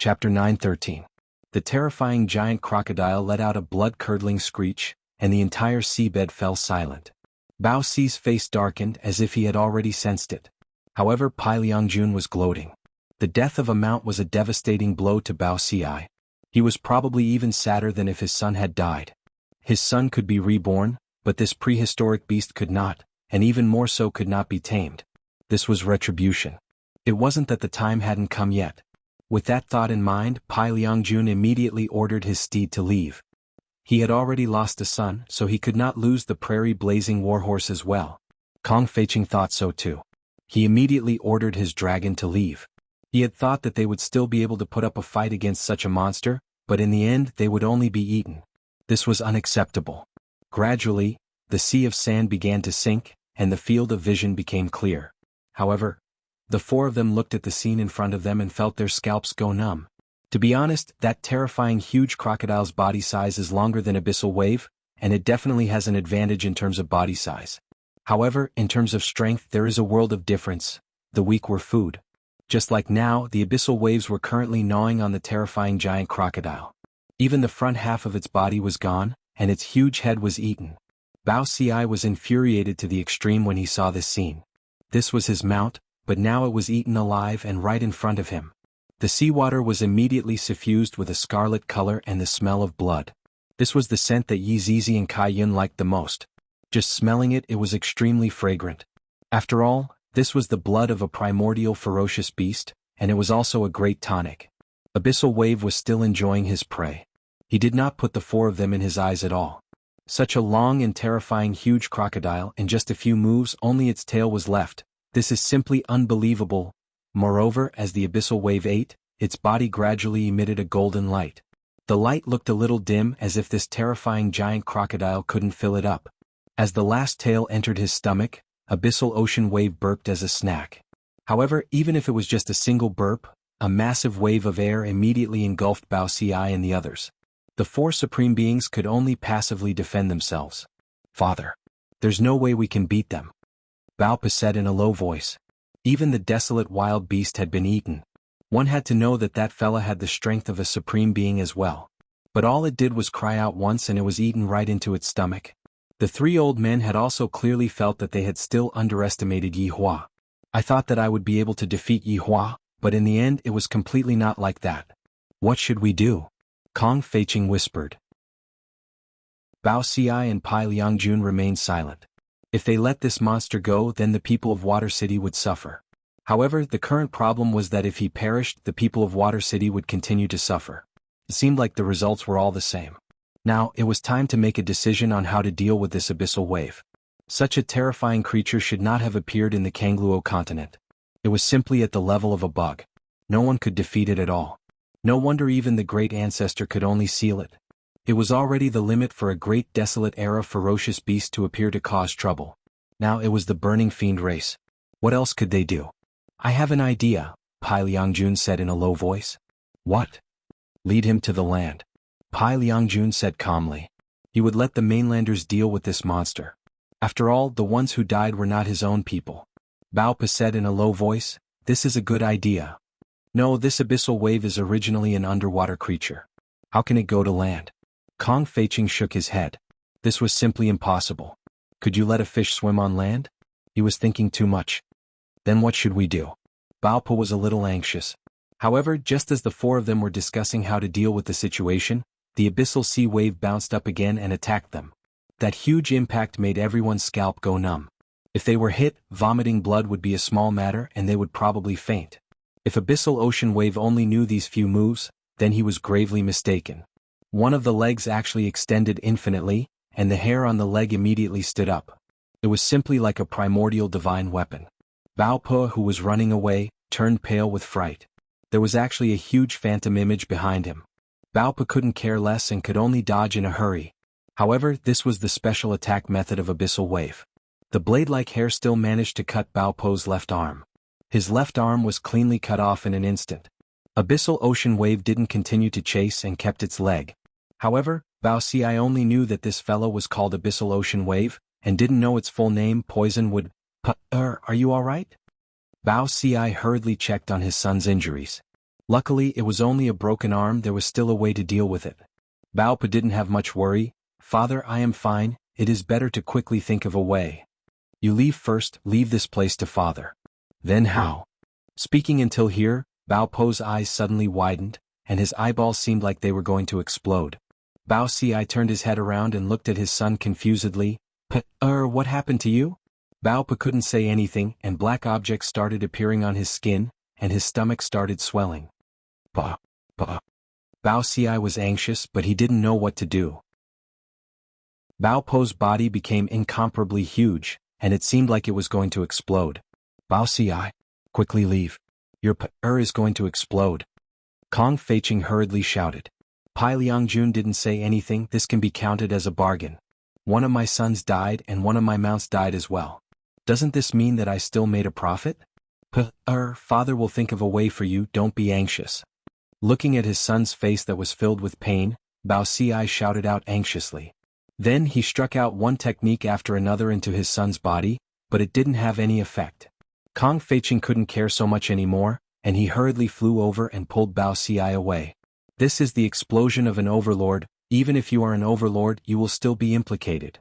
Chapter 9:13. The terrifying giant crocodile let out a blood-curdling screech, and the entire seabed fell silent. Bao Xi's face darkened as if he had already sensed it. However, Pai Liangjun was gloating. The death of a mount was a devastating blow to Bao Xi. He was probably even sadder than if his son had died. His son could be reborn, but this prehistoric beast could not, and even more so could not be tamed. This was retribution. It wasn't that the time hadn't come yet. With that thought in mind, Pai Liangjun immediately ordered his steed to leave. He had already lost a son, so he could not lose the prairie-blazing warhorse as well. Kong Feiqing thought so too. He immediately ordered his dragon to leave. He had thought that they would still be able to put up a fight against such a monster, but in the end they would only be eaten. This was unacceptable. Gradually, the sea of sand began to sink, and the field of vision became clear. However, the four of them looked at the scene in front of them and felt their scalps go numb. To be honest, that terrifying huge crocodile's body size is longer than Abyssal Wave, and it definitely has an advantage in terms of body size. However, in terms of strength there is a world of difference. The weak were food. Just like now, the Abyssal Waves were currently gnawing on the terrifying giant crocodile. Even the front half of its body was gone, and its huge head was eaten. Bao Xi was infuriated to the extreme when he saw this scene. This was his mount, but now it was eaten alive and right in front of him. The seawater was immediately suffused with a scarlet color and the smell of blood. This was the scent that Yi Zizi and Kai Yun liked the most. Just smelling it, it was extremely fragrant. After all, this was the blood of a primordial ferocious beast, and it was also a great tonic. Abyssal Wave was still enjoying his prey. He did not put the four of them in his eyes at all. Such a long and terrifying huge crocodile, in just a few moves only its tail was left. This is simply unbelievable. Moreover, as the Abyssal Wave ate, its body gradually emitted a golden light. The light looked a little dim, as if this terrifying giant crocodile couldn't fill it up. As the last tail entered his stomach, Abyssal Ocean Wave burped as a snack. However, even if it was just a single burp, a massive wave of air immediately engulfed Bao Xi and the others. The four supreme beings could only passively defend themselves. "Father, there's no way we can beat them," Bao Pa said in a low voice. Even the desolate wild beast had been eaten. One had to know that that fella had the strength of a supreme being as well. But all it did was cry out once and it was eaten right into its stomach. The three old men had also clearly felt that they had still underestimated Yi Hua. "I thought that I would be able to defeat Yi Hua, but in the end it was completely not like that. What should we do?" Kong Feiqing whispered. Bao Xi and Pai Liangjun remained silent. If they let this monster go, then the people of Water City would suffer. However, the current problem was that if he perished, the people of Water City would continue to suffer. It seemed like the results were all the same. Now, it was time to make a decision on how to deal with this Abyssal Wave. Such a terrifying creature should not have appeared in the Kangluo continent. It was simply at the level of a bug. No one could defeat it at all. No wonder even the great ancestor could only seal it. It was already the limit for a great desolate era ferocious beast to appear to cause trouble. Now it was the burning fiend race. What else could they do? "I have an idea," Pai Liangjun said in a low voice. "What?" "Lead him to the land," Pai Liangjun said calmly. He would let the mainlanders deal with this monster. After all, the ones who died were not his own people. Bao Pa said in a low voice, "This is a good idea. No, this Abyssal Wave is originally an underwater creature. How can it go to land?" Kong Feiqing shook his head. This was simply impossible. Could you let a fish swim on land? He was thinking too much. Then what should we do? Bao Pa was a little anxious. However, just as the four of them were discussing how to deal with the situation, the Abyssal Sea Wave bounced up again and attacked them. That huge impact made everyone's scalp go numb. If they were hit, vomiting blood would be a small matter and they would probably faint. If Abyssal Ocean Wave only knew these few moves, then he was gravely mistaken. One of the legs actually extended infinitely, and the hair on the leg immediately stood up. It was simply like a primordial divine weapon. Bao Pa, who was running away, turned pale with fright. There was actually a huge phantom image behind him. Bao Pa couldn't care less and could only dodge in a hurry. However, this was the special attack method of Abyssal Wave. The blade-like hair still managed to cut Bao Pa's left arm. His left arm was cleanly cut off in an instant. Abyssal Ocean Wave didn't continue to chase and kept its leg. However, Bao Xi only knew that this fellow was called Abyssal Ocean Wave, and didn't know its full name. Poison would. Are you alright? Bao Xi hurriedly checked on his son's injuries. Luckily it was only a broken arm, there was still a way to deal with it. Bao Pa didn't have much worry. Father, I am fine, it is better to quickly think of a way. You leave first, leave this place to father. Then how? Speaking until here, Bao Po's eyes suddenly widened, and his eyeballs seemed like they were going to explode. Bao Ci turned his head around and looked at his son confusedly. What happened to you? Bao Pa couldn't say anything, and black objects started appearing on his skin, and his stomach started swelling. Bao Ci was anxious, but he didn't know what to do. Bao Po's body became incomparably huge, and it seemed like it was going to explode. Bao Ci, quickly leave. Your is going to explode. Kong Feiqing hurriedly shouted. Pai Liangjun didn't say anything. This can be counted as a bargain. One of my sons died and one of my mounts died as well. Doesn't this mean that I still made a profit? Father will think of a way for you, don't be anxious. Looking at his son's face that was filled with pain, Bao Ci shouted out anxiously. Then he struck out one technique after another into his son's body, but it didn't have any effect. Kong Feiqing couldn't care so much anymore, and he hurriedly flew over and pulled Bao Ci away. This is the explosion of an overlord. Even if you are an overlord, you will still be implicated.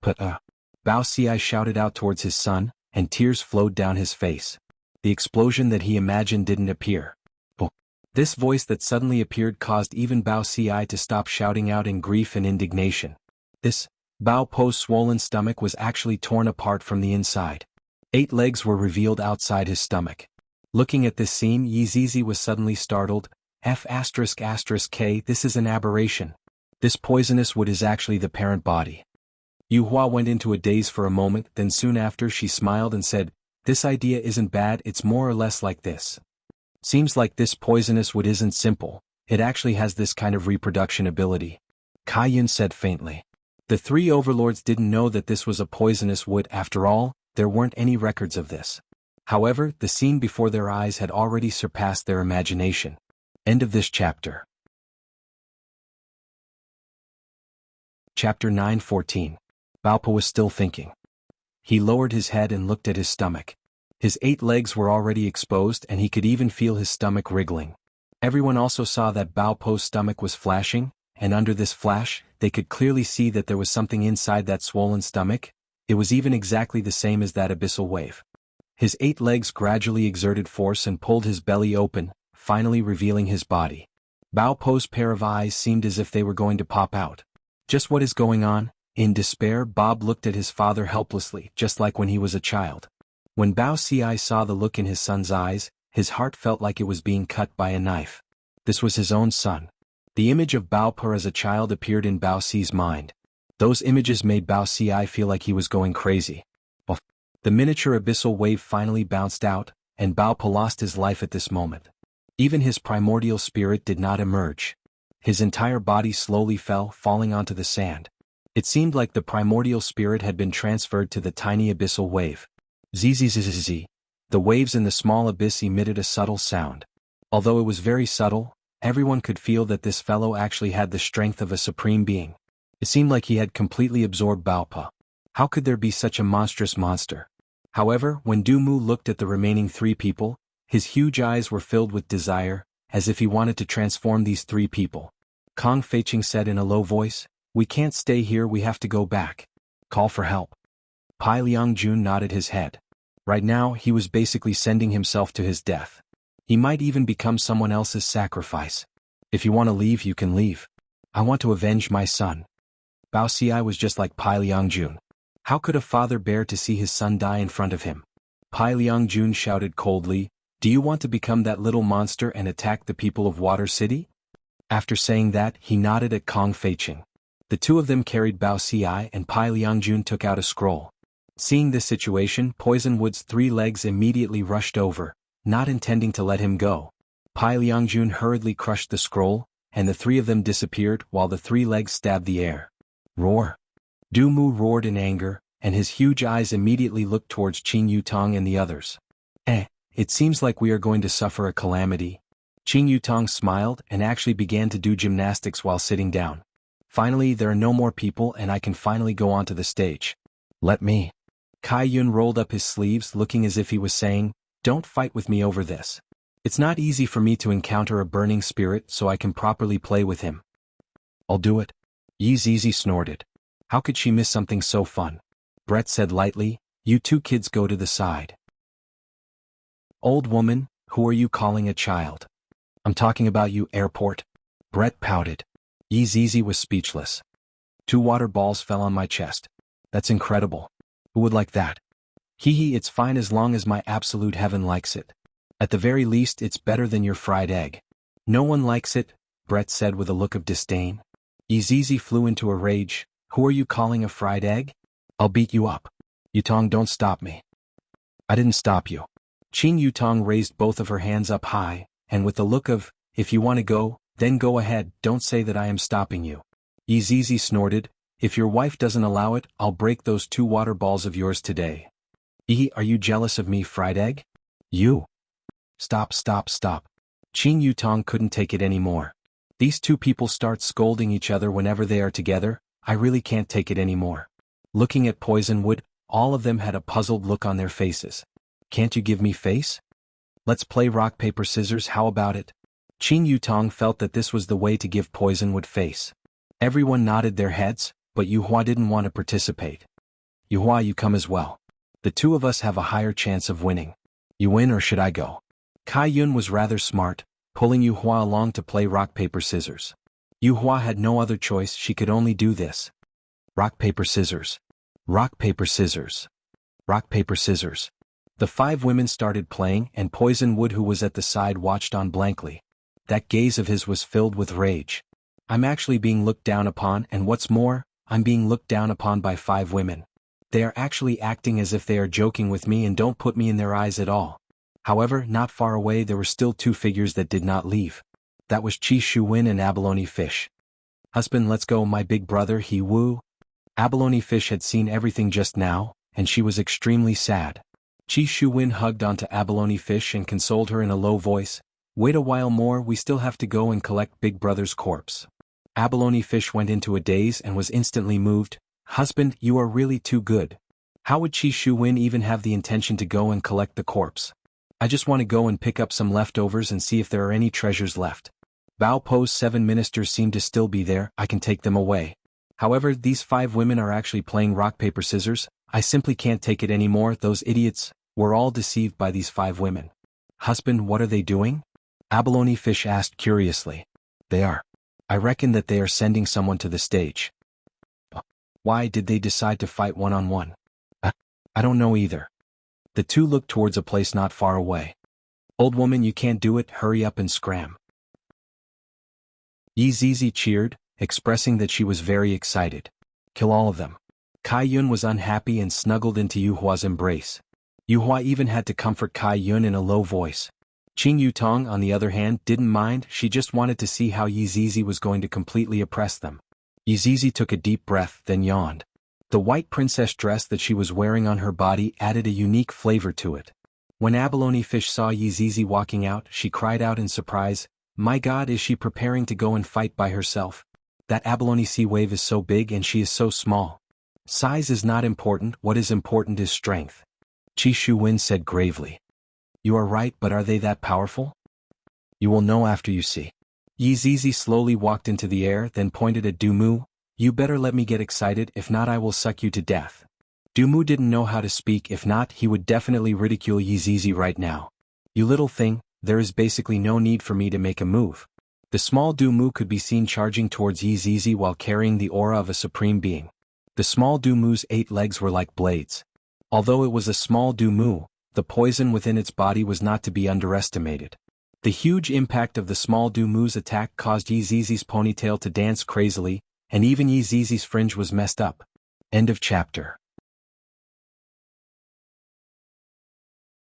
Bao Ci shouted out towards his son, and tears flowed down his face. The explosion that he imagined didn't appear. This voice that suddenly appeared caused even Bao Ci to stop shouting out in grief and indignation. Bao Po's swollen stomach was actually torn apart from the inside. 8 legs were revealed outside his stomach. Looking at this scene, Yi Zizi was suddenly startled. K, this is an aberration. This poisonous wood is actually the parent body. Yu Hua went into a daze for a moment, then soon after she smiled and said, this idea isn't bad, it's more or less like this. Seems like this poisonous wood isn't simple, it actually has this kind of reproduction ability. Kai Yun said faintly. The 3 overlords didn't know that this was a poisonous wood after all, there weren't any records of this. However, the scene before their eyes had already surpassed their imagination. End of this chapter. Chapter 9:14. Bao Pa was still thinking. He lowered his head and looked at his stomach. His 8 legs were already exposed and he could even feel his stomach wriggling. Everyone also saw that Bao Po's stomach was flashing, and under this flash, they could clearly see that there was something inside that swollen stomach. It was even exactly the same as that abyssal wave. His 8 legs gradually exerted force and pulled his belly open, finally revealing his body. Bao Po's pair of eyes seemed as if they were going to pop out. Just what is going on? In despair, Bob looked at his father helplessly, just like when he was a child. When Bao Ci saw the look in his son's eyes, his heart felt like it was being cut by a knife. This was his own son. The image of Bao Pa as a child appeared in Bao Ci's mind. Those images made Bao Ci feel like he was going crazy. The miniature abyssal wave finally bounced out, and Bao Pa lost his life at this moment. Even his primordial spirit did not emerge. His entire body slowly fell, falling onto the sand. It seemed like the primordial spirit had been transferred to the tiny abyssal wave. Zzz. The waves in the small abyss emitted a subtle sound. Although it was very subtle, everyone could feel that this fellow actually had the strength of a supreme being. It seemed like he had completely absorbed Bao Pa. How could there be such a monstrous monster? However, when Du Mu looked at the remaining 3 people, his huge eyes were filled with desire, as if he wanted to transform these 3 people. Kong Feiqing said in a low voice, we can't stay here, we have to go back. Call for help. Pai Liangjun nodded his head. Right now, he was basically sending himself to his death. He might even become someone else's sacrifice. If you want to leave, you can leave. I want to avenge my son. Bao Ci was just like Pai Liangjun. How could a father bear to see his son die in front of him? Pai Liangjun shouted coldly, do you want to become that little monster and attack the people of Water City? After saying that, he nodded at Kong Feiqing. The 2 of them carried Bao Ci and Pai Liangjun took out a scroll. Seeing this situation, Poisonwood's 3 legs immediately rushed over, not intending to let him go. Pai Liangjun hurriedly crushed the scroll, and the 3 of them disappeared while the 3 legs stabbed the air. Roar! Du Mu roared in anger, and his huge eyes immediately looked towards Qing Yutong and the others. It seems like we are going to suffer a calamity. Qing Yutong smiled and actually began to do gymnastics while sitting down. Finally, there are no more people and I can finally go onto the stage. Let me. Kai Yun rolled up his sleeves looking as if he was saying, don't fight with me over this. It's not easy for me to encounter a burning spirit so I can properly play with him. I'll do it. Yi Zizi snorted. How could she miss something so fun? Brett said lightly, you two kids go to the side. Old woman, who are you calling a child? I'm talking about you, airport. Brett pouted. Yi Zizi was speechless. 2 water balls fell on my chest. That's incredible. Who would like that? Hee hee, it's fine as long as my absolute heaven likes it. At the very least it's better than your fried egg. No one likes it, Brett said with a look of disdain. Yi Zizi flew into a rage. Who are you calling a fried egg? I'll beat you up. Yutong, don't stop me. I didn't stop you. Qing Yutong raised both of her hands up high, and with the look of, if you want to go, then go ahead, don't say that I am stopping you. Yi Zizi snorted, if your wife doesn't allow it, I'll break those 2 water balls of yours today. Are you jealous of me, fried egg? You. Stop. Qing Yutong couldn't take it anymore. These 2 people start scolding each other whenever they are together, I really can't take it anymore. Looking at Poisonwood, all of them had a puzzled look on their faces. Can't you give me face? Let's play rock paper scissors, how about it? Qing Yutong felt that this was the way to give Poisonwood face. Everyone nodded their heads, but Yuhua didn't want to participate. Yuhua, you come as well. The 2 of us have a higher chance of winning. You win or should I go? Kai Yun was rather smart, pulling Yuhua along to play rock paper scissors. Yuhua had no other choice, she could only do this. Rock paper scissors. Rock paper scissors. Rock paper scissors. The 5 women started playing and Poisonwood, who was at the side, watched on blankly. That gaze of his was filled with rage. I'm actually being looked down upon, and what's more, I'm being looked down upon by 5 women. They are actually acting as if they are joking with me and don't put me in their eyes at all. However, not far away there were still 2 figures that did not leave. That was Chi Shuwen and Abalone Fish. Husband, let's go, my big brother, he woo. Abalone Fish had seen everything just now, and she was extremely sad. Chi Shuwen hugged onto Abalone Fish and consoled her in a low voice. Wait a while more, we still have to go and collect Big Brother's corpse. Abalone Fish went into a daze and was instantly moved. Husband, you are really too good. How would Chi Shuwen even have the intention to go and collect the corpse? I just want to go and pick up some leftovers and see if there are any treasures left. Bao Po's 7 ministers seem to still be there, I can take them away. However, these 5 women are actually playing rock paper scissors, I simply can't take it anymore, those idiots. We're all deceived by these 5 women. Husband, what are they doing? Abalone Fish asked curiously. They are. I reckon that they are sending someone to the stage. Why did they decide to fight one-on-one? I don't know either. The 2 looked towards a place not far away. Old woman, you can't do it, hurry up and scram. Yi Zizi cheered, expressing that she was very excited. Kill all of them. Kai Yun was unhappy and snuggled into Yuhua's embrace. Yuhua even had to comfort Kai Yun in a low voice. Qing Yutong, on the other hand, didn't mind, she just wanted to see how Yi Zizi was going to completely oppress them. Yi Zizi took a deep breath, then yawned. The white princess dress that she was wearing on her body added a unique flavor to it. When Abalone Fish saw Yi Zizi walking out, she cried out in surprise, my God, is she preparing to go and fight by herself? That abalone sea wave is so big and she is so small. Size is not important, what is important is strength. Chi Shuwen said gravely. You are right, but are they that powerful? You will know after you see. Yi Zizi slowly walked into the air, then pointed at Dumu. You better let me get excited, if not I will suck you to death. Dumu didn't know how to speak, if not he would definitely ridicule Yi Zizi right now. You little thing, there is basically no need for me to make a move. The small Dumu could be seen charging towards Yi Zizi while carrying the aura of a supreme being. The small Dumu's 8 legs were like blades. Although it was a small Dumu, the poison within its body was not to be underestimated. The huge impact of the small Dumu's attack caused Yi Zizi's ponytail to dance crazily, and even Yi Zizi's fringe was messed up. End of chapter.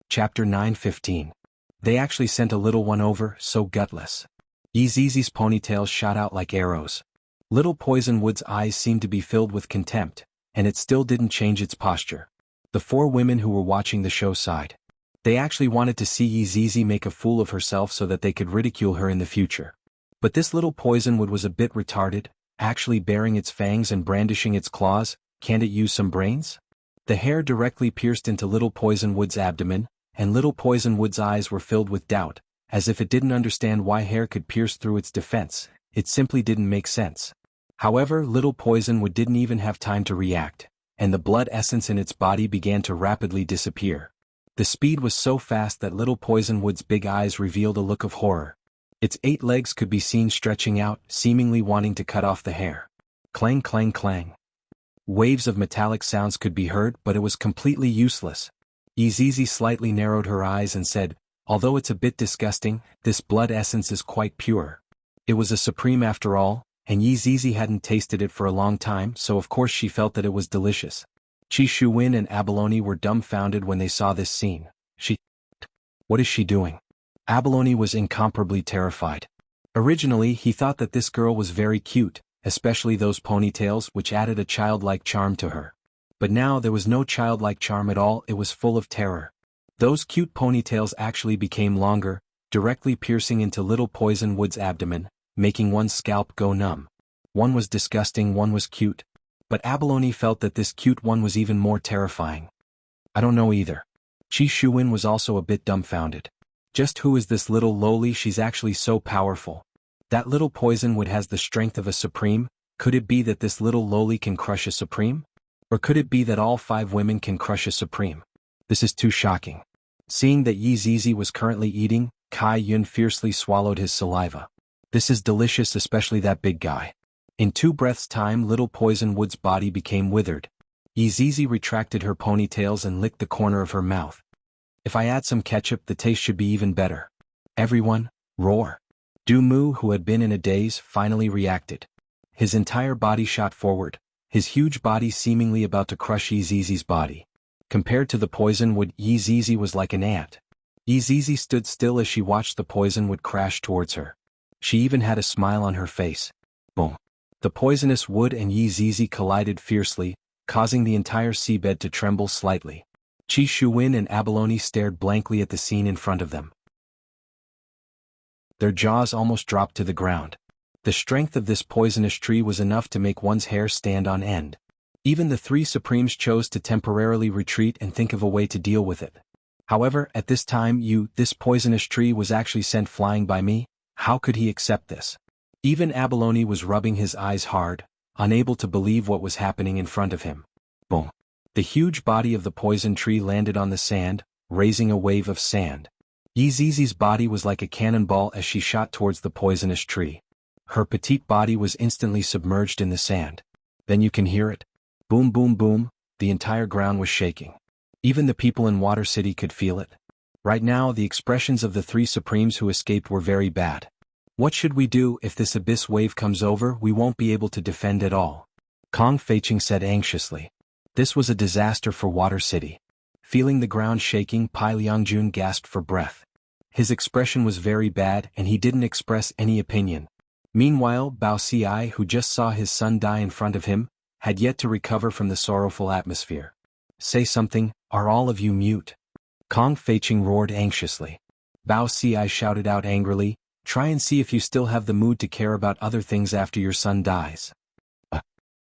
Chapter 9:15. They actually sent a little one over, so gutless. Yi Zizi's ponytail shot out like arrows. Little Poisonwood's eyes seemed to be filled with contempt, and it still didn't change its posture. The 4 women who were watching the show sighed. They actually wanted to see Yi Zizi make a fool of herself so that they could ridicule her in the future. But this little Poisonwood was a bit retarded, actually baring its fangs and brandishing its claws. Can't it use some brains? The hair directly pierced into little Poisonwood's abdomen, and little Poisonwood's eyes were filled with doubt. as if it didn't understand why hair could pierce through its defense. It simply didn't make sense. However, little Poisonwood didn't even have time to react, and the blood essence in its body began to rapidly disappear. The speed was so fast that little Poisonwood's big eyes revealed a look of horror. Its 8 legs could be seen stretching out, seemingly wanting to cut off the hair. Clang clang clang. Waves of metallic sounds could be heard, but it was completely useless. Yizizi slightly narrowed her eyes and said, "Although it's a bit disgusting, this blood essence is quite pure." It was a supreme after all, and Yizizi hadn't tasted it for a long time, so of course she felt that it was delicious. Chi Shuwen and Abalone were dumbfounded when they saw this scene. What is she doing? Abalone was incomparably terrified. Originally he thought that this girl was very cute, especially those ponytails which added a childlike charm to her. But now there was no childlike charm at all, it was full of terror. Those cute ponytails actually became longer, directly piercing into little Poisonwood's abdomen, making one's scalp go numb. One was disgusting, one was cute. But Abalone felt that this cute one was even more terrifying. I don't know either. Chi Shuwen was also a bit dumbfounded. Just who is this little loli? She's actually so powerful. That little Poisonwood has the strength of a supreme. Could it be that this little loli can crush a supreme? Or could it be that all 5 women can crush a supreme? This is too shocking. Seeing that Yizizi was currently eating, Kai Yun fiercely swallowed his saliva. This is delicious, especially that big guy. In 2 breaths' time, little Poisonwood's body became withered. Yizizi retracted her ponytails and licked the corner of her mouth. If I add some ketchup, the taste should be even better. Everyone, roar. Du-Mu, who had been in a daze, finally reacted. His entire body shot forward, his huge body seemingly about to crush Yizizi's body. Compared to the Poisonwood, Yizizi was like an ant. Yizizi stood still as she watched the Poisonwood crash towards her. She even had a smile on her face. Boom. The poisonous wood and Yizizi collided fiercely, causing the entire seabed to tremble slightly. Chi Shuwen and Abalone stared blankly at the scene in front of them. Their jaws almost dropped to the ground. The strength of this poisonous tree was enough to make one's hair stand on end. Even the 3 Supremes chose to temporarily retreat and think of a way to deal with it. However, at this time this poisonous tree was actually sent flying by me. How could he accept this? Even Abalone was rubbing his eyes hard, unable to believe what was happening in front of him. Boom. The huge body of the poison tree landed on the sand, raising a wave of sand. Yizizi's body was like a cannonball as she shot towards the poisonous tree. Her petite body was instantly submerged in the sand. Then you can hear it. Boom boom boom, the entire ground was shaking. Even the people in Water City could feel it. Right now the expressions of the 3 Supremes who escaped were very bad. What should we do? If this abyss wave comes over, we won't be able to defend at all. Kong Feiqing said anxiously. This was a disaster for Water City. Feeling the ground shaking, Pai Liangjun gasped for breath. His expression was very bad and he didn't express any opinion. Meanwhile, Bao Ci, who just saw his son die in front of him, had yet to recover from the sorrowful atmosphere. Say something, are all of you mute? Kong Feiqing roared anxiously. Bao Ci shouted out angrily, try and see if you still have the mood to care about other things after your son dies.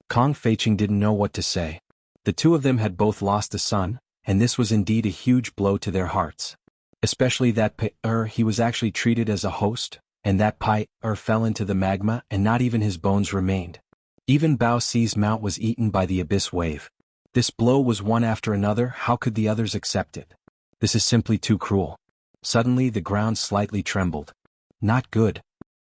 Kong Feiqing didn't know what to say. The 2 of them had both lost a son, and this was indeed a huge blow to their hearts. Especially that he was actually treated as a host, and that fell into the magma and not even his bones remained. Even Bao Ci's mount was eaten by the abyss wave. This blow was one after another. How could the others accept it? This is simply too cruel. Suddenly the ground slightly trembled. Not good.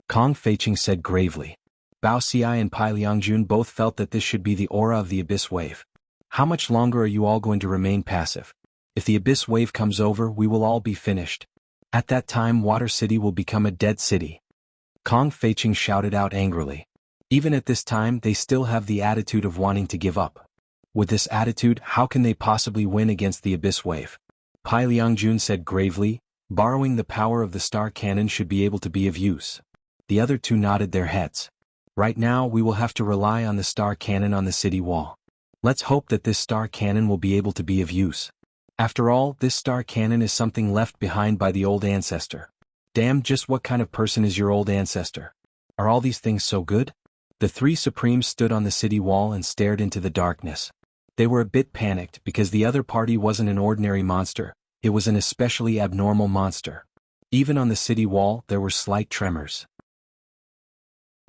Kong Feiqing said gravely. Bao Ci and Pai Liangjun both felt that this should be the aura of the abyss wave. How much longer are you all going to remain passive? If the abyss wave comes over, we will all be finished. At that time Water City will become a dead city. Kong Feiqing shouted out angrily. Even at this time they still have the attitude of wanting to give up. With this attitude, how can they possibly win against the abyss wave? Pai Liangjun said gravely, borrowing the power of the star cannon should be able to be of use. The other 2 nodded their heads. Right now we will have to rely on the star cannon on the city wall. Let's hope that this star cannon will be able to be of use. After all, this star cannon is something left behind by the old ancestor. Damn, just what kind of person is your old ancestor? Are all these things so good? The 3 Supremes stood on the city wall and stared into the darkness. They were a bit panicked because the other party wasn't an ordinary monster, it was an especially abnormal monster. Even on the city wall there were slight tremors.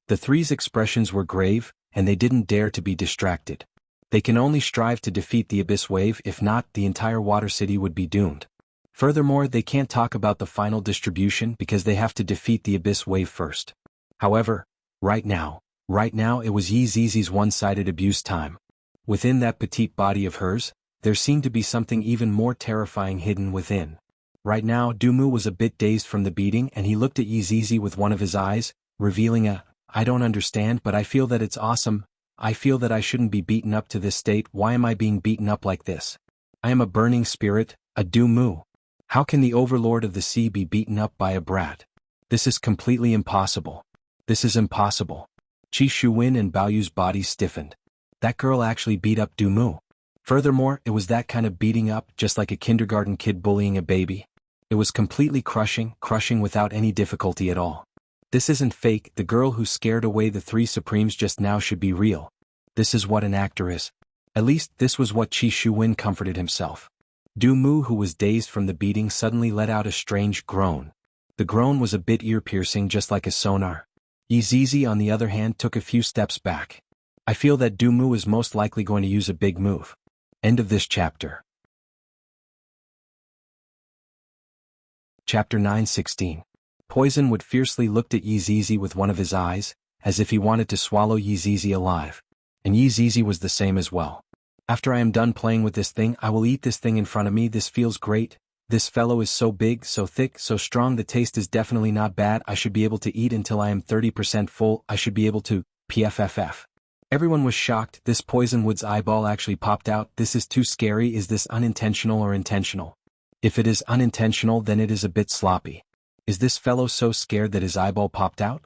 The three's expressions were grave, and they didn't dare to be distracted. They can only strive to defeat the abyss wave, if not, the entire water city would be doomed. Furthermore, they can't talk about the final distribution because they have to defeat the abyss wave first. However, right now it was Yi Zizi's one-sided abuse time. Within that petite body of hers, there seemed to be something even more terrifying hidden within. Right now Dumu was a bit dazed from the beating, and he looked at Yi Zizi with one of his eyes, revealing I don't understand, but I feel that it's awesome. I feel that I shouldn't be beaten up to this state. Why am I being beaten up like this? I am a burning spirit, a Dumu. How can the overlord of the sea be beaten up by a brat? This is completely impossible. This is impossible. Qi Shuwen and Baoyu's bodies stiffened. That girl actually beat up Dumu. Furthermore, it was that kind of beating up, just like a kindergarten kid bullying a baby. It was completely crushing without any difficulty at all. This isn't fake. The girl who scared away the three supremes just now should be real. This is what an actor is. At least this was what Qi Shuwen comforted himself. Dumu, who was dazed from the beating, suddenly let out a strange groan. The groan was a bit ear-piercing, just like a sonar. Yi Zizi, on the other hand, took a few steps back. I feel that Dumu is most likely going to use a big move. End of this chapter. Chapter 9:16. Poisonwood fiercely looked at Yi Zizi with one of his eyes, as if he wanted to swallow Yi Zizi alive. And Yi Zizi was the same as well. After I am done playing with this thing, I will eat this thing in front of me. This feels great. This fellow is so big, so thick, so strong. The taste is definitely not bad. I should be able to eat until I am 30% full. I should be able to, pfff. Everyone was shocked. This Poisonwood's eyeball actually popped out. This is too scary. Is this unintentional or intentional? If it is unintentional, then it is a bit sloppy. Is this fellow so scared that his eyeball popped out?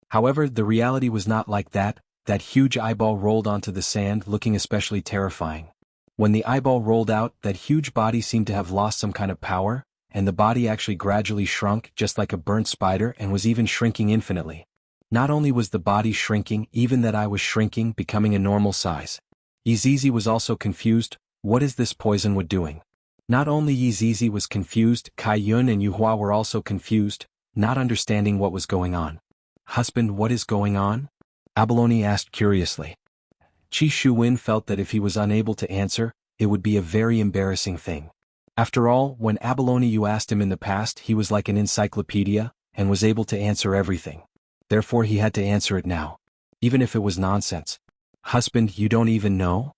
However, the reality was not like that. That huge eyeball rolled onto the sand, looking especially terrifying. When the eyeball rolled out, that huge body seemed to have lost some kind of power, and the body actually gradually shrunk, just like a burnt spider, and was even shrinking infinitely. Not only was the body shrinking, even that eye was shrinking, becoming a normal size. Yi Zizi was also confused. What is this Poisonwood doing? Not only Yi Zizi was confused, Kai Yun and Yu Hua were also confused, not understanding what was going on. Husband, what is going on? Abalone asked curiously. Qi Shuwen felt that if he was unable to answer, it would be a very embarrassing thing. After all, when Abalone Yu asked him in the past, he was like an encyclopedia, and was able to answer everything. Therefore he had to answer it now. Even if it was nonsense. Husband, you don't even know?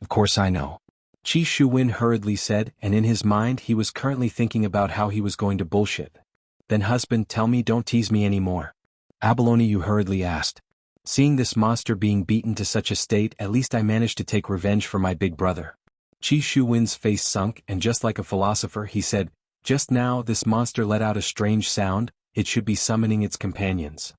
Of course I know. Qi Shuwen hurriedly said, and in his mind he was currently thinking about how he was going to bullshit. Then husband, tell me, don't tease me anymore. Abalone Yu hurriedly asked. Seeing this monster being beaten to such a state, at least I managed to take revenge for my big brother. Qi Shuwen's face sunk, and just like a philosopher he said, just now this monster let out a strange sound. It should be summoning its companions.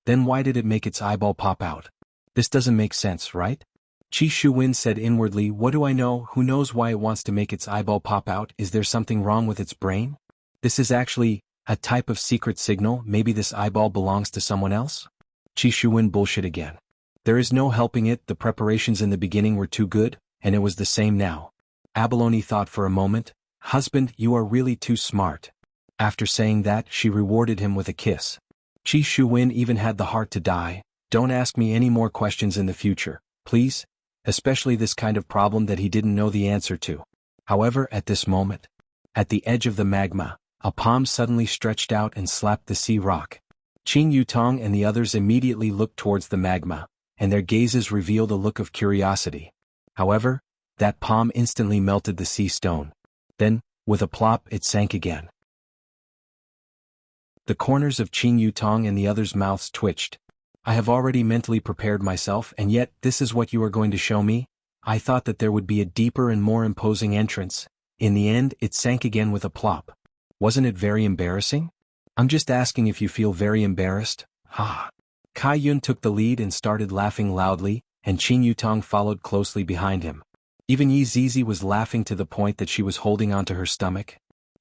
Then why did it make its eyeball pop out? This doesn't make sense, right? Qi Shuwen said inwardly, what do I know? Who knows why it wants to make its eyeball pop out? Is there something wrong with its brain? This is actually a type of secret signal. Maybe this eyeball belongs to someone else? Qi Shuwen bullshit again. There is no helping it. The preparations in the beginning were too good, and it was the same now. Abalone thought for a moment. Husband, you are really too smart. After saying that, she rewarded him with a kiss. Qi Shuwen even had the heart to die. Don't ask me any more questions in the future, please. Especially this kind of problem that he didn't know the answer to. However, at this moment, at the edge of the magma, a palm suddenly stretched out and slapped the sea rock. Qing Yutong and the others immediately looked towards the magma, and their gazes revealed a look of curiosity. However, that palm instantly melted the sea stone. Then, with a plop, it sank again. The corners of Qing Yutong and the others' mouths twitched. I have already mentally prepared myself, and yet this is what you are going to show me? I thought that there would be a deeper and more imposing entrance. In the end, it sank again with a plop. Wasn't it very embarrassing? I'm just asking if you feel very embarrassed. Ha! Kai Yun took the lead and started laughing loudly, and Qing Yutong followed closely behind him. Even Yi Zizi was laughing to the point that she was holding onto her stomach.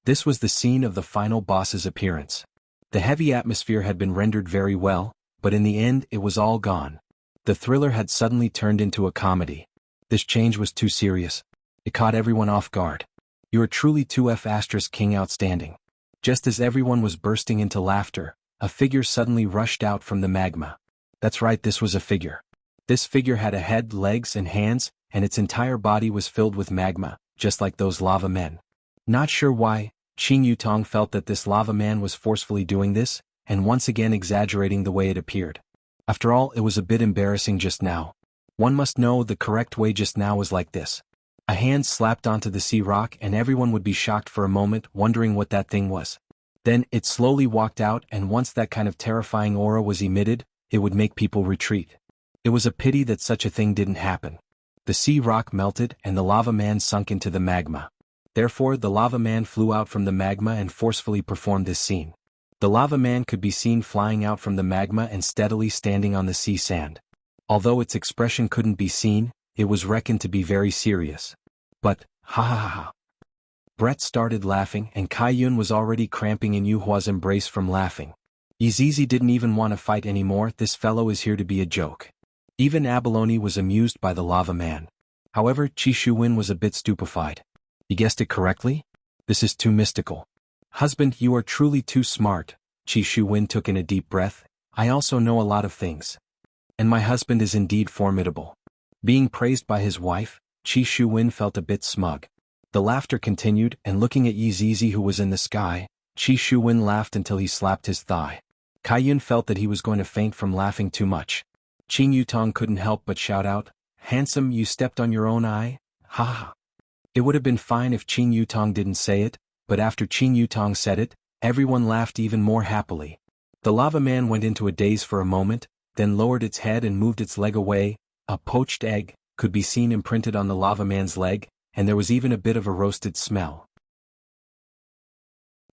This was the scene of the final boss's appearance. The heavy atmosphere had been rendered very well, but in the end it was all gone. The thriller had suddenly turned into a comedy. This change was too serious. It caught everyone off guard. You are truly 2F** king outstanding. Just as everyone was bursting into laughter, a figure suddenly rushed out from the magma. That's right, this was a figure. This figure had a head, legs, and hands, and its entire body was filled with magma, just like those lava men. Not sure why, Qing Yutong felt that this lava man was forcefully doing this, and once again exaggerating the way it appeared. After all, it was a bit embarrassing just now. One must know the correct way just now was like this. A hand slapped onto the sea rock and everyone would be shocked for a moment, wondering what that thing was. Then it slowly walked out, and once that kind of terrifying aura was emitted, it would make people retreat. It was a pity that such a thing didn't happen. The sea rock melted and the lava man sunk into the magma. Therefore, the lava man flew out from the magma and forcefully performed this scene. The lava man could be seen flying out from the magma and steadily standing on the sea sand. Although its expression couldn't be seen, it was reckoned to be very serious. But, ha ha ha ha. Brett started laughing and Kai Yun was already cramping in Yuhua's embrace from laughing. Yizizi didn't even want to fight anymore. This fellow is here to be a joke. Even Abalone was amused by the lava man. However, Qi Shuwen was a bit stupefied. You guessed it correctly? This is too mystical. Husband, you are truly too smart. Qi Shuwen took in a deep breath. I also know a lot of things. And my husband is indeed formidable. Being praised by his wife, Qi Shuwen felt a bit smug. The laughter continued, and looking at Yizizi who was in the sky, Qi Shuwen laughed until he slapped his thigh. Kai Yun felt that he was going to faint from laughing too much. Qing Yutong couldn't help but shout out, "Handsome, you stepped on your own eye? Ha ha." It would have been fine if Qing Yutong didn't say it, but after Qing Yutong said it, everyone laughed even more happily. The lava man went into a daze for a moment, then lowered its head and moved its leg away. A poached egg could be seen imprinted on the lava man's leg, and there was even a bit of a roasted smell.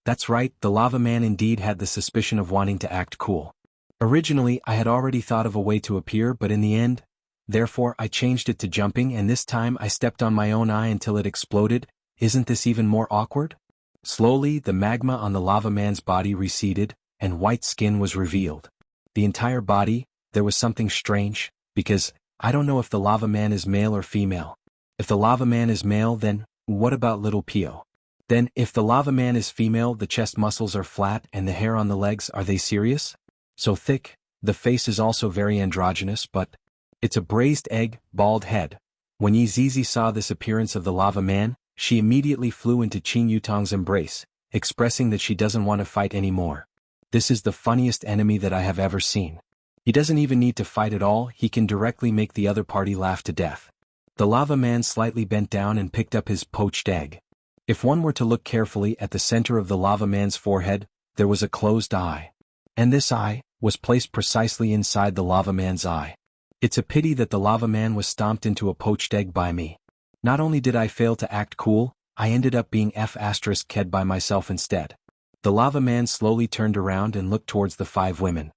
That's right, the lava man indeed had the suspicion of wanting to act cool. Originally, I had already thought of a way to appear, but in the end, therefore I changed it to jumping, and this time I stepped on my own eye until it exploded. Isn't this even more awkward? Slowly, the magma on the lava man's body receded, and white skin was revealed. The entire body, there was something strange, because, I don't know if the lava man is male or female. If the lava man is male, then, what about little Pio? Then, if the lava man is female, the chest muscles are flat and the hair on the legs, are they serious? So thick, the face is also very androgynous, but it's a braised egg, bald head. When Yizizi saw this appearance of the lava man, she immediately flew into Qing Yutong's embrace, expressing that she doesn't want to fight anymore. This is the funniest enemy that I have ever seen. He doesn't even need to fight at all, he can directly make the other party laugh to death. The lava man slightly bent down and picked up his poached egg. If one were to look carefully at the center of the lava man's forehead, there was a closed eye. And this eye was placed precisely inside the lava man's eye. It's a pity that the lava man was stomped into a poached egg by me. Not only did I fail to act cool, I ended up being F***ed by myself instead. The lava man slowly turned around and looked towards the 5 women.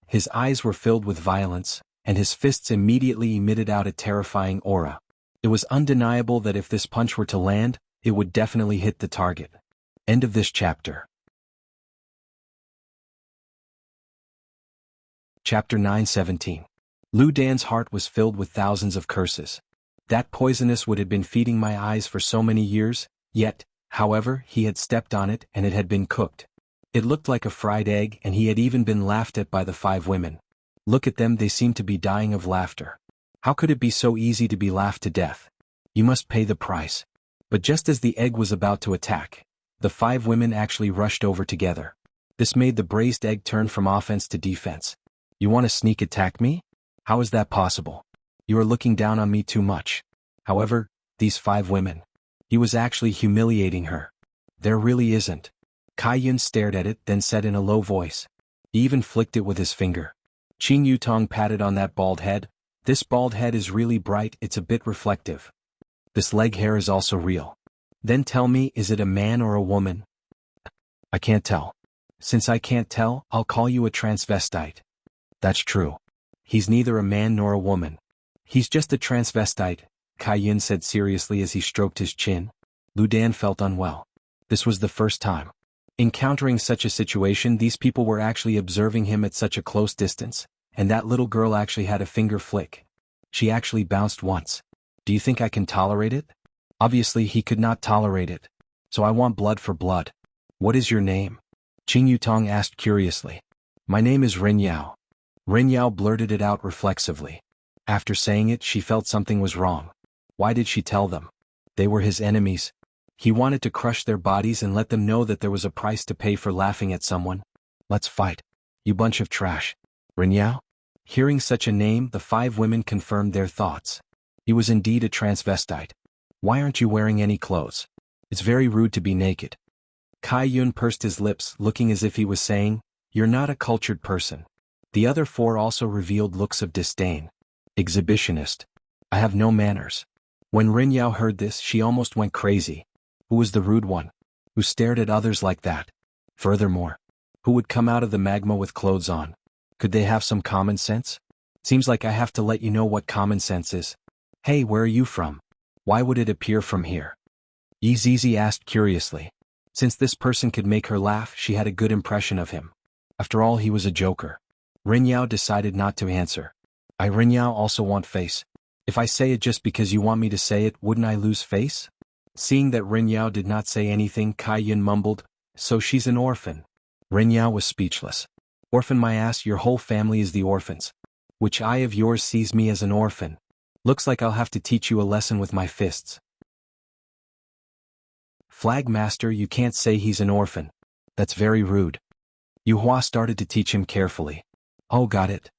His eyes were filled with violence, and his fists immediately emitted out a terrifying aura. It was undeniable that if this punch were to land, it would definitely hit the target. End of this chapter. Chapter 9:17. Lu Dan's heart was filled with thousands of curses. That poisonous wood had been feeding my eyes for so many years, yet, however, he had stepped on it and it had been cooked. It looked like a fried egg, and he had even been laughed at by the 5 women. Look at them, they seem to be dying of laughter. How could it be so easy to be laughed to death? You must pay the price. But just as the egg was about to attack, the 5 women actually rushed over together. This made the braised egg turn from offense to defense. You want to sneak attack me? How is that possible? You are looking down on me too much. However, these 5 women. He was actually humiliating her. There really isn't. Kai Yun stared at it, then said in a low voice. He even flicked it with his finger. Qing Yutong patted on that bald head. This bald head is really bright, it's a bit reflective. This leg hair is also real. Then tell me, is it a man or a woman? I can't tell. Since I can't tell, I'll call you a transvestite. That's true. He's neither a man nor a woman. He's just a transvestite, Kai Yun said seriously as he stroked his chin. Lu Dan felt unwell. This was the first time. Encountering such a situation, these people were actually observing him at such a close distance, and that little girl actually had a finger flick. She actually bounced once. Do you think I can tolerate it? Obviously he could not tolerate it. So I want blood for blood. What is your name? Qing Yutong asked curiously. My name is Ren Yao. Ren Yao blurted it out reflexively. After saying it, she felt something was wrong. Why did she tell them? They were his enemies. He wanted to crush their bodies and let them know that there was a price to pay for laughing at someone. Let's fight. You bunch of trash. Ren Yao? Hearing such a name, the 5 women confirmed their thoughts. He was indeed a transvestite. Why aren't you wearing any clothes? It's very rude to be naked. Kai Yun pursed his lips, looking as if he was saying, You're not a cultured person. The other 4 also revealed looks of disdain. Exhibitionist. I have no manners. When Ren Yao heard this, she almost went crazy. Who was the rude one? Who stared at others like that? Furthermore, who would come out of the magma with clothes on? Could they have some common sense? Seems like I have to let you know what common sense is. Hey, where are you from? Why would it appear from here? Yi Zizi asked curiously. Since this person could make her laugh, she had a good impression of him. After all, he was a joker. Ren Yao decided not to answer. I Ren Yao also want face. If I say it just because you want me to say it, wouldn't I lose face? Seeing that Ren Yao did not say anything, Kai Yun mumbled, So she's an orphan. Ren Yao was speechless. Orphan my ass, your whole family is the orphans. Which eye of yours sees me as an orphan? Looks like I'll have to teach you a lesson with my fists. Flag Master, you can't say he's an orphan. That's very rude. Yu Hua started to teach him carefully. Oh, got it.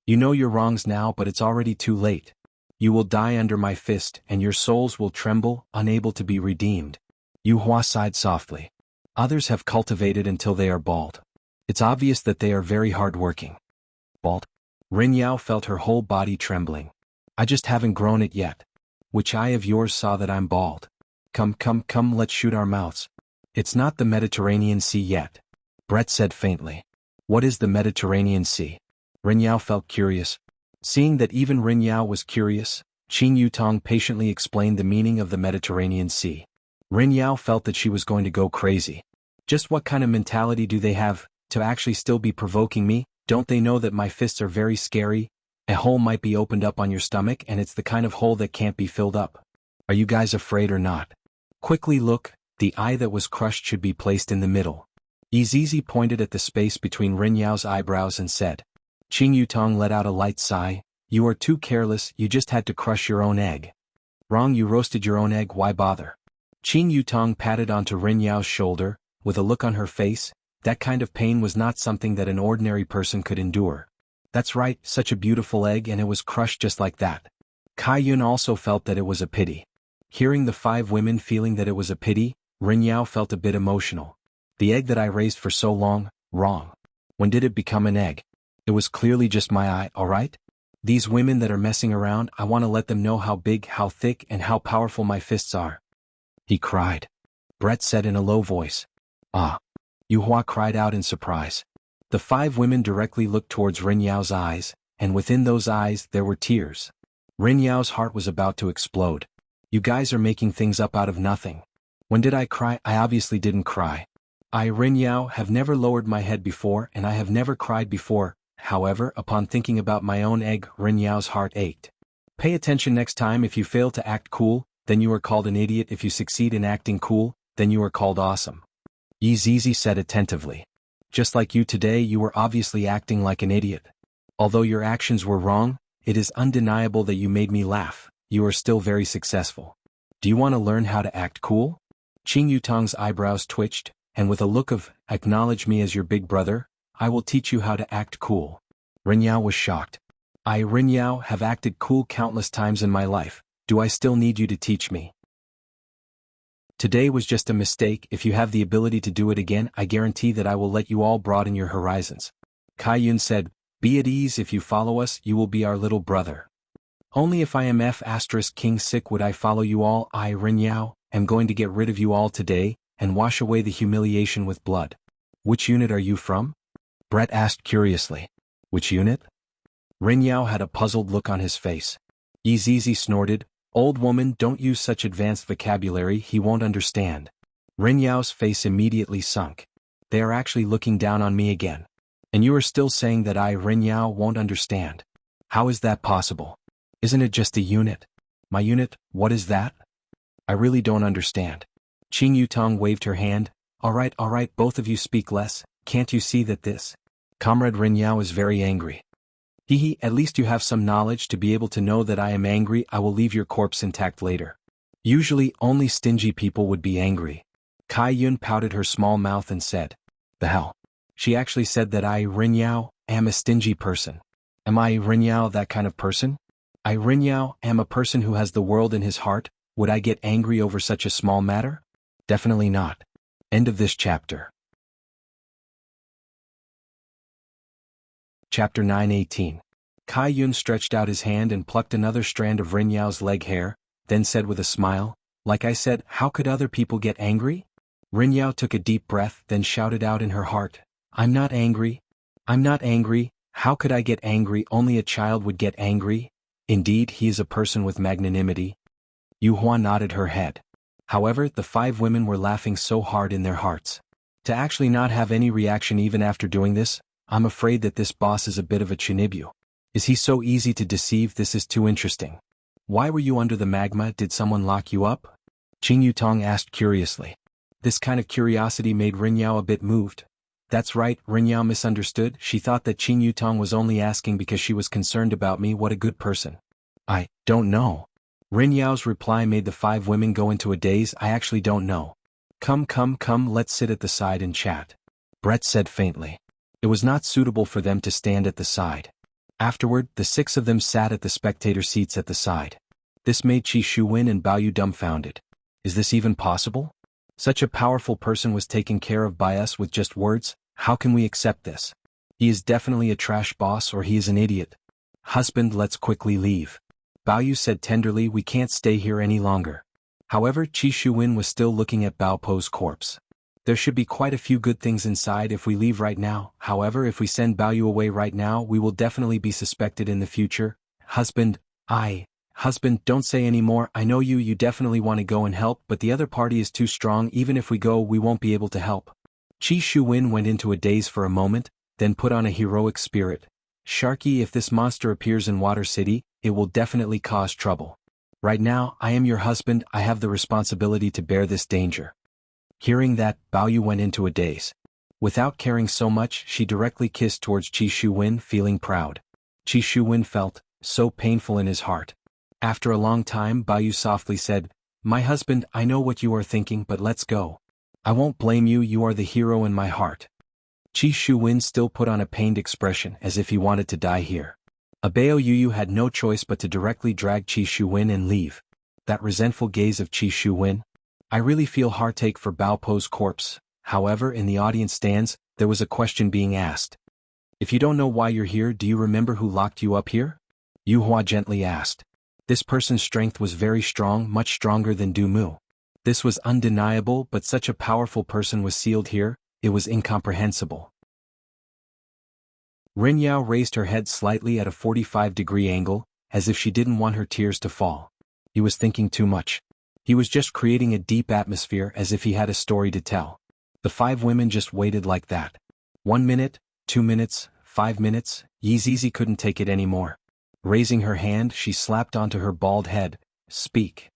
You know your wrongs now, but it's already too late. You will die under my fist, and your souls will tremble, unable to be redeemed. Yu Hua sighed softly. Others have cultivated until they are bald. It's obvious that they are very hard-working. Bald? Ren Yao felt her whole body trembling. I just haven't grown it yet. Which eye of yours saw that I'm bald? Come, let's shoot our mouths. It's not the Mediterranean Sea yet. Brett said faintly. What is the Mediterranean Sea? Ren Yao felt curious. Seeing that even Ren Yao was curious, Qing Yutong patiently explained the meaning of the Mediterranean Sea. Ren Yao felt that she was going to go crazy. Just what kind of mentality do they have, to actually still be provoking me? Don't they know that my fists are very scary? A hole might be opened up on your stomach, and it's the kind of hole that can't be filled up. Are you guys afraid or not? Quickly look, the eye that was crushed should be placed in the middle. Yi Zizi pointed at the space between Ren Yao's eyebrows and said. Qing Yutong let out a light sigh. You are too careless, you just had to crush your own egg. Wrong, you roasted your own egg, why bother? Qing Yutong patted onto Ren Yao's shoulder, with a look on her face. That kind of pain was not something that an ordinary person could endure. That's right, such a beautiful egg, and it was crushed just like that. Kai Yun also felt that it was a pity. Hearing the 5 women feeling that it was a pity, Ren Yao felt a bit emotional. The egg that I raised for so long, wrong. When did it become an egg? It was clearly just my eye, alright? These women that are messing around, I want to let them know how big, how thick, and how powerful my fists are. He cried. Brett said in a low voice. Ah. Yu Hua cried out in surprise. The 5 women directly looked towards Ren Yao's eyes, and within those eyes there were tears. Ren Yao's heart was about to explode. You guys are making things up out of nothing. When did I cry? I obviously didn't cry. I, Ren Yao, have never lowered my head before, and I have never cried before. However, upon thinking about my own egg, Ren Yao's heart ached. Pay attention next time. If you fail to act cool, then you are called an idiot. If you succeed in acting cool, then you are called awesome. Yi Zizi said attentively. Just like you today, you were obviously acting like an idiot. Although your actions were wrong, it is undeniable that you made me laugh. You are still very successful. Do you want to learn how to act cool? Qing Yutong's eyebrows twitched, and with a look of, acknowledge me as your big brother, I will teach you how to act cool. Ren Yao was shocked. I, Ren Yao, have acted cool countless times in my life. Do I still need you to teach me? Today was just a mistake. If you have the *ability to do it again, I guarantee that I will let you all broaden your horizons. Kai Yun said, Be at ease. If you follow us, you will be our little brother. Only if I am King sick would I follow you all. I, Ren Yao, am going to get rid of you all today, and wash away the humiliation with blood. Which unit are you from? Brett asked curiously. Which unit? Ren Yao had a puzzled look on his face. Yi Zizi snorted, Old woman, don't use such advanced vocabulary, he won't understand. Ren Yao's face immediately sunk. They are actually looking down on me again. And you are still saying that I, Ren Yao, won't understand. How is that possible? Isn't it just a unit? My unit, what is that? I really don't understand. Qing Yutong waved her hand, Alright, both of you speak less, can't you see that this? Comrade Rinyao is very angry. Hehe, at least you have some knowledge to be able to know that I am angry. I will leave your corpse intact later. Usually, only stingy people would be angry. Kai Yun pouted her small mouth and said, "The hell?" She actually said that I, Rinyao, am a stingy person. Am I, Rinyao, that kind of person? I, Rinyao, am a person who has the world in his heart. Would I get angry over such a small matter? Definitely not. End of this chapter. Chapter 9:18. Kai Yun stretched out his hand and plucked another strand of Rinyao's leg hair, then said with a smile, "Like I said, how could other people get angry?" Rinyao took a deep breath, then shouted out in her heart, I'm not angry. I'm not angry. How could I get angry? Only a child would get angry. Indeed, he is a person with magnanimity." Yu Hua nodded her head. However, the 5 women were laughing so hard in their hearts. To actually not have any reaction even after doing this, I'm afraid that this boss is a bit of a chinibu. Is he so easy to deceive? This is too interesting. Why were you under the magma? Did someone lock you up? Qing Yutong asked curiously. This kind of curiosity made Rinyao a bit moved. That's right, Rinyao misunderstood. She thought that Qing Yutong was only asking because she was concerned about me. What a good person. I don't know. Rinyao's reply made the 5 women go into a daze. I actually don't know. Come, let's sit at the side and chat. Brett said faintly. It was not suitable for them to stand at the side. Afterward, the 6 of them sat at the spectator seats at the side. This made Qi Shuwen and Baoyu dumbfounded. Is this even possible? Such a powerful person was taken care of by us with just words. How can we accept this? He is definitely a trash boss, or he is an idiot. Husband, let's quickly leave. Baoyu said tenderly. We can't stay here any longer. However, Qi Shuwen was still looking at Bao Po's corpse. There should be quite a few good things inside if we leave right now. However, if we send Baoyu away right now, we will definitely be suspected in the future. Husband, Husband, don't say any more. I know you definitely want to go and help, but the other party is too strong. Even if we go, we won't be able to help. Qi Shuwen went into a daze for a moment, then put on a heroic spirit. Sharky, if this monster appears in Water City, it will definitely cause trouble. Right now, I am your husband. I have the responsibility to bear this danger. Hearing that, Baoyu went into a daze. Without caring so much, she directly kissed towards Qi Shuwen, feeling proud. Qi Shuwen felt so painful in his heart. After a long time, Baoyu softly said, My husband, I know what you are thinking, but let's go. I won't blame you. You are the hero in my heart. Qi Shuwen still put on a pained expression, as if he wanted to die here. Abao Yuyu had no choice but to directly drag Qi Shuwen and leave. That resentful gaze of Qi Shuwen. I really feel heartache for Bao Po's corpse. However, in the audience stands, there was a question being asked. If you don't know why you're here, do you remember who locked you up here? Yu Hua gently asked. This person's strength was very strong, much stronger than Du Mu. This was undeniable, but such a powerful person was sealed here, it was incomprehensible. Rinyao raised her head slightly at a 45-degree angle, as if she didn't want her tears to fall. He was thinking too much. He was just creating a deep atmosphere as if he had a story to tell. The 5 women just waited like that. 1 minute, 2 minutes, 5 minutes, Yizizi couldn't take it anymore. Raising her hand, she slapped onto her bald head. Speak.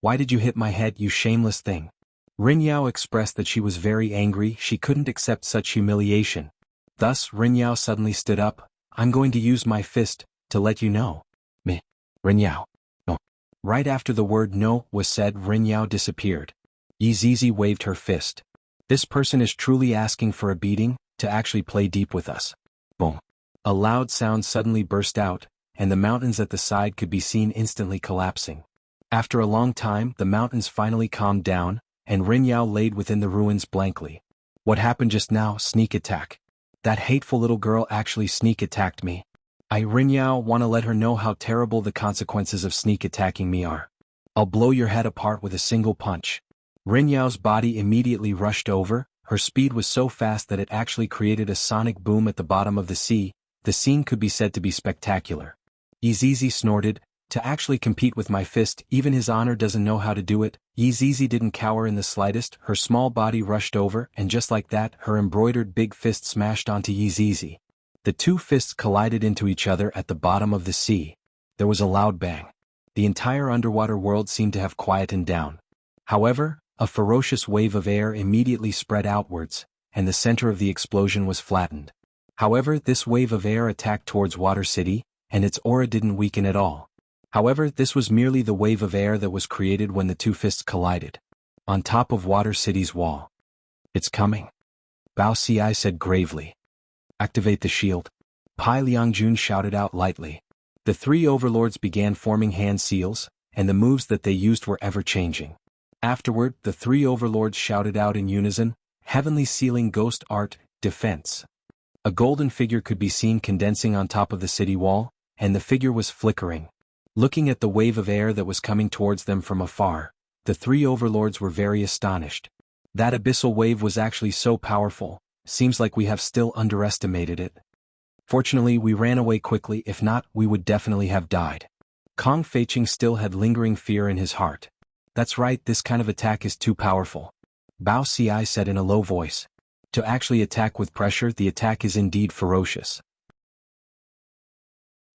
Why did you hit my head, you shameless thing? Rinyao expressed that she was very angry. She couldn't accept such humiliation. Thus, Rinyao suddenly stood up. I'm going to use my fist, to let you know. Meh. Rinyao. No. Right after the word no was said, Rinyao disappeared. Yizizi waved her fist. This person is truly asking for a beating, to actually play deep with us. Boom. A loud sound suddenly burst out, and the mountains at the side could be seen instantly collapsing. After a long time, the mountains finally calmed down, and Rinyao laid within the ruins blankly. What happened just now? Sneak attack. That hateful little girl actually sneak attacked me. I, Rinyao, want to let her know how terrible the consequences of sneak attacking me are. I'll blow your head apart with a single punch. Rinyao's body immediately rushed over. Her speed was so fast that it actually created a sonic boom at the bottom of the sea. The scene could be said to be spectacular. Yizizi snorted, to actually compete with my fist, even his honor doesn't know how to do it. Yizizi didn't cower in the slightest. Her small body rushed over, and just like that, her embroidered big fist smashed onto Yizizi. The 2 fists collided into each other at the bottom of the sea. There was a loud bang. The entire underwater world seemed to have quietened down. However, A ferocious wave of air immediately spread outwards, and the center of the explosion was flattened. However, this wave of air attacked towards Water City, and its aura didn't weaken at all. However, this was merely the wave of air that was created when the two fists collided. On top of Water City's wall. "It's coming," Bao Ci said gravely. "Activate the shield," Pai Liangjun shouted out lightly. The three overlords began forming hand seals, and the moves that they used were ever-changing. Afterward, the three overlords shouted out in unison, "Heavenly Sealing Ghost Art, Defense." A golden figure could be seen condensing on top of the city wall, and the figure was flickering. Looking at the wave of air that was coming towards them from afar, the three overlords were very astonished. That abyssal wave was actually so powerful, seems like we have still underestimated it. Fortunately, we ran away quickly, if not, we would definitely have died. Kong Feiqing still had lingering fear in his heart. "That's right, this kind of attack is too powerful," Bao Ci said in a low voice. "To actually attack with pressure, the attack is indeed ferocious."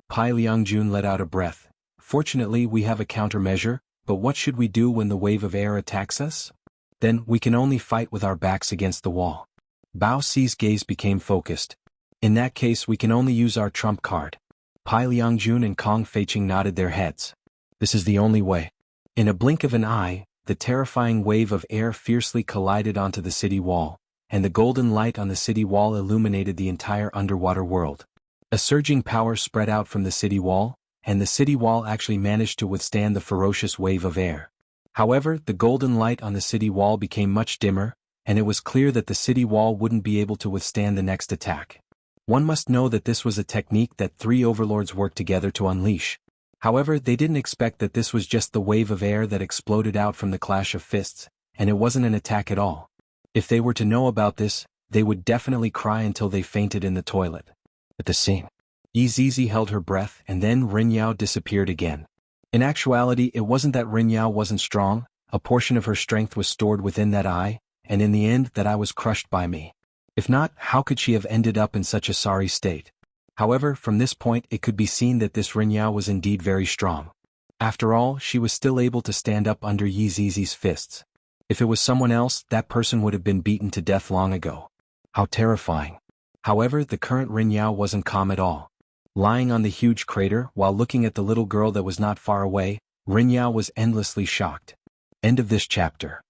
Pai Liangjun let out a breath. "Fortunately, we have a countermeasure, but what should we do when the wave of air attacks us?" "Then, we can only fight with our backs against the wall." Bao Ci's gaze became focused. "In that case, we can only use our trump card." Pai Liangjun and Kong Feiqing nodded their heads. "This is the only way." In a blink of an eye, the terrifying wave of air fiercely collided onto the city wall, and the golden light on the city wall illuminated the entire underwater world. A surging power spread out from the city wall, and the city wall actually managed to withstand the ferocious wave of air. However, the golden light on the city wall became much dimmer, and it was clear that the city wall wouldn't be able to withstand the next attack. One must know that this was a technique that three overlords worked together to unleash. However, they didn't expect that this was just the wave of air that exploded out from the clash of fists, and it wasn't an attack at all. If they were to know about this, they would definitely cry until they fainted in the toilet. At the scene, Zizi held her breath, and then Rin Yao disappeared again. In actuality, it wasn't that Rin Yao wasn't strong, a portion of her strength was stored within that eye, and in the end that eye was crushed by me. If not, how could she have ended up in such a sorry state? However, from this point it could be seen that this Rin Yao was indeed very strong. After all, she was still able to stand up under Yi Zizi's fists. If it was someone else, that person would have been beaten to death long ago. How terrifying. However, the current Rin Yao wasn't calm at all. Lying on the huge crater while looking at the little girl that was not far away, Rin Yao was endlessly shocked. End of this chapter.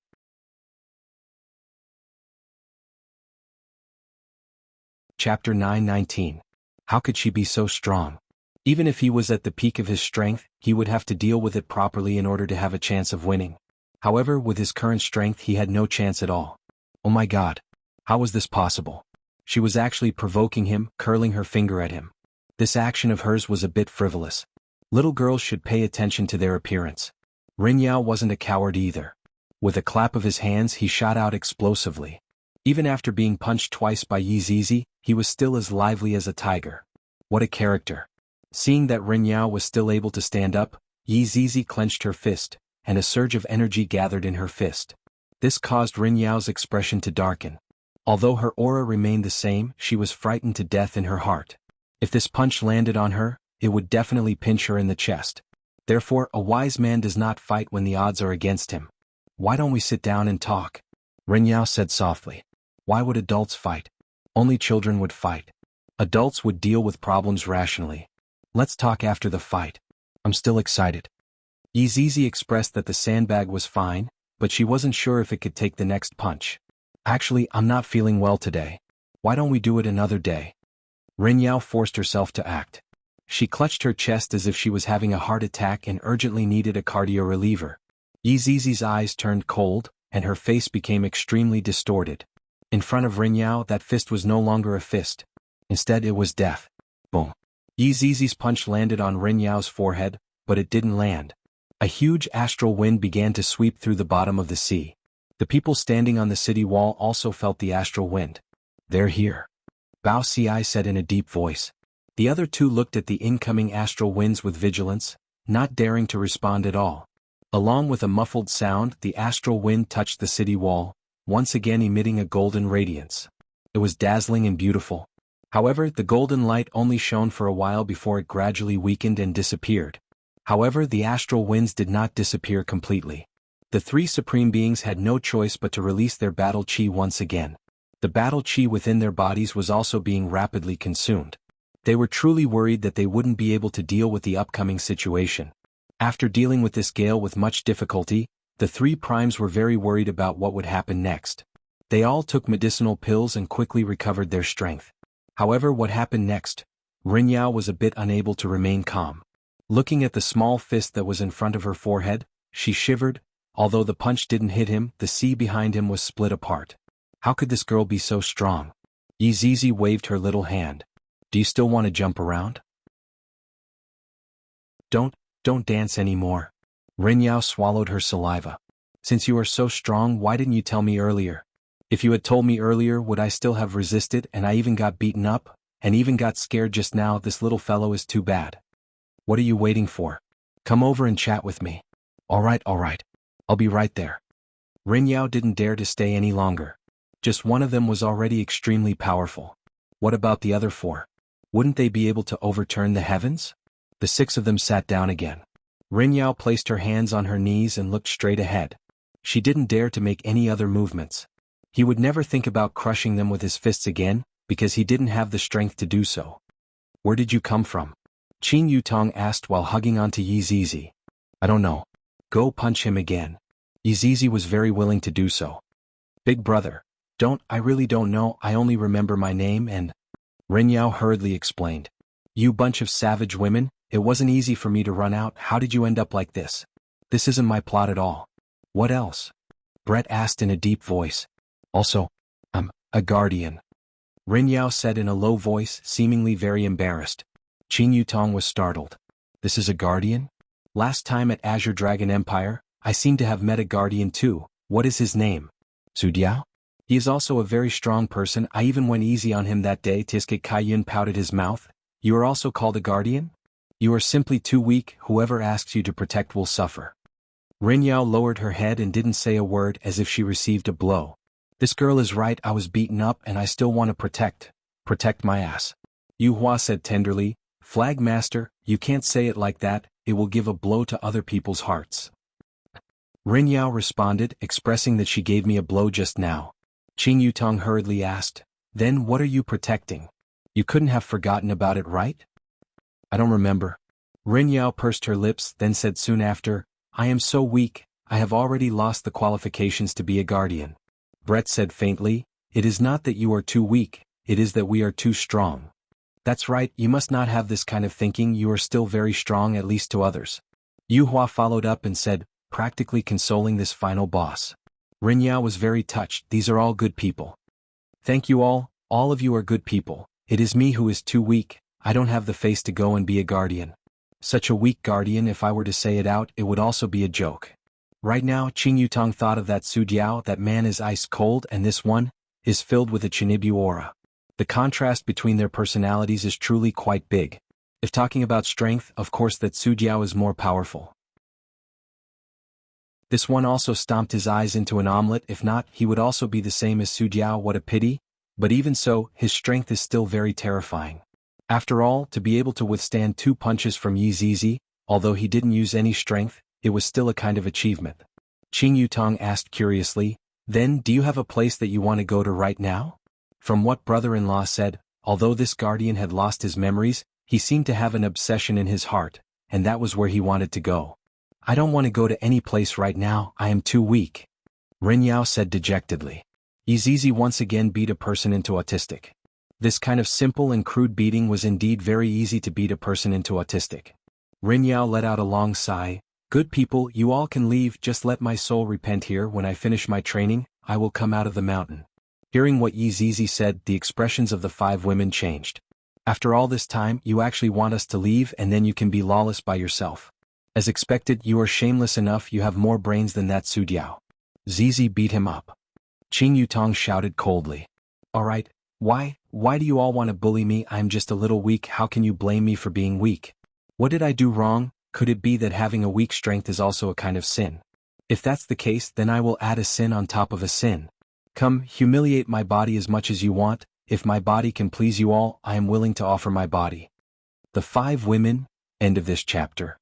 Chapter 9:19. How could she be so strong? Even if he was at the peak of his strength, he would have to deal with it properly in order to have a chance of winning. However, with his current strength he had no chance at all. Oh my god. How was this possible? She was actually provoking him, curling her finger at him. This action of hers was a bit frivolous. Little girls should pay attention to their appearance. Rin Yao wasn't a coward either. With a clap of his hands he shot out explosively. Even after being punched twice by Yi Zizi, he was still as lively as a tiger. What a character. Seeing that Rin Yao was still able to stand up, Yi Zizi clenched her fist, and a surge of energy gathered in her fist. This caused Rin Yao's expression to darken. Although her aura remained the same, she was frightened to death in her heart. If this punch landed on her, it would definitely pinch her in the chest. Therefore, a wise man does not fight when the odds are against him. "Why don't we sit down and talk?" Rin Yao said softly. "Why would adults fight? Only children would fight. Adults would deal with problems rationally. Let's talk after the fight. I'm still excited." Yi Zizi expressed that the sandbag was fine, but she wasn't sure if it could take the next punch. "Actually, I'm not feeling well today. Why don't we do it another day?" Rin Yao forced herself to act. She clutched her chest as if she was having a heart attack and urgently needed a cardio reliever. Yi Zizi's eyes turned cold, and her face became extremely distorted. In front of Rin Yao, that fist was no longer a fist. Instead, it was death. Boom. Yi Zizi's punch landed on Rin Yao's forehead, but it didn't land. A huge astral wind began to sweep through the bottom of the sea. The people standing on the city wall also felt the astral wind. "They're here," Bao Ci said in a deep voice. The other two looked at the incoming astral winds with vigilance, not daring to respond at all. Along with a muffled sound, the astral wind touched the city wall, once again emitting a golden radiance. It was dazzling and beautiful. However, the golden light only shone for a while before it gradually weakened and disappeared. However, the astral winds did not disappear completely. The three supreme beings had no choice but to release their battle chi once again. The battle chi within their bodies was also being rapidly consumed. They were truly worried that they wouldn't be able to deal with the upcoming situation. After dealing with this gale with much difficulty, the three primes were very worried about what would happen next. They all took medicinal pills and quickly recovered their strength. However, what happened next? Rin Yao was a bit unable to remain calm. Looking at the small fist that was in front of her forehead, she shivered. Although the punch didn't hit him, the sea behind him was split apart. How could this girl be so strong? Yizizi waved her little hand. Do you still want to jump around? Don't dance anymore. Rin Yao swallowed her saliva. Since you are so strong, why didn't you tell me earlier? If you had told me earlier, would I still have resisted? And I even got beaten up, and even got scared just now. This little fellow is too bad. What are you waiting for? Come over and chat with me. All right. I'll be right there. Rin Yao didn't dare to stay any longer. Just one of them was already extremely powerful. What about the other four? Wouldn't they be able to overturn the heavens? The six of them sat down again. Rin Yao placed her hands on her knees and looked straight ahead. She didn't dare to make any other movements. He would never think about crushing them with his fists again, because he didn't have the strength to do so. Where did you come from? Qin Yutong asked while hugging onto Yizizi. I don't know. Go punch him again. Yizizi was very willing to do so. Big brother. I really don't know, I only remember my name and… Rin Yao hurriedly explained. You bunch of savage women, it wasn't easy for me to run out. How did you end up like this? This isn't my plot at all. What else? Brett asked in a deep voice. Also, I'm a guardian. Rin Yao said in a low voice, seemingly very embarrassed. Qin Yutong was startled. This is a guardian? Last time at Azure Dragon Empire, I seem to have met a guardian too. What is his name? Su Diao? He is also a very strong person. I even went easy on him that day. Tiske Kaiyun pouted his mouth. You are also called a guardian? You are simply too weak. Whoever asks you to protect will suffer. Rin Yao lowered her head and didn't say a word, as if she received a blow. This girl is right. I was beaten up and I still want to protect my ass. Yu Hua said tenderly. Flag Master, you can't say it like that. It will give a blow to other people's hearts. Rin Yao responded, expressing that she gave me a blow just now. Qin Yutong hurriedly asked, Then what are you protecting? You couldn't have forgotten about it, right? I don't remember. Rin Yao pursed her lips, then said soon after, I am so weak, I have already lost the qualifications to be a guardian. Brett said faintly, It is not that you are too weak, it is that we are too strong. That's right, you must not have this kind of thinking. You are still very strong, at least to others. Yu Hua followed up and said, practically consoling this final boss. Rin Yao was very touched. These are all good people. Thank you all of you are good people. It is me who is too weak. I don't have the face to go and be a guardian. Such a weak guardian, if I were to say it out, it would also be a joke. Right now, Qin Yutong thought of that Su Jiao. That man is ice cold, and this one is filled with a Chinibu aura. The contrast between their personalities is truly quite big. If talking about strength, of course that Su Jiao is more powerful. This one also stomped his eyes into an omelet. If not, he would also be the same as Su Jiao. What a pity. But even so, his strength is still very terrifying. After all, to be able to withstand 2 punches from Yizizi, although he didn't use any strength, it was still a kind of achievement. Qin Yutong asked curiously, Then, do you have a place that you want to go to right now? From what brother-in-law said, although this guardian had lost his memories, he seemed to have an obsession in his heart, and that was where he wanted to go. I don't want to go to any place right now, I am too weak. Rin Yao said dejectedly. Yizizi once again beat a person into autistic. This kind of simple and crude beating was indeed very easy to beat a person into autistic. Rin Yao let out a long sigh. Good people, you all can leave, just let my soul repent here. When I finish my training, I will come out of the mountain. Hearing what Yizizi said, the expressions of the 5 women changed. After all this time, you actually want us to leave and then you can be lawless by yourself. As expected, you are shameless enough. You have more brains than that Su Diao. Zizi beat him up. Qin Yutong shouted coldly. Alright, why do you all want to bully me? I'm just a little weak. How can you blame me for being weak? What did I do wrong? Could it be that having a weak strength is also a kind of sin? If that's the case, then I will add a sin on top of a sin. Come, humiliate my body as much as you want. If my body can please you all, I am willing to offer my body. The 5 women. End of this chapter.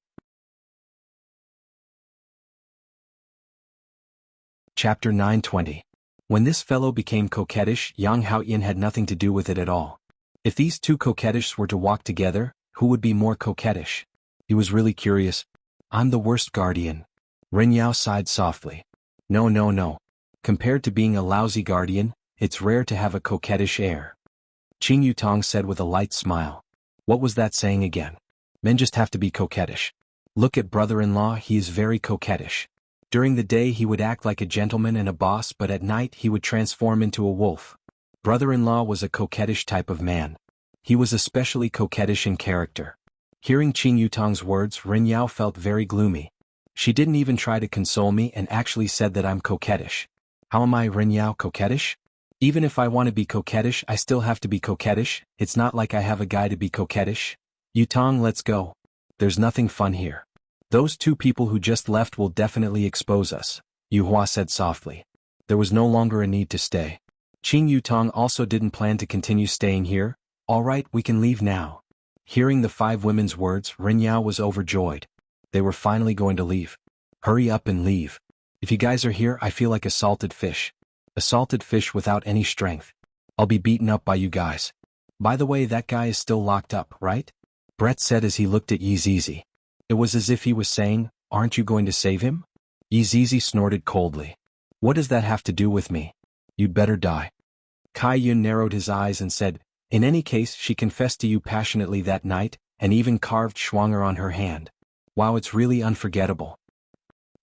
Chapter 920. When this fellow became coquettish, Yang Haoyin had nothing to do with it at all. If these two coquettish were to walk together, who would be more coquettish? He was really curious. I'm the worst guardian. Ren Yao sighed softly. No, no, no. Compared to being a lousy guardian, it's rare to have a coquettish air. Qing Yutong said with a light smile. What was that saying again? Men just have to be coquettish. Look at brother-in-law, he is very coquettish. During the day he would act like a gentleman and a boss, but at night he would transform into a wolf. Brother-in-law was a coquettish type of man. He was especially coquettish in character. Hearing Qing Yutong's words, Ren Yao felt very gloomy. She didn't even try to console me and actually said that I'm coquettish. How am I, Ren Yao, coquettish? Even if I want to be coquettish, I still have to be coquettish. It's not like I have a guy to be coquettish. Yutong, let's go. There's nothing fun here. Those two people who just left will definitely expose us, Yu Hua said softly. There was no longer a need to stay. Qing Yutong also didn't plan to continue staying here. All right, we can leave now. Hearing the five women's words, Ren Yao was overjoyed. They were finally going to leave. Hurry up and leave. If you guys are here, I feel like a salted fish. A salted fish without any strength. I'll be beaten up by you guys. By the way, that guy is still locked up, right? Brett said as he looked at Yi Zizi. It was as if he was saying, aren't you going to save him? Yi Zizi snorted coldly. What does that have to do with me? You'd better die. Kai Yun narrowed his eyes and said, in any case, she confessed to you passionately that night, and even carved schwanger on her hand. Wow, it's really unforgettable.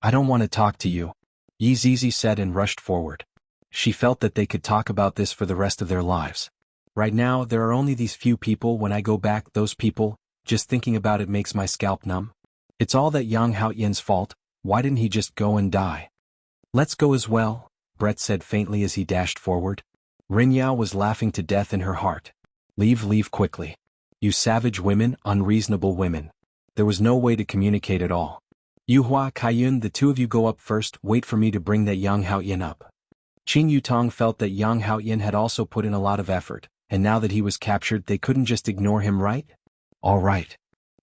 I don't want to talk to you, Yi Zizi said and rushed forward. She felt that they could talk about this for the rest of their lives. Right now, there are only these few people. When I go back, those people, just thinking about it makes my scalp numb. It's all that Yang Haoyin's fault. Why didn't he just go and die? Let's go as well, Brett said faintly as he dashed forward. Ren Yao was laughing to death in her heart. Leave quickly. You savage women, unreasonable women. There was no way to communicate at all. Yu Hua, Kaiyun, the two of you go up first, wait for me to bring that Yang Haoyin up. Qing Yutong felt that Yang Haoyin had also put in a lot of effort, and now that he was captured they couldn't just ignore him, right? All right.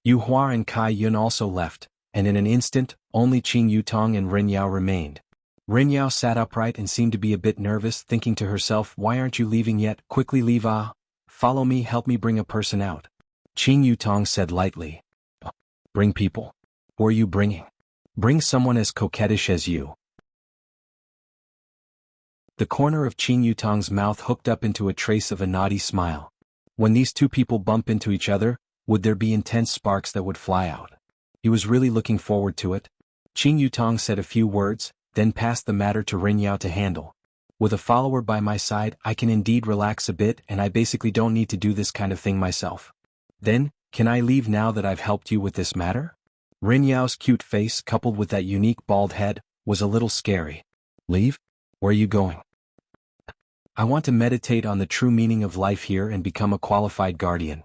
Yu Hua and Kai Yun also left, and in an instant, only Qing Yutong and Ren Yao remained. Ren Yao sat upright and seemed to be a bit nervous, thinking to herself, why aren't you leaving yet? Quickly leave, follow me, help me bring a person out. Qing Yutong said lightly. Bring people? Who are you bringing? Bring someone as coquettish as you. The corner of Qing Yutong's mouth hooked up into a trace of a naughty smile. When these two people bump into each other, would there be intense sparks that would fly out? He was really looking forward to it. Qing Yutong said a few words, then passed the matter to Ren Yao to handle. With a follower by my side, I can indeed relax a bit, and I basically don't need to do this kind of thing myself. Then, can I leave now that I've helped you with this matter? Ren Yao's cute face, coupled with that unique bald head, was a little scary. Leave? Where are you going? I want to meditate on the true meaning of life here and become a qualified guardian.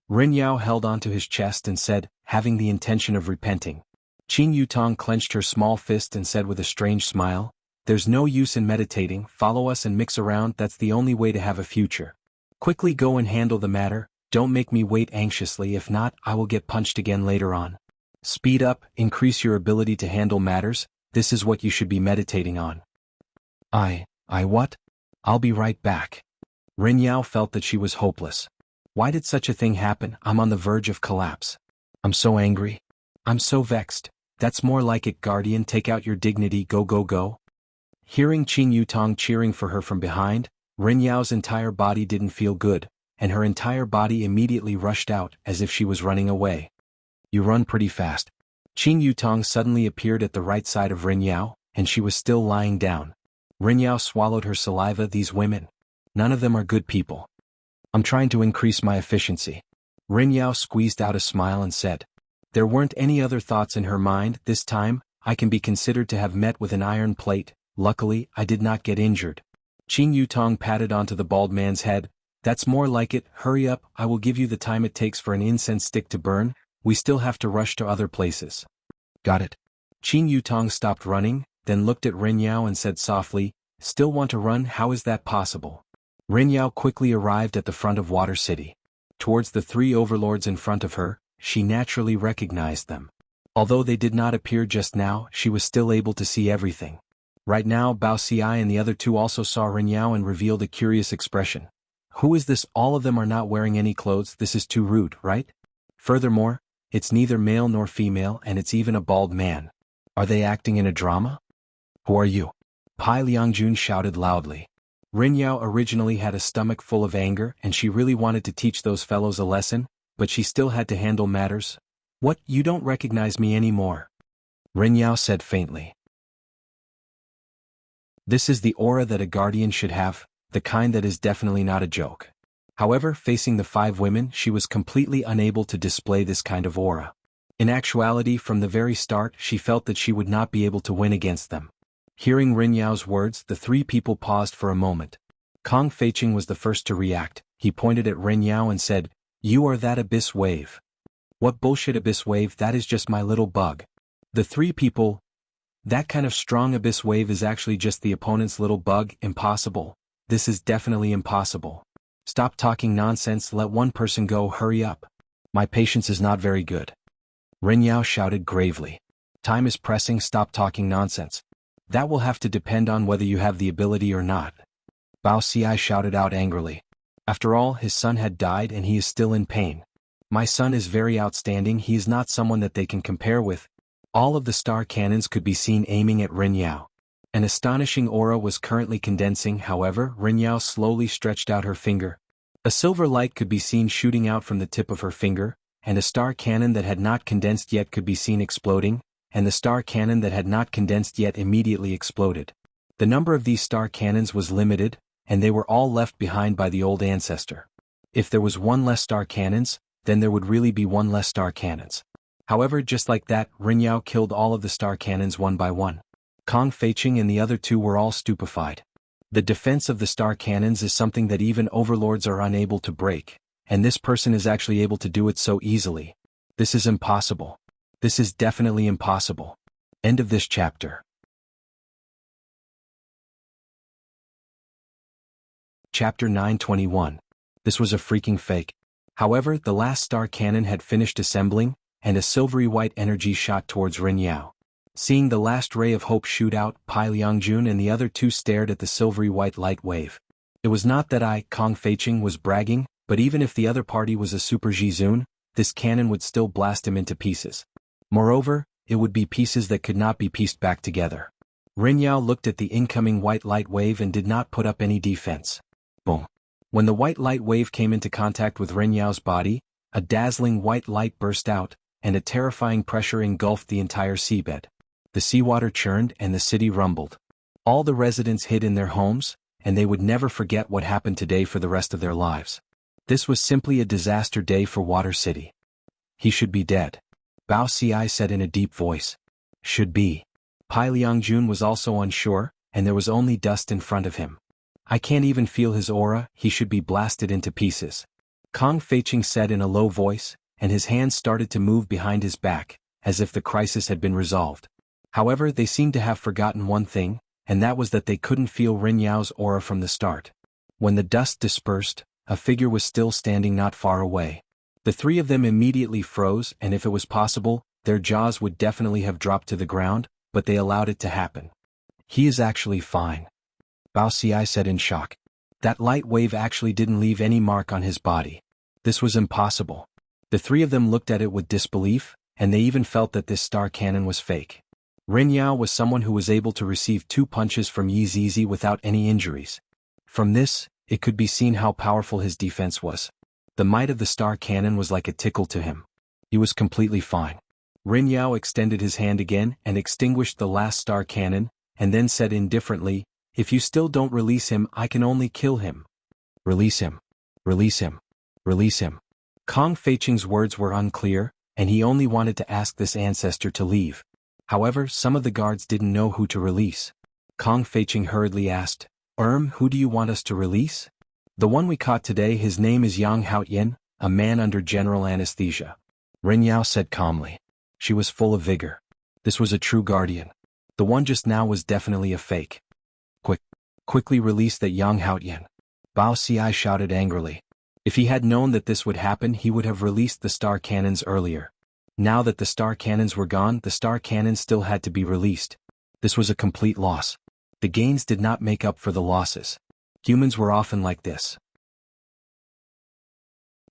Ren Yao held onto his chest and said, having the intention of repenting. Qing Yutong clenched her small fist and said with a strange smile, there's no use in meditating, follow us and mix around, that's the only way to have a future. Quickly go and handle the matter, don't make me wait anxiously, if not, I will get punched again later on. Speed up, increase your ability to handle matters, this is what you should be meditating on. What? I'll be right back. Ren Yao felt that she was hopeless. Why did such a thing happen? I'm on the verge of collapse. I'm so angry. I'm so vexed. That's more like it, guardian, take out your dignity, go. Hearing Qing Yutong cheering for her from behind, Ren Yao's entire body didn't feel good, and her entire body immediately rushed out as if she was running away. You run pretty fast. Qing Yutong suddenly appeared at the right side of Ren Yao, and she was still lying down. Ren Yao swallowed her saliva. These women. None of them are good people. I'm trying to increase my efficiency. Ren Yao squeezed out a smile and said. There weren't any other thoughts in her mind. This time, I can be considered to have met with an iron plate. Luckily, I did not get injured. Qing Yutong patted onto the bald man's head. That's more like it, hurry up, I will give you the time it takes for an incense stick to burn, we still have to rush to other places. Got it. Qing Yutong stopped running, then looked at Ren Yao and said softly, still want to run, how is that possible? Ren Yao quickly arrived at the front of Water City. Towards the three overlords in front of her, she naturally recognized them. Although they did not appear just now, she was still able to see everything. Right now Bao Ci and the other two also saw Ren Yao and revealed a curious expression. Who is this? All of them are not wearing any clothes. This is too rude, right? Furthermore, it's neither male nor female and it's even a bald man. Are they acting in a drama? Who are you? Pai Liangjun shouted loudly. Ren Yao originally had a stomach full of anger and she really wanted to teach those fellows a lesson, but she still had to handle matters. What, you don't recognize me anymore? Ren Yao said faintly. This is the aura that a guardian should have, the kind that is definitely not a joke. However, facing the 5 women, she was completely unable to display this kind of aura. In actuality, from the very start, she felt that she would not be able to win against them. Hearing Ren Yao's words, the 3 people paused for a moment. Kong Feiqing was the first to react. He pointed at Ren Yao and said, "You are that abyss wave." "What bullshit abyss wave? That is just my little bug." The 3 people, "That kind of strong abyss wave is actually just the opponent's little bug. Impossible. This is definitely impossible. Stop talking nonsense, let one person go, hurry up. My patience is not very good." Ren Yao shouted gravely. "Time is pressing, stop talking nonsense. That will have to depend on whether you have the ability or not." Bao Ci shouted out angrily. After all, his son had died and he is still in pain. "My son is very outstanding, he is not someone that they can compare with." All of the star cannons could be seen aiming at Ren Yao. An astonishing aura was currently condensing, however, Ren Yao slowly stretched out her finger. A silver light could be seen shooting out from the tip of her finger, and a star cannon that had not condensed yet could be seen exploding, and the star cannon that had not condensed yet immediately exploded. The number of these star cannons was limited, and they were all left behind by the old ancestor. If there was one less star cannons, then there would really be one less star cannons. However, just like that, Ren Yao killed all of the star cannons one by one. Kong Feiqing and the other 2 were all stupefied. The defense of the star cannons is something that even overlords are unable to break, and this person is actually able to do it so easily. This is impossible. This is definitely impossible. End of this chapter. Chapter 921. This was a freaking fake. However, the last star cannon had finished assembling, and a silvery white energy shot towards Ren Yao. Seeing the last ray of hope shoot out, Pai Liangjun and the other 2 stared at the silvery white light wave. It was not that Kong Feiqing, was bragging, but even if the other party was a Super Jizun, this cannon would still blast him into pieces. Moreover, it would be pieces that could not be pieced back together. Ren Yao looked at the incoming white light wave and did not put up any defense. Boom. When the white light wave came into contact with Ren Yao's body, a dazzling white light burst out, and a terrifying pressure engulfed the entire seabed. The seawater churned and the city rumbled. All the residents hid in their homes, and they would never forget what happened today for the rest of their lives. This was simply a disaster day for Water City. "He should be dead," Bao Ci said in a deep voice. "Should be." Pai Liangjun was also unsure, and there was only dust in front of him. "I can't even feel his aura, he should be blasted into pieces," Kong Feiqing said in a low voice, and his hands started to move behind his back, as if the crisis had been resolved. However, they seemed to have forgotten one thing, and that was that they couldn't feel Ren Yao's aura from the start. When the dust dispersed, a figure was still standing not far away. The 3 of them immediately froze, and if it was possible, their jaws would definitely have dropped to the ground, but they allowed it to happen. "He is actually fine," Bao Ci said in shock. That light wave actually didn't leave any mark on his body. This was impossible. The 3 of them looked at it with disbelief, and they even felt that this star cannon was fake. Ren Yao was someone who was able to receive 2 punches from Yi Zizi without any injuries. From this, it could be seen how powerful his defense was. The might of the star cannon was like a tickle to him. He was completely fine. Ren Yao extended his hand again and extinguished the last star cannon, and then said indifferently, "If you still don't release him, I can only kill him." "Release him. Release him. Release him." Kong Feiqing's words were unclear, and he only wanted to ask this ancestor to leave. However, some of the guards didn't know who to release. Kong Feiqing hurriedly asked, Who do you want us to release?" "The one we caught today, his name is Yang Haotian, a man under general anesthesia," Ren Yao said calmly. She was full of vigor. This was a true guardian. The one just now was definitely a fake. Quickly release that Yang Haotian," Bao Ci shouted angrily. If he had known that this would happen, he would have released the star cannons earlier. Now that the star cannons were gone, the star cannons still had to be released. This was a complete loss. The gains did not make up for the losses. Humans were often like this.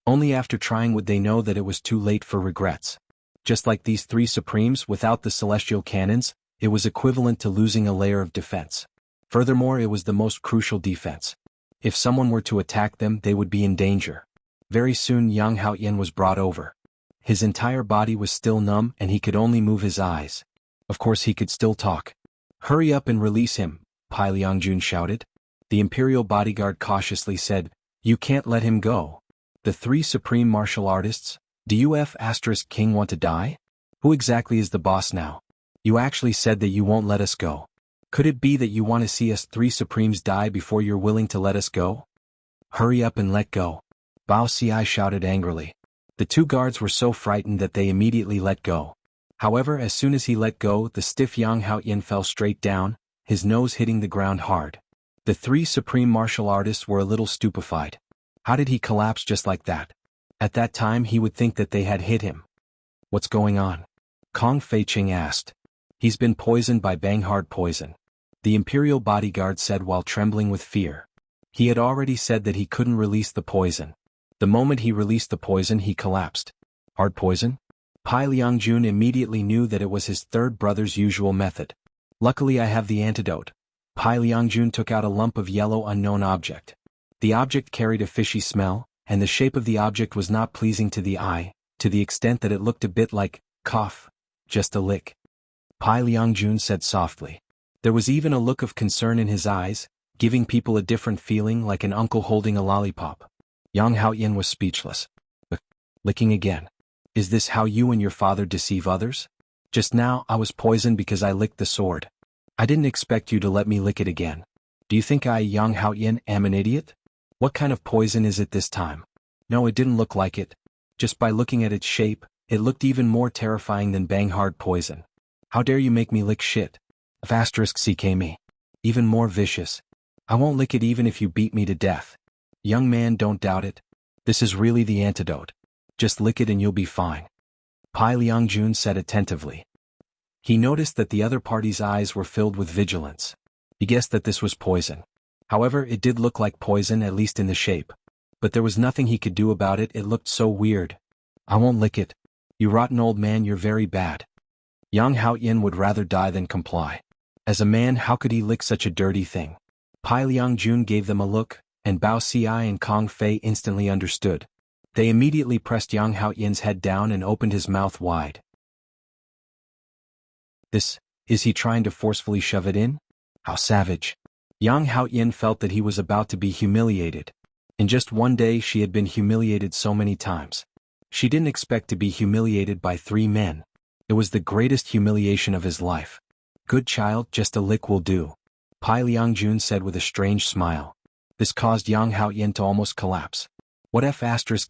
Only after trying would they know that it was too late for regrets. Just like these three supremes, without the celestial cannons, it was equivalent to losing a layer of defense. Furthermore, it was the most crucial defense. If someone were to attack them, they would be in danger. Very soon Yang Haoyan was brought over. His entire body was still numb and he could only move his eyes. Of course he could still talk. "Hurry up and release him," Pai Liangjun shouted. The imperial bodyguard cautiously said, "You can't let him go." The three supreme martial artists? Do you King want to die? Who exactly is the boss now? You actually said that you won't let us go. Could it be that you want to see us three supremes die before you're willing to let us go? Hurry up and let go. Bao Ci shouted angrily. The two guards were so frightened that they immediately let go. However, as soon as he let go, the stiff Yang Haoyan fell straight down, his nose hitting the ground hard. The three supreme martial artists were a little stupefied. How did he collapse just like that? At that time he would think that they had hit him. What's going on? Kong Feiqing asked. He's been poisoned by Banghard poison. The imperial bodyguard said while trembling with fear. He had already said that he couldn't release the poison. The moment he released the poison he collapsed. Hard poison? Pai Liangjun immediately knew that it was his third brother's usual method. Luckily I have the antidote. Pai Liangjun took out a lump of yellow unknown object. The object carried a fishy smell, and the shape of the object was not pleasing to the eye, to the extent that it looked a bit like cough, just a lick. Pai Liangjun said softly. There was even a look of concern in his eyes, giving people a different feeling like an uncle holding a lollipop. Yang Haoyan was speechless. Licking again. Is this how you and your father deceive others? Just now I was poisoned because I licked the sword. I didn't expect you to let me lick it again. Do you think I, Yang Haoyan, am an idiot? What kind of poison is it this time? No, it didn't look like it. Just by looking at its shape, it looked even more terrifying than Banghard poison. How dare you make me lick shit? CKme. Even more vicious. I won't lick it even if you beat me to death. Young man, don't doubt it. This is really the antidote. Just lick it and you'll be fine. Pai Liangjun said attentively. He noticed that the other party's eyes were filled with vigilance. He guessed that this was poison. However, it did look like poison, at least in the shape. But there was nothing he could do about it, it looked so weird. I won't lick it. You rotten old man, you're very bad. Yang Haoyan would rather die than comply. As a man, how could he lick such a dirty thing? Pai Liangjun gave them a look, and Bao Ci and Kong Fei instantly understood. They immediately pressed Yang Haoyan's head down and opened his mouth wide. Is he trying to forcefully shove it in? How savage. Yang Haoyan felt that he was about to be humiliated. In just one day she had been humiliated so many times. She didn't expect to be humiliated by three men. It was the greatest humiliation of his life. Good child, just a lick will do. Pai Liangjun said with a strange smile. This caused Yang Haoyan to almost collapse. What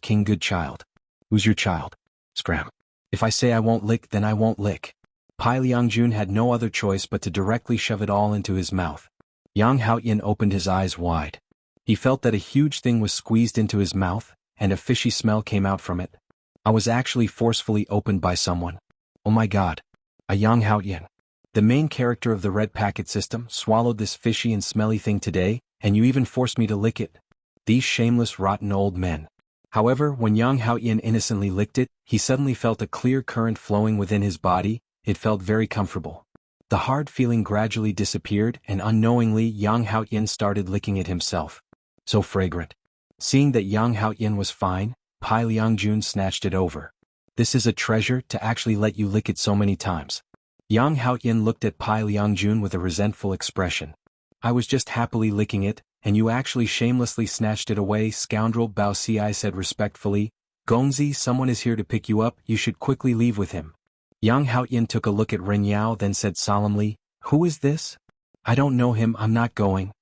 King good child? Who's your child? Scram. If I say I won't lick, then I won't lick. Pai Liangjun had no other choice but to directly shove it all into his mouth. Yang Haoyan opened his eyes wide. He felt that a huge thing was squeezed into his mouth, and a fishy smell came out from it. I was actually forcefully opened by someone. Oh my god. A Yang Haoyan. The main character of the red packet system swallowed this fishy and smelly thing today, and you even forced me to lick it. These shameless rotten old men. However, when Yang Haoyan innocently licked it, he suddenly felt a clear current flowing within his body. It felt very comfortable. The hard feeling gradually disappeared, and unknowingly Yang Haoyan started licking it himself. So fragrant. Seeing that Yang Haoyan was fine, Pai Liangjun snatched it over. This is a treasure to actually let you lick it so many times. Yang Haoyan looked at Pai Liangjun with a resentful expression. I was just happily licking it, and you actually shamelessly snatched it away, scoundrel. Bao Ci said respectfully. Gongzi, someone is here to pick you up, you should quickly leave with him. Yang Haoyan took a look at Ren Yao, then said solemnly, Who is this? I don't know him, I'm not going.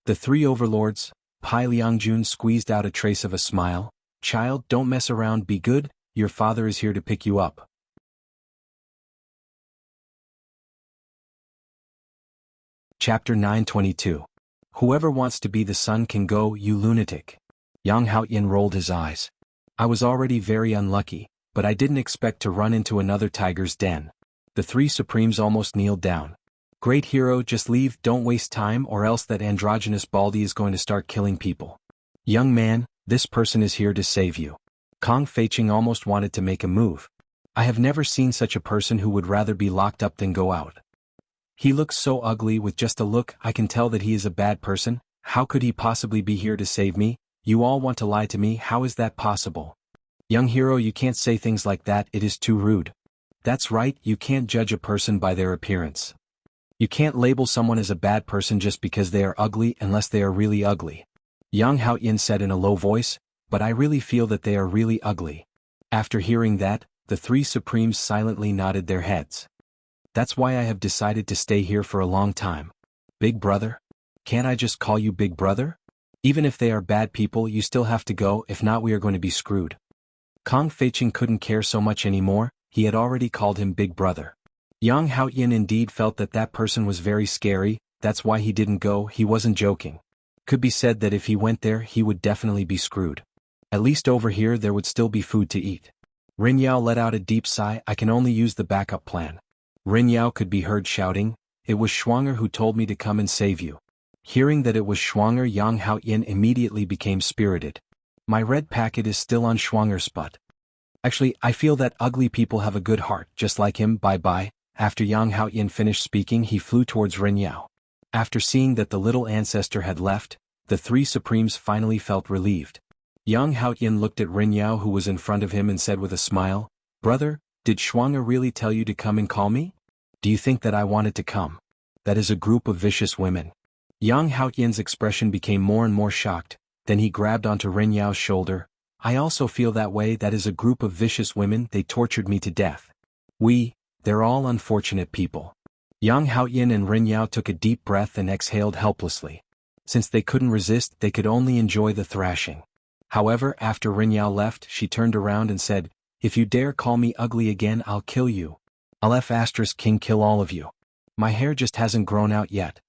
The three overlords. Pai Liangjun squeezed out a trace of a smile. Child, don't mess around, be good, your father is here to pick you up. Chapter 922. Whoever wants to be the sun can go, you lunatic. Yang Haoyan rolled his eyes. I was already very unlucky, but I didn't expect to run into another tiger's den. The three supremes almost kneeled down. Great hero, just leave, don't waste time, or else that androgynous baldy is going to start killing people. Young man, this person is here to save you. Kong Feiqing almost wanted to make a move. I have never seen such a person who would rather be locked up than go out. He looks so ugly. With just a look, I can tell that he is a bad person. How could he possibly be here to save me? You all want to lie to me, how is that possible? Young hero, you can't say things like that, it is too rude. That's right, you can't judge a person by their appearance. You can't label someone as a bad person just because they are ugly unless they are really ugly. Yang Haoyin said in a low voice, but I really feel that they are really ugly. After hearing that, the three supremes silently nodded their heads. That's why I have decided to stay here for a long time. Big brother? Can't I just call you big brother? Even if they are bad people, you still have to go, if not we are going to be screwed. Kong Feiqing couldn't care so much anymore, he had already called him big brother. Yang Haoyin indeed felt that that person was very scary, that's why he didn't go, he wasn't joking. Could be said that if he went there he would definitely be screwed. At least over here there would still be food to eat. Rin Yao let out a deep sigh, I can only use the backup plan. Rin Yao could be heard shouting, it was Schwanger who told me to come and save you. Hearing that it was Schwanger, Yang Haoyin immediately became spirited. My red packet is still on Schwanger's spot. Actually, I feel that ugly people have a good heart, just like him, bye-bye. After Yang Haoyin finished speaking he flew towards Rin Yao. After seeing that the little ancestor had left, the three supremes finally felt relieved. Yang Haoyin looked at Rin Yao who was in front of him and said with a smile, Brother, did Schwanger really tell you to come and call me? Do you think that I wanted to come? That is a group of vicious women. Yang Haoyin's expression became more and more shocked, then he grabbed onto Rin Yao's shoulder. I also feel that way, that is a group of vicious women, they tortured me to death. They're all unfortunate people. Yang Haoyin and Rin Yao took a deep breath and exhaled helplessly. Since they couldn't resist, they could only enjoy the thrashing. However, after Rin Yao left, she turned around and said, if you dare call me ugly again, I'll kill you. I'll King kill all of you. My hair just hasn't grown out yet.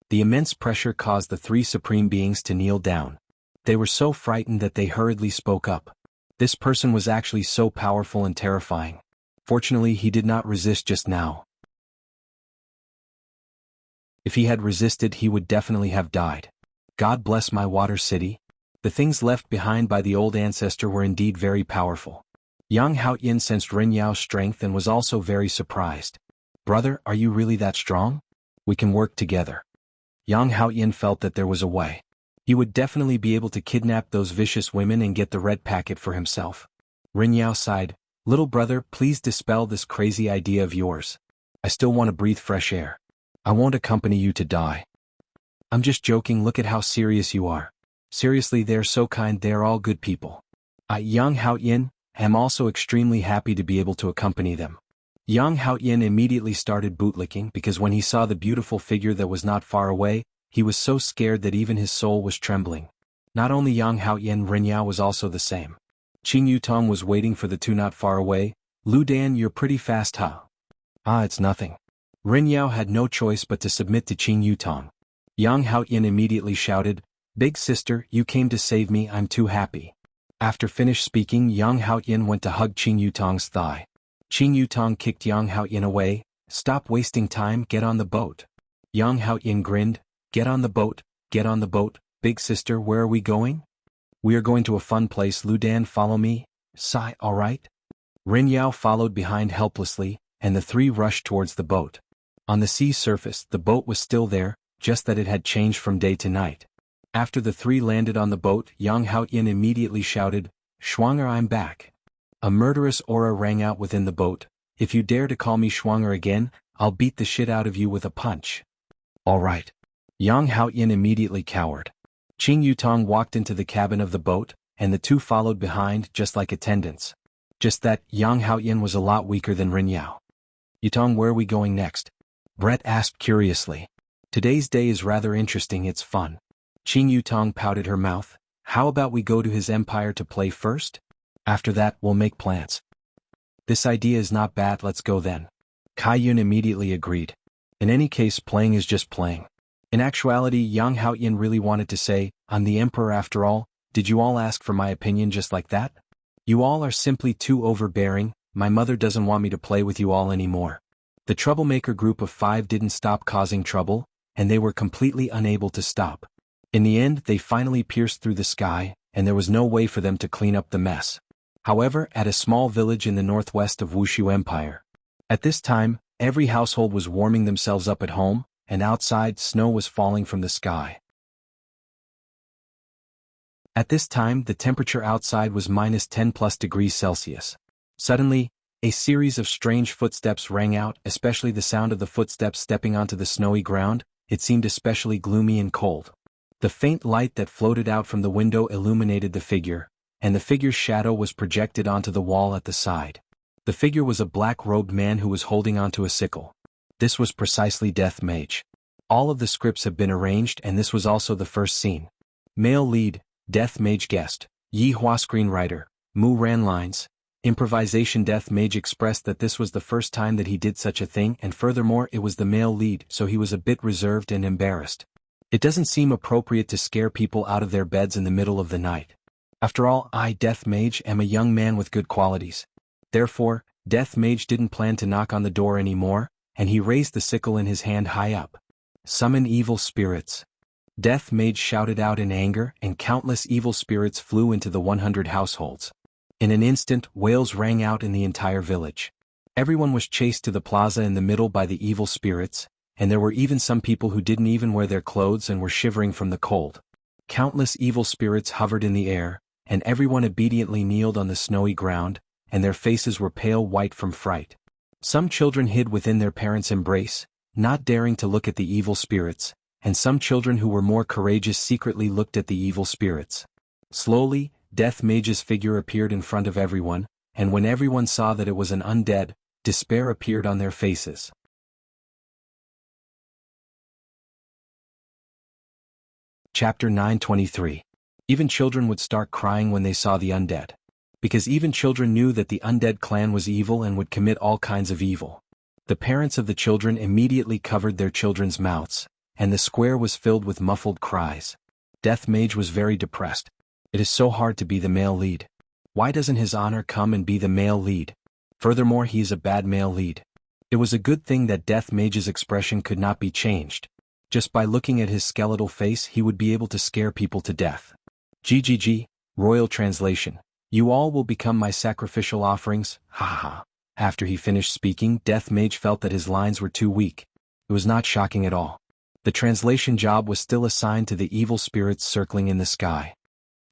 The immense pressure caused the three supreme beings to kneel down. They were so frightened that they hurriedly spoke up. This person was actually so powerful and terrifying. Fortunately, he did not resist just now. If he had resisted, he would definitely have died. God bless my water city. The things left behind by the old ancestor were indeed very powerful. Yang Haoyin sensed Rin Yao's strength and was also very surprised. Brother, are you really that strong? We can work together. Yang Haoyin felt that there was a way. He would definitely be able to kidnap those vicious women and get the red packet for himself. Rin Yao sighed, little brother, please dispel this crazy idea of yours. I still want to breathe fresh air. I won't accompany you to die. I'm just joking, look at how serious you are. Seriously, they're so kind, they're all good people. Yang Haoyin, am also extremely happy to be able to accompany them. Yang Haoyin immediately started bootlicking because when he saw the beautiful figure that was not far away, he was so scared that even his soul was trembling. Not only Yang Haoyin, Rin Yao was also the same. Qing Yutong was waiting for the two not far away. Lu Dan, you're pretty fast, huh? It's nothing. Rin Yao had no choice but to submit to Qing Yutong. Yang Haoyin immediately shouted, Big sister, you came to save me, I'm too happy. After finished speaking, Yang Haoyin went to hug Qing Yutong's thigh. Qing Yutong kicked Yang Haoyin away. Stop wasting time, get on the boat. Yang Haoyin grinned, get on the boat, get on the boat. Big sister, where are we going? We are going to a fun place. Lu Dan, follow me. Sigh, alright? Rin Yao followed behind helplessly, and the three rushed towards the boat. On the sea surface, the boat was still there, just that it had changed from day to night. After the three landed on the boat, Yang Haoyin immediately shouted, Schwanger, I'm back. A murderous aura rang out within the boat. If you dare to call me Schwanger again, I'll beat the shit out of you with a punch. Alright. Yang Haoyin immediately cowered. Qing Yutong walked into the cabin of the boat, and the two followed behind just like attendants. Just that, Yang Haoyin was a lot weaker than Rin Yao. Yutong, where are we going next? Brett asked curiously. Today's day is rather interesting, it's fun. Qing Yutong pouted her mouth. How about we go to his empire to play first? After that, we'll make plans. This idea is not bad, let's go then. Kai Yun immediately agreed. In any case, playing is just playing. In actuality, Yang Haoyin really wanted to say, I'm the emperor after all. Did you all ask for my opinion just like that? You all are simply too overbearing, my mother doesn't want me to play with you all anymore. The troublemaker group of 5 didn't stop causing trouble, and they were completely unable to stop. In the end, they finally pierced through the sky, and there was no way for them to clean up the mess. However, at a small village in the northwest of Wuxia Empire. At this time, every household was warming themselves up at home, and outside, snow was falling from the sky. At this time, the temperature outside was -10+°C. Suddenly, a series of strange footsteps rang out, especially the sound of the footsteps stepping onto the snowy ground. It seemed especially gloomy and cold. The faint light that floated out from the window illuminated the figure, and the figure's shadow was projected onto the wall at the side. The figure was a black-robed man who was holding onto a sickle. This was precisely Death Mage. All of the scripts have been arranged, and this was also the first scene. Male lead, Death Mage guest, Yi Hua screenwriter, Mu Ran lines. Improvisation. Death Mage expressed that this was the first time that he did such a thing, and furthermore it was the male lead, so he was a bit reserved and embarrassed. It doesn't seem appropriate to scare people out of their beds in the middle of the night. After all, I, Death Mage, am a young man with good qualities. Therefore, Death Mage didn't plan to knock on the door anymore, and he raised the sickle in his hand high up. Summon evil spirits. Death Mage shouted out in anger, and countless evil spirits flew into the 100 households. In an instant, wails rang out in the entire village. Everyone was chased to the plaza in the middle by the evil spirits, and there were even some people who didn't even wear their clothes and were shivering from the cold. Countless evil spirits hovered in the air, and everyone obediently kneeled on the snowy ground, and their faces were pale white from fright. Some children hid within their parents' embrace, not daring to look at the evil spirits, and some children who were more courageous secretly looked at the evil spirits. Slowly, Death Mage's figure appeared in front of everyone, and when everyone saw that it was an undead, despair appeared on their faces. Chapter 923. Even children would start crying when they saw the undead. Because even children knew that the undead clan was evil and would commit all kinds of evil. The parents of the children immediately covered their children's mouths, and the square was filled with muffled cries. Death Mage was very depressed. It is so hard to be the male lead. Why doesn't his honor come and be the male lead? Furthermore, he is a bad male lead. It was a good thing that Death Mage's expression could not be changed. Just by looking at his skeletal face he would be able to scare people to death. GGG, Royal Translation. You all will become my sacrificial offerings, ha ha ha. After he finished speaking, Death Mage felt that his lines were too weak. It was not shocking at all. The translation job was still assigned to the evil spirits circling in the sky.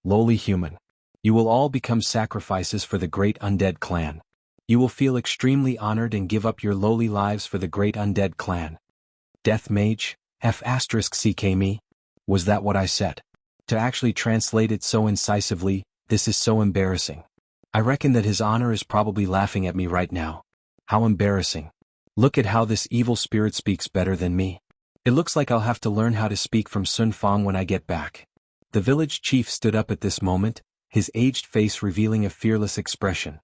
Lowly human. You will all become sacrifices for the great undead clan. You will feel extremely honored and give up your lowly lives for the great undead clan. Death Mage, F***ck me? Was that what I said? To actually translate it so incisively, this is so embarrassing. I reckon that his honor is probably laughing at me right now. How embarrassing. Look at how this evil spirit speaks better than me. It looks like I'll have to learn how to speak from Sun Fong when I get back. The village chief stood up at this moment, his aged face revealing a fearless expression.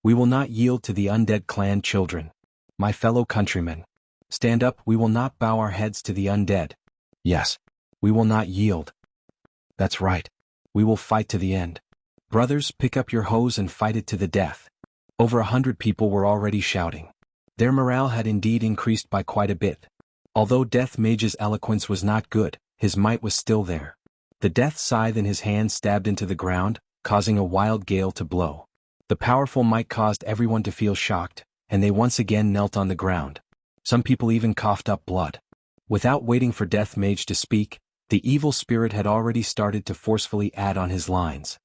We will not yield to the undead clan, children. My fellow countrymen. Stand up, we will not bow our heads to the undead. Yes. We will not yield. That's right. We will fight to the end. Brothers, pick up your hoes and fight it to the death. Over 100 people were already shouting. Their morale had indeed increased by quite a bit. Although Death Mage's eloquence was not good, his might was still there. The death scythe in his hand stabbed into the ground, causing a wild gale to blow. The powerful might caused everyone to feel shocked, and they once again knelt on the ground. Some people even coughed up blood. Without waiting for Death Mage to speak, the evil spirit had already started to forcefully add on his lines.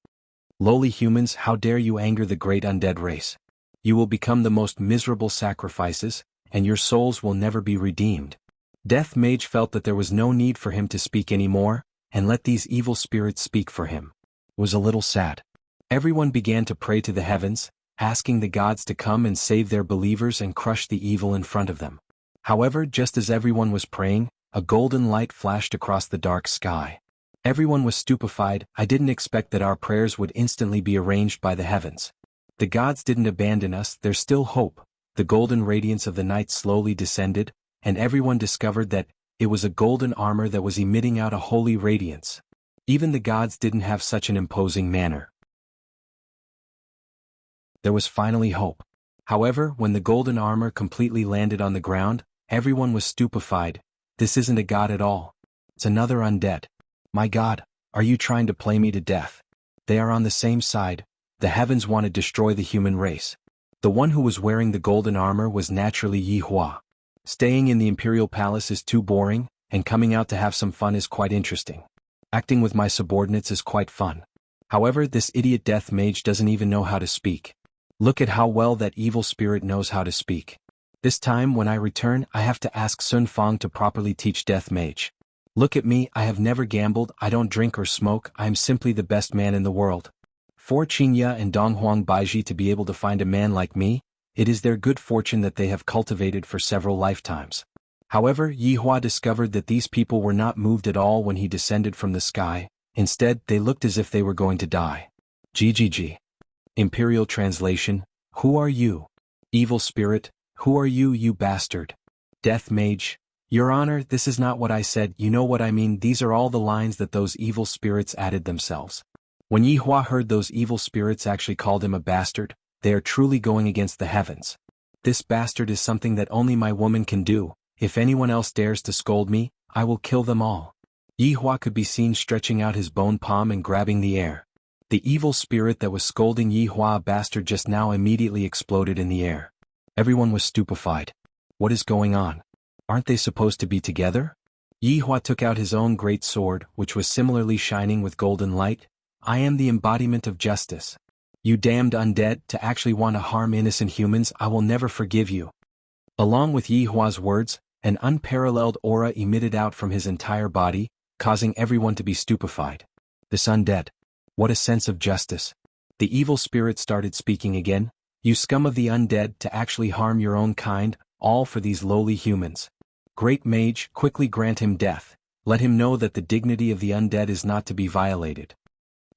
Lowly humans, how dare you anger the great undead race? You will become the most miserable sacrifices, and your souls will never be redeemed. Death Mage felt that there was no need for him to speak anymore, and let these evil spirits speak for him. It was a little sad. Everyone began to pray to the heavens, asking the gods to come and save their believers and crush the evil in front of them. However, just as everyone was praying, a golden light flashed across the dark sky. Everyone was stupefied. I didn't expect that our prayers would instantly be arranged by the heavens. The gods didn't abandon us, there's still hope. The golden radiance of the night slowly descended, and everyone discovered that it was a golden armor that was emitting out a holy radiance. Even the gods didn't have such an imposing manner. There was finally hope. However, when the golden armor completely landed on the ground, everyone was stupefied. This isn't a god at all. It's another undead. My god, are you trying to play me to death? They are on the same side. The heavens want to destroy the human race. The one who was wearing the golden armor was naturally Yi Hua. Staying in the imperial palace is too boring, and coming out to have some fun is quite interesting. Acting with my subordinates is quite fun. However, this idiot death mage doesn't even know how to speak. Look at how well that evil spirit knows how to speak. This time when I return, I have to ask Sun Fang to properly teach death mage. Look at me, I have never gambled, I don't drink or smoke, I am simply the best man in the world. For Qingya and Donghuang Baiji to be able to find a man like me, it is their good fortune that they have cultivated for several lifetimes. However, Yi Hua discovered that these people were not moved at all when he descended from the sky. Instead, they looked as if they were going to die. GGG. Imperial translation: Who are you? Evil spirit, who are you, you bastard? Death mage: Your Honor, this is not what I said, you know what I mean. These are all the lines that those evil spirits added themselves. When Yi Hua heard those evil spirits actually called him a bastard, they are truly going against the heavens. This bastard is something that only my woman can do. If anyone else dares to scold me, I will kill them all. Yi Hua could be seen stretching out his bone palm and grabbing the air. The evil spirit that was scolding Yi Hua a bastard just now immediately exploded in the air. Everyone was stupefied. What is going on? Aren't they supposed to be together? Yi Hua took out his own great sword, which was similarly shining with golden light. I am the embodiment of justice. You damned undead, to actually want to harm innocent humans, I will never forgive you. Along with Yi Hua's words, an unparalleled aura emitted out from his entire body, causing everyone to be stupefied. This undead. What a sense of justice. The evil spirit started speaking again. You scum of the undead, to actually harm your own kind, all for these lowly humans. Great mage, quickly grant him death. Let him know that the dignity of the undead is not to be violated.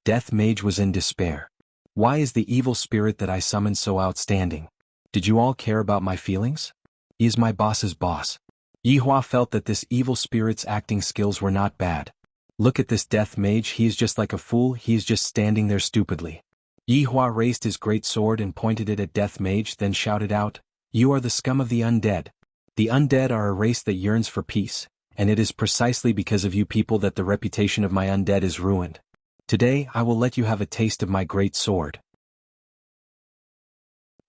Death mage was in despair. Why is the evil spirit that I summoned so outstanding? Did you all care about my feelings? He is my boss's boss. Yi Hua felt that this evil spirit's acting skills were not bad. Look at this death mage, he is just like a fool, he is just standing there stupidly. Yi Hua raised his great sword and pointed it at death mage, then shouted out, You are the scum of the undead. The undead are a race that yearns for peace, and it is precisely because of you people that the reputation of my undead is ruined. Today I will let you have a taste of my great sword.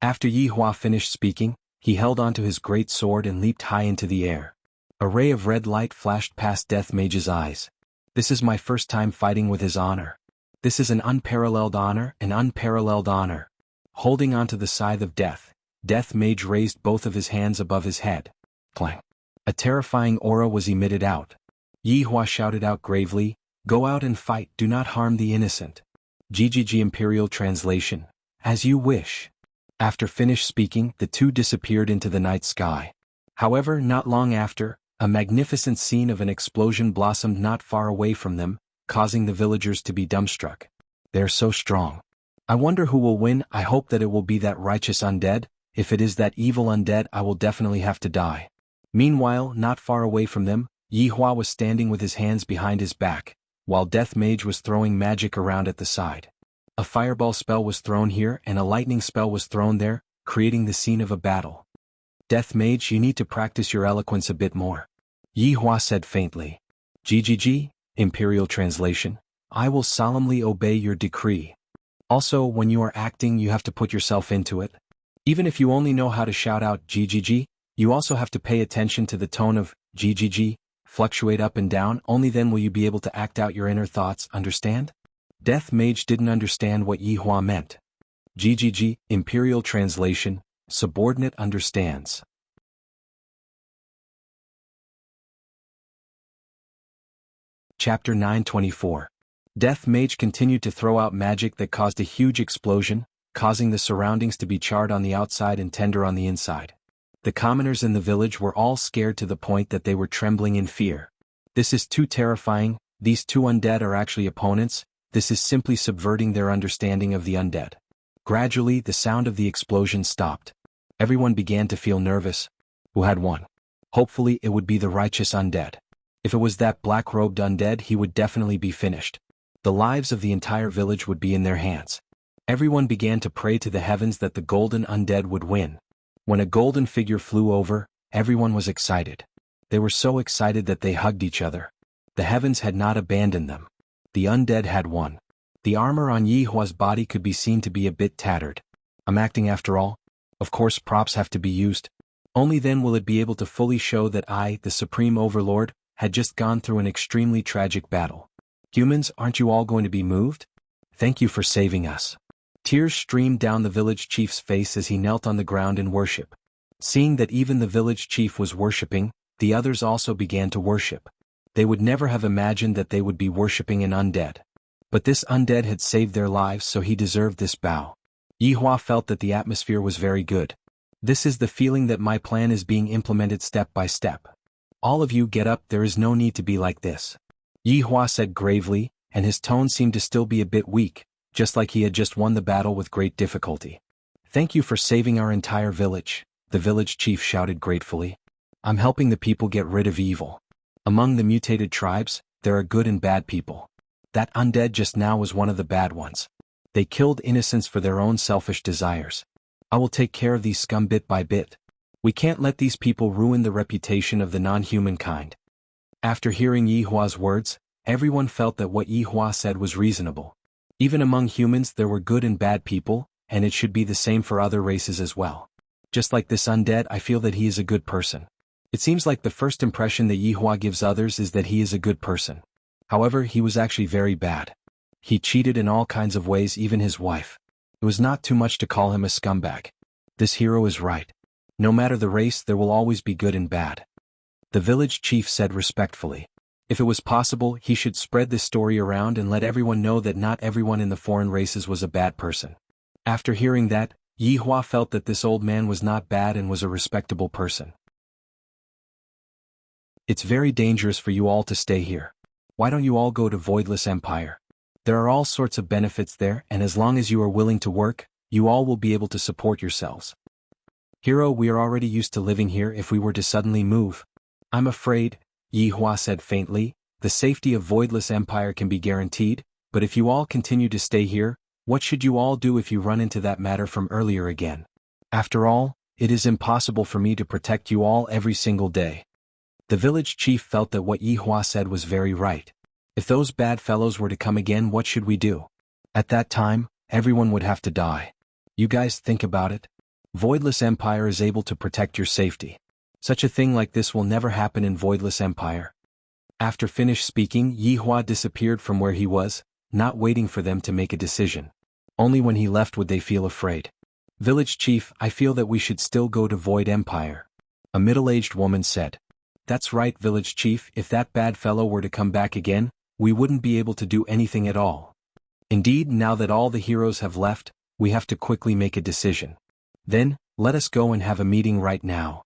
After Yi Hua finished speaking, he held onto his great sword and leaped high into the air. A ray of red light flashed past Death Mage's eyes. This is my first time fighting with his honor. This is an unparalleled honor, an unparalleled honor. Holding onto the scythe of death, Death Mage raised both of his hands above his head. Clang. A terrifying aura was emitted out. Yi Hua shouted out gravely, Go out and fight, do not harm the innocent. GGG Imperial Translation: As you wish. After finished speaking, the two disappeared into the night sky. However, not long after, a magnificent scene of an explosion blossomed not far away from them, causing the villagers to be dumbstruck. They're so strong. I wonder who will win. I hope that it will be that righteous undead. If it is that evil undead, I will definitely have to die. Meanwhile, not far away from them, Yi Hua was standing with his hands behind his back, while Death Mage was throwing magic around at the side. A fireball spell was thrown here and a lightning spell was thrown there, creating the scene of a battle. Death Mage, you need to practice your eloquence a bit more. Yi Hua said faintly. GGG, Imperial Translation: I will solemnly obey your decree. Also, when you are acting, you have to put yourself into it. Even if you only know how to shout out GGG, you also have to pay attention to the tone of GGG, fluctuate up and down, only then will you be able to act out your inner thoughts, understand? Death Mage didn't understand what Yi Hua meant. GGG, Imperial Translation: Subordinate understands. Chapter 924. Death Mage continued to throw out magic that caused a huge explosion, causing the surroundings to be charred on the outside and tender on the inside. The commoners in the village were all scared to the point that they were trembling in fear. This is too terrifying, these two undead are actually opponents, this is simply subverting their understanding of the undead. Gradually, the sound of the explosion stopped. Everyone began to feel nervous. Who had won? Hopefully it would be the righteous undead. If it was that black-robed undead, he would definitely be finished. The lives of the entire village would be in their hands. Everyone began to pray to the heavens that the golden undead would win. When a golden figure flew over, everyone was excited. They were so excited that they hugged each other. The heavens had not abandoned them. The undead had won. The armor on Yi Hua's body could be seen to be a bit tattered. I'm acting after all. Of course props have to be used. Only then will it be able to fully show that I, the Supreme Overlord, had just gone through an extremely tragic battle. Humans, aren't you all going to be moved? Thank you for saving us. Tears streamed down the village chief's face as he knelt on the ground in worship. Seeing that even the village chief was worshipping, the others also began to worship. They would never have imagined that they would be worshipping an undead. But this undead had saved their lives, so he deserved this bow. Yi Hua felt that the atmosphere was very good. This is the feeling that my plan is being implemented step by step. All of you get up, there is no need to be like this. Yi Hua said gravely, and his tone seemed to still be a bit weak, just like he had just won the battle with great difficulty. Thank you for saving our entire village, the village chief shouted gratefully. I'm helping the people get rid of evil. Among the mutated tribes, there are good and bad people. That undead just now was one of the bad ones. They killed innocents for their own selfish desires. I will take care of these scum bit by bit. We can't let these people ruin the reputation of the non-human kind. After hearing Yi Hua's words, everyone felt that what Yi Hua said was reasonable. Even among humans there were good and bad people, and it should be the same for other races as well. Just like this undead, I feel that he is a good person. It seems like the first impression that Yi Hua gives others is that he is a good person. However, he was actually very bad. He cheated in all kinds of ways, even his wife. It was not too much to call him a scumbag. This hero is right. No matter the race, there will always be good and bad. The village chief said respectfully. If it was possible, he should spread this story around and let everyone know that not everyone in the foreign races was a bad person. After hearing that, Yi Hua felt that this old man was not bad and was a respectable person. It's very dangerous for you all to stay here. Why don't you all go to Voidless Empire? There are all sorts of benefits there, and as long as you are willing to work, you all will be able to support yourselves. Hero, we are already used to living here. If we were to suddenly move, I'm afraid, Yi Hua said faintly, the safety of Voidless Empire can be guaranteed, but if you all continue to stay here, what should you all do if you run into that matter from earlier again? After all, it is impossible for me to protect you all every single day. The village chief felt that what Yi Hua said was very right. If those bad fellows were to come again, what should we do? At that time, everyone would have to die. You guys think about it. Voidless Empire is able to protect your safety. Such a thing like this will never happen in Voidless Empire. After finished speaking, Yi Hua disappeared from where he was, not waiting for them to make a decision. Only when he left would they feel afraid. Village chief, I feel that we should still go to Void Empire. A middle-aged woman said. That's right, village chief, if that bad fellow were to come back again, we wouldn't be able to do anything at all. Indeed, now that all the heroes have left, we have to quickly make a decision. Then, let us go and have a meeting right now.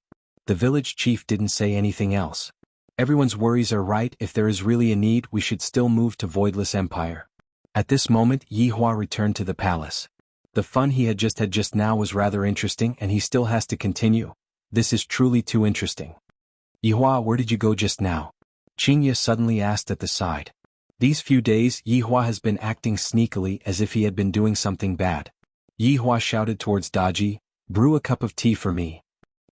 The village chief didn't say anything else. Everyone's worries are right. If there is really a need, we should still move to Voidless Empire. At this moment, Yi Hua returned to the palace. The fun he had just now was rather interesting, and he still has to continue. This is truly too interesting. Yi Hua, where did you go just now? Qingye suddenly asked at the side. These few days, Yi Hua has been acting sneakily as if he had been doing something bad. Yi Hua shouted towards Daji, brew a cup of tea for me.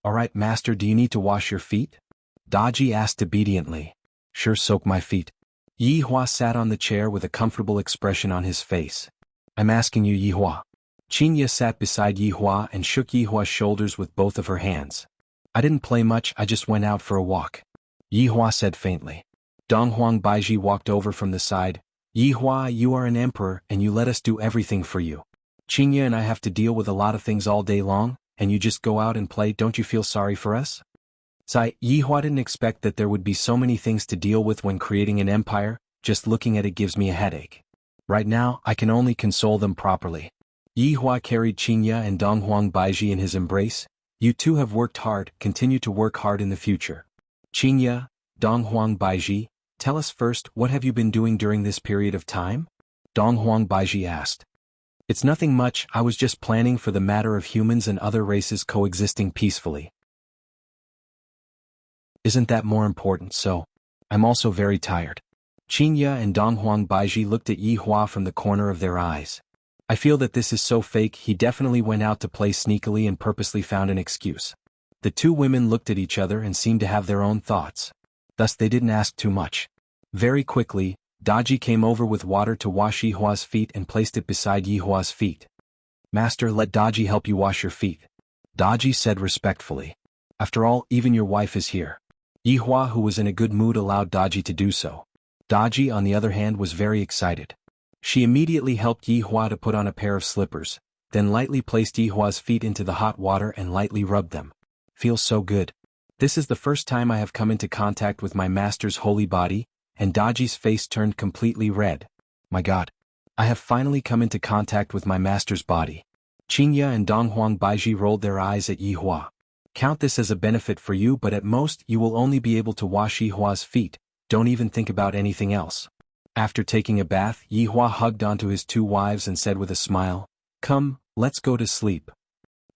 Alright master, do you need to wash your feet? Daji asked obediently. Sure, soak my feet. Yi Hua sat on the chair with a comfortable expression on his face. I'm asking you, Yi Hua. Qingye sat beside Yi Hua and shook Yi Hua's shoulders with both of her hands. I didn't play much, I just went out for a walk. Yi Hua said faintly. Donghuang Baiji walked over from the side. Yi Hua, you are an emperor and you let us do everything for you. Qingye and I have to deal with a lot of things all day long, and you just go out and play. Don't you feel sorry for us? Yi Hua didn't expect that there would be so many things to deal with when creating an empire. Just looking at it gives me a headache. Right now, I can only console them properly. Yi Hua carried Qingye and Donghuang Baiji in his embrace. You two have worked hard, continue to work hard in the future. Qingye, Donghuang Baiji, tell us first, what have you been doing during this period of time? Donghuang Baiji asked. It's nothing much, I was just planning for the matter of humans and other races coexisting peacefully. Isn't that more important? So, I'm also very tired. Qingye and Donghuang Baiji looked at Yi Hua from the corner of their eyes. I feel that this is so fake. He definitely went out to play sneakily and purposely found an excuse. The two women looked at each other and seemed to have their own thoughts. Thus they didn't ask too much. Very quickly, Daji came over with water to wash Yihua's feet and placed it beside Yihua's feet. Master, let Daji help you wash your feet. Daji said respectfully. After all, even your wife is here. Yihua, who was in a good mood, allowed Daji to do so. Daji, on the other hand, was very excited. She immediately helped Yihua to put on a pair of slippers, then lightly placed Yihua's feet into the hot water and lightly rubbed them. Feels so good. This is the first time I have come into contact with my master's holy body, and Daji's face turned completely red. My God. I have finally come into contact with my master's body. Qingya and Donghuang Baiji rolled their eyes at Yihua. Count this as a benefit for you, but at most you will only be able to wash Yihua's feet. Don't even think about anything else. After taking a bath, Yihua hugged onto his two wives and said with a smile, "Come, let's go to sleep.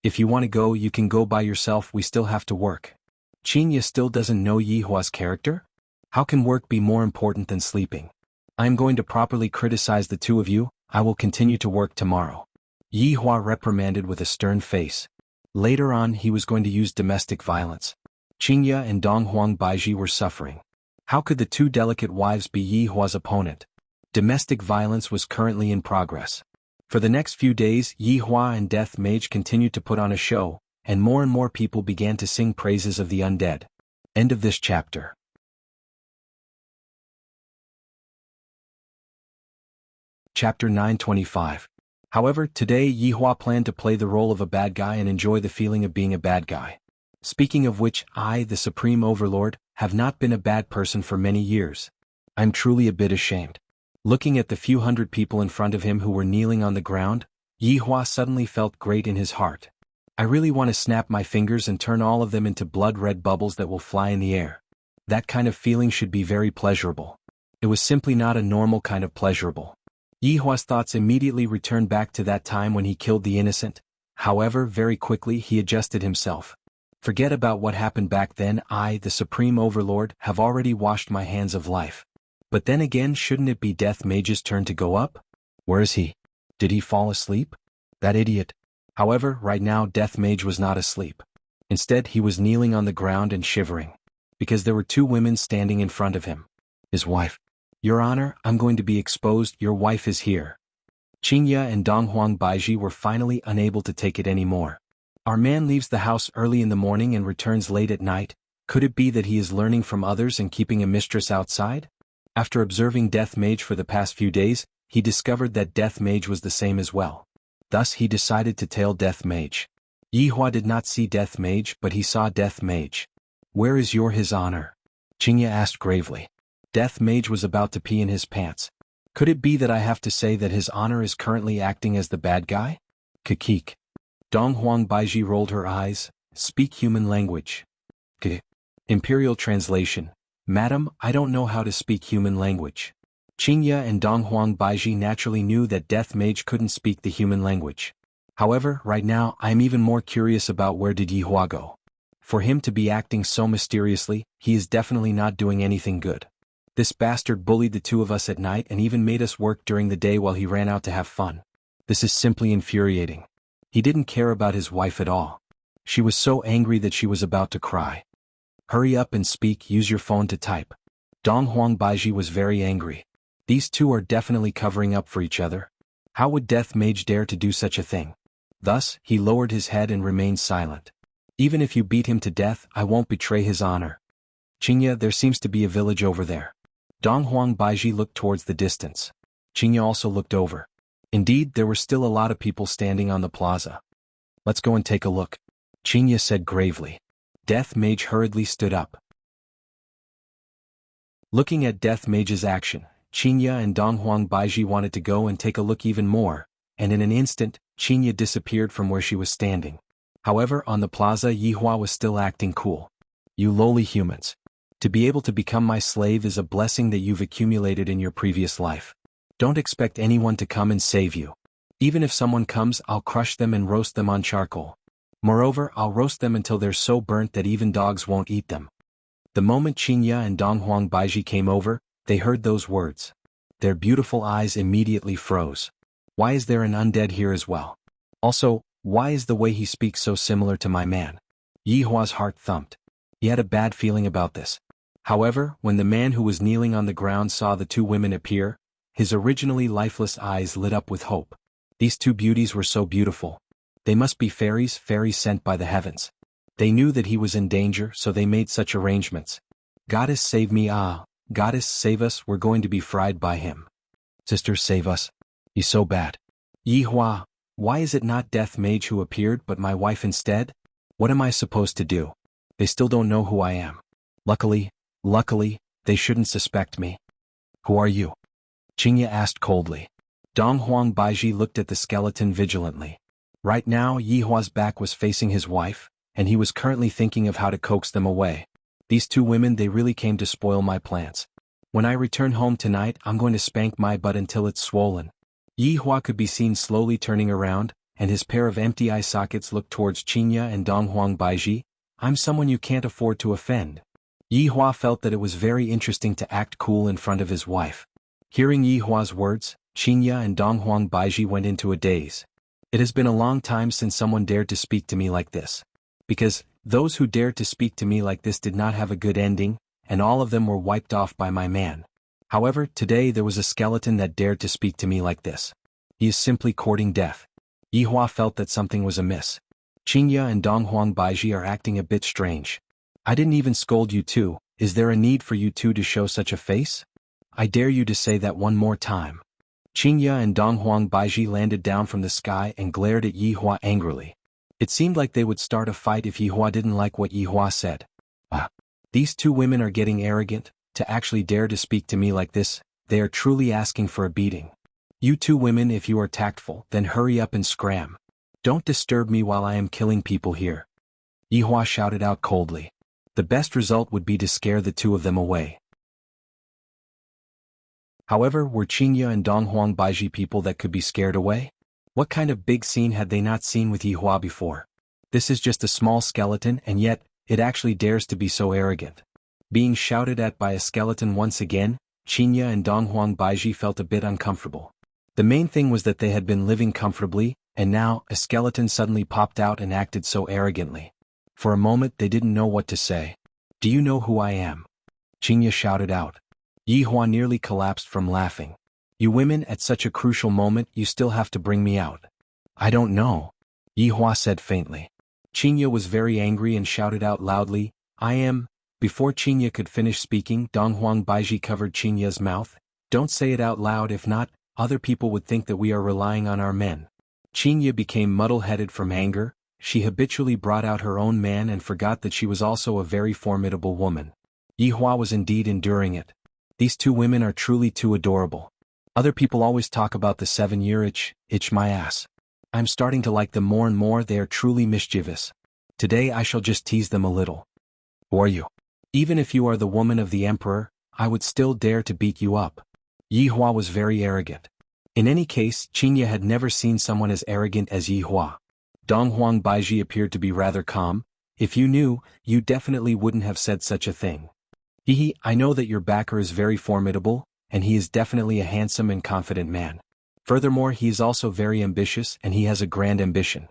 If you want to go, you can go by yourself, we still have to work." Qingya still doesn't know Yihua's character? How can work be more important than sleeping? I am going to properly criticize the two of you. I will continue to work tomorrow. Yihua reprimanded with a stern face. Later on, he was going to use domestic violence. Qingya and Donghuang Baiji were suffering. How could the two delicate wives be Yihua's opponent? Domestic violence was currently in progress. For the next few days, Yihua and Death Mage continued to put on a show, and more people began to sing praises of the undead. End of this chapter. Chapter 925. However, today Yihua planned to play the role of a bad guy and enjoy the feeling of being a bad guy. Speaking of which, I, the Supreme Overlord, have not been a bad person for many years. I'm truly a bit ashamed. Looking at the few hundred people in front of him who were kneeling on the ground, Yihua suddenly felt great in his heart. I really want to snap my fingers and turn all of them into blood-red bubbles that will fly in the air. That kind of feeling should be very pleasurable. It was simply not a normal kind of pleasurable. Yihua's thoughts immediately returned back to that time when he killed the innocent. However, very quickly he adjusted himself. Forget about what happened back then. I, the Supreme Overlord, have already washed my hands of life. But then again, shouldn't it be Death Mage's turn to go up? Where is he? Did he fall asleep? That idiot. However, right now Death Mage was not asleep. Instead, he was kneeling on the ground and shivering. Because there were two women standing in front of him. His wife. Your Honor, I'm going to be exposed. Your wife is here. Qingya and Donghuang Baiji were finally unable to take it anymore. Our man leaves the house early in the morning and returns late at night. Could it be that he is learning from others and keeping a mistress outside? After observing Death Mage for the past few days, he discovered that Death Mage was the same as well. Thus he decided to tail Death Mage. Yihua did not see Death Mage, but he saw Death Mage. Where is His Honor? Qingya asked gravely. Death Mage was about to pee in his pants. Could it be that I have to say that His Honor is currently acting as the bad guy? Kikik. Donghuang Baiji rolled her eyes. Speak human language. Imperial translation. Madam, I don't know how to speak human language. Qingya and Donghuang Baiji naturally knew that Death Mage couldn't speak the human language. However, right now, I am even more curious about where did Yihua go. For him to be acting so mysteriously, he is definitely not doing anything good. This bastard bullied the two of us at night and even made us work during the day while he ran out to have fun. This is simply infuriating. He didn't care about his wife at all. She was so angry that she was about to cry. Hurry up and speak, use your phone to type. Donghuang Baiji was very angry. These two are definitely covering up for each other. How would Death Mage dare to do such a thing? Thus, he lowered his head and remained silent. Even if you beat him to death, I won't betray His Honor. Qingya, there seems to be a village over there. Donghuang Baiji looked towards the distance. Qingya also looked over. Indeed, there were still a lot of people standing on the plaza. Let's go and take a look. Qingya said gravely. Death Mage hurriedly stood up. Looking at Death Mage's action, Qingya and Donghuang Baiji wanted to go and take a look even more, and in an instant, Qingya disappeared from where she was standing. However, on the plaza, Yihua was still acting cool. You lowly humans. To be able to become my slave is a blessing that you've accumulated in your previous life. Don't expect anyone to come and save you. Even if someone comes, I'll crush them and roast them on charcoal. Moreover, I'll roast them until they're so burnt that even dogs won't eat them. The moment Qingya and Donghuang Baiji came over, they heard those words. Their beautiful eyes immediately froze. Why is there an undead here as well? Also, why is the way he speaks so similar to my man? Yi Hua's heart thumped. He had a bad feeling about this. However, when the man who was kneeling on the ground saw the two women appear, his originally lifeless eyes lit up with hope. These two beauties were so beautiful. They must be fairies sent by the heavens. They knew that he was in danger, so they made such arrangements. Goddess save me, goddess save us, we're going to be fried by him. Sister save us. He's so bad. Yi Hua, why is it not Death Mage who appeared but my wife instead? What am I supposed to do? They still don't know who I am. Luckily, they shouldn't suspect me. Who are you? Qingya asked coldly. Dong Huang Baiji looked at the skeleton vigilantly. Right now Yi Hua's back was facing his wife, and he was currently thinking of how to coax them away. These two women, they really came to spoil my plans. When I return home tonight, I'm going to spank my butt until it's swollen. Yi Hua could be seen slowly turning around, and his pair of empty eye sockets looked towards Qingya and Dong Huang Baiji. I'm someone you can't afford to offend. Yi Hua felt that it was very interesting to act cool in front of his wife. Hearing Yi Hua's words, Qingya and Dong Huang Baiji went into a daze. It has been a long time since someone dared to speak to me like this. Because those who dared to speak to me like this did not have a good ending, and all of them were wiped off by my man. However, today there was a skeleton that dared to speak to me like this. He is simply courting death. Yi Hua felt that something was amiss. Qingya and Dong Huang Baiji are acting a bit strange. I didn't even scold you two. Is there a need for you two to show such a face? I dare you to say that one more time. Qingya and Dong Huang Baiji landed down from the sky and glared at Yi Hua angrily. It seemed like they would start a fight if Yi Hua didn't like what Yi Hua said. These two women are getting arrogant, to actually dare to speak to me like this. They are truly asking for a beating. You two women, if you are tactful, then hurry up and scram. Don't disturb me while I am killing people here. Yi Hua shouted out coldly. The best result would be to scare the two of them away. However, were Qingya and Dong Huang Baiji people that could be scared away? What kind of big scene had they not seen with Yi Hua before? This is just a small skeleton, and yet, it actually dares to be so arrogant. Being shouted at by a skeleton once again, Qingya and Dong Huang Baiji felt a bit uncomfortable. The main thing was that they had been living comfortably, and now, a skeleton suddenly popped out and acted so arrogantly. For a moment they didn't know what to say. Do you know who I am? Qingya shouted out. Yi Hua nearly collapsed from laughing. You women, at such a crucial moment, you still have to bring me out. I don't know. Yi Hua said faintly. Qingya was very angry and shouted out loudly, I am. Before Qingya could finish speaking, Dong Huang Baiji covered Qingya's mouth. Don't say it out loud, if not, other people would think that we are relying on our men. Qingya became muddle-headed from anger. She habitually brought out her own man and forgot that she was also a very formidable woman. Yi Hua was indeed enduring it. These two women are truly too adorable. Other people always talk about the 7-year itch my ass. I'm starting to like them more and more. They are truly mischievous. Today I shall just tease them a little. Who are you? Even if you are the woman of the emperor, I would still dare to beat you up. Yi Hua was very arrogant. In any case, Qingya had never seen someone as arrogant as Yi Hua. Dong Huang Baiji appeared to be rather calm. If you knew, you definitely wouldn't have said such a thing. Hehe, I know that your backer is very formidable, and he is definitely a handsome and confident man. Furthermore, he is also very ambitious and he has a grand ambition.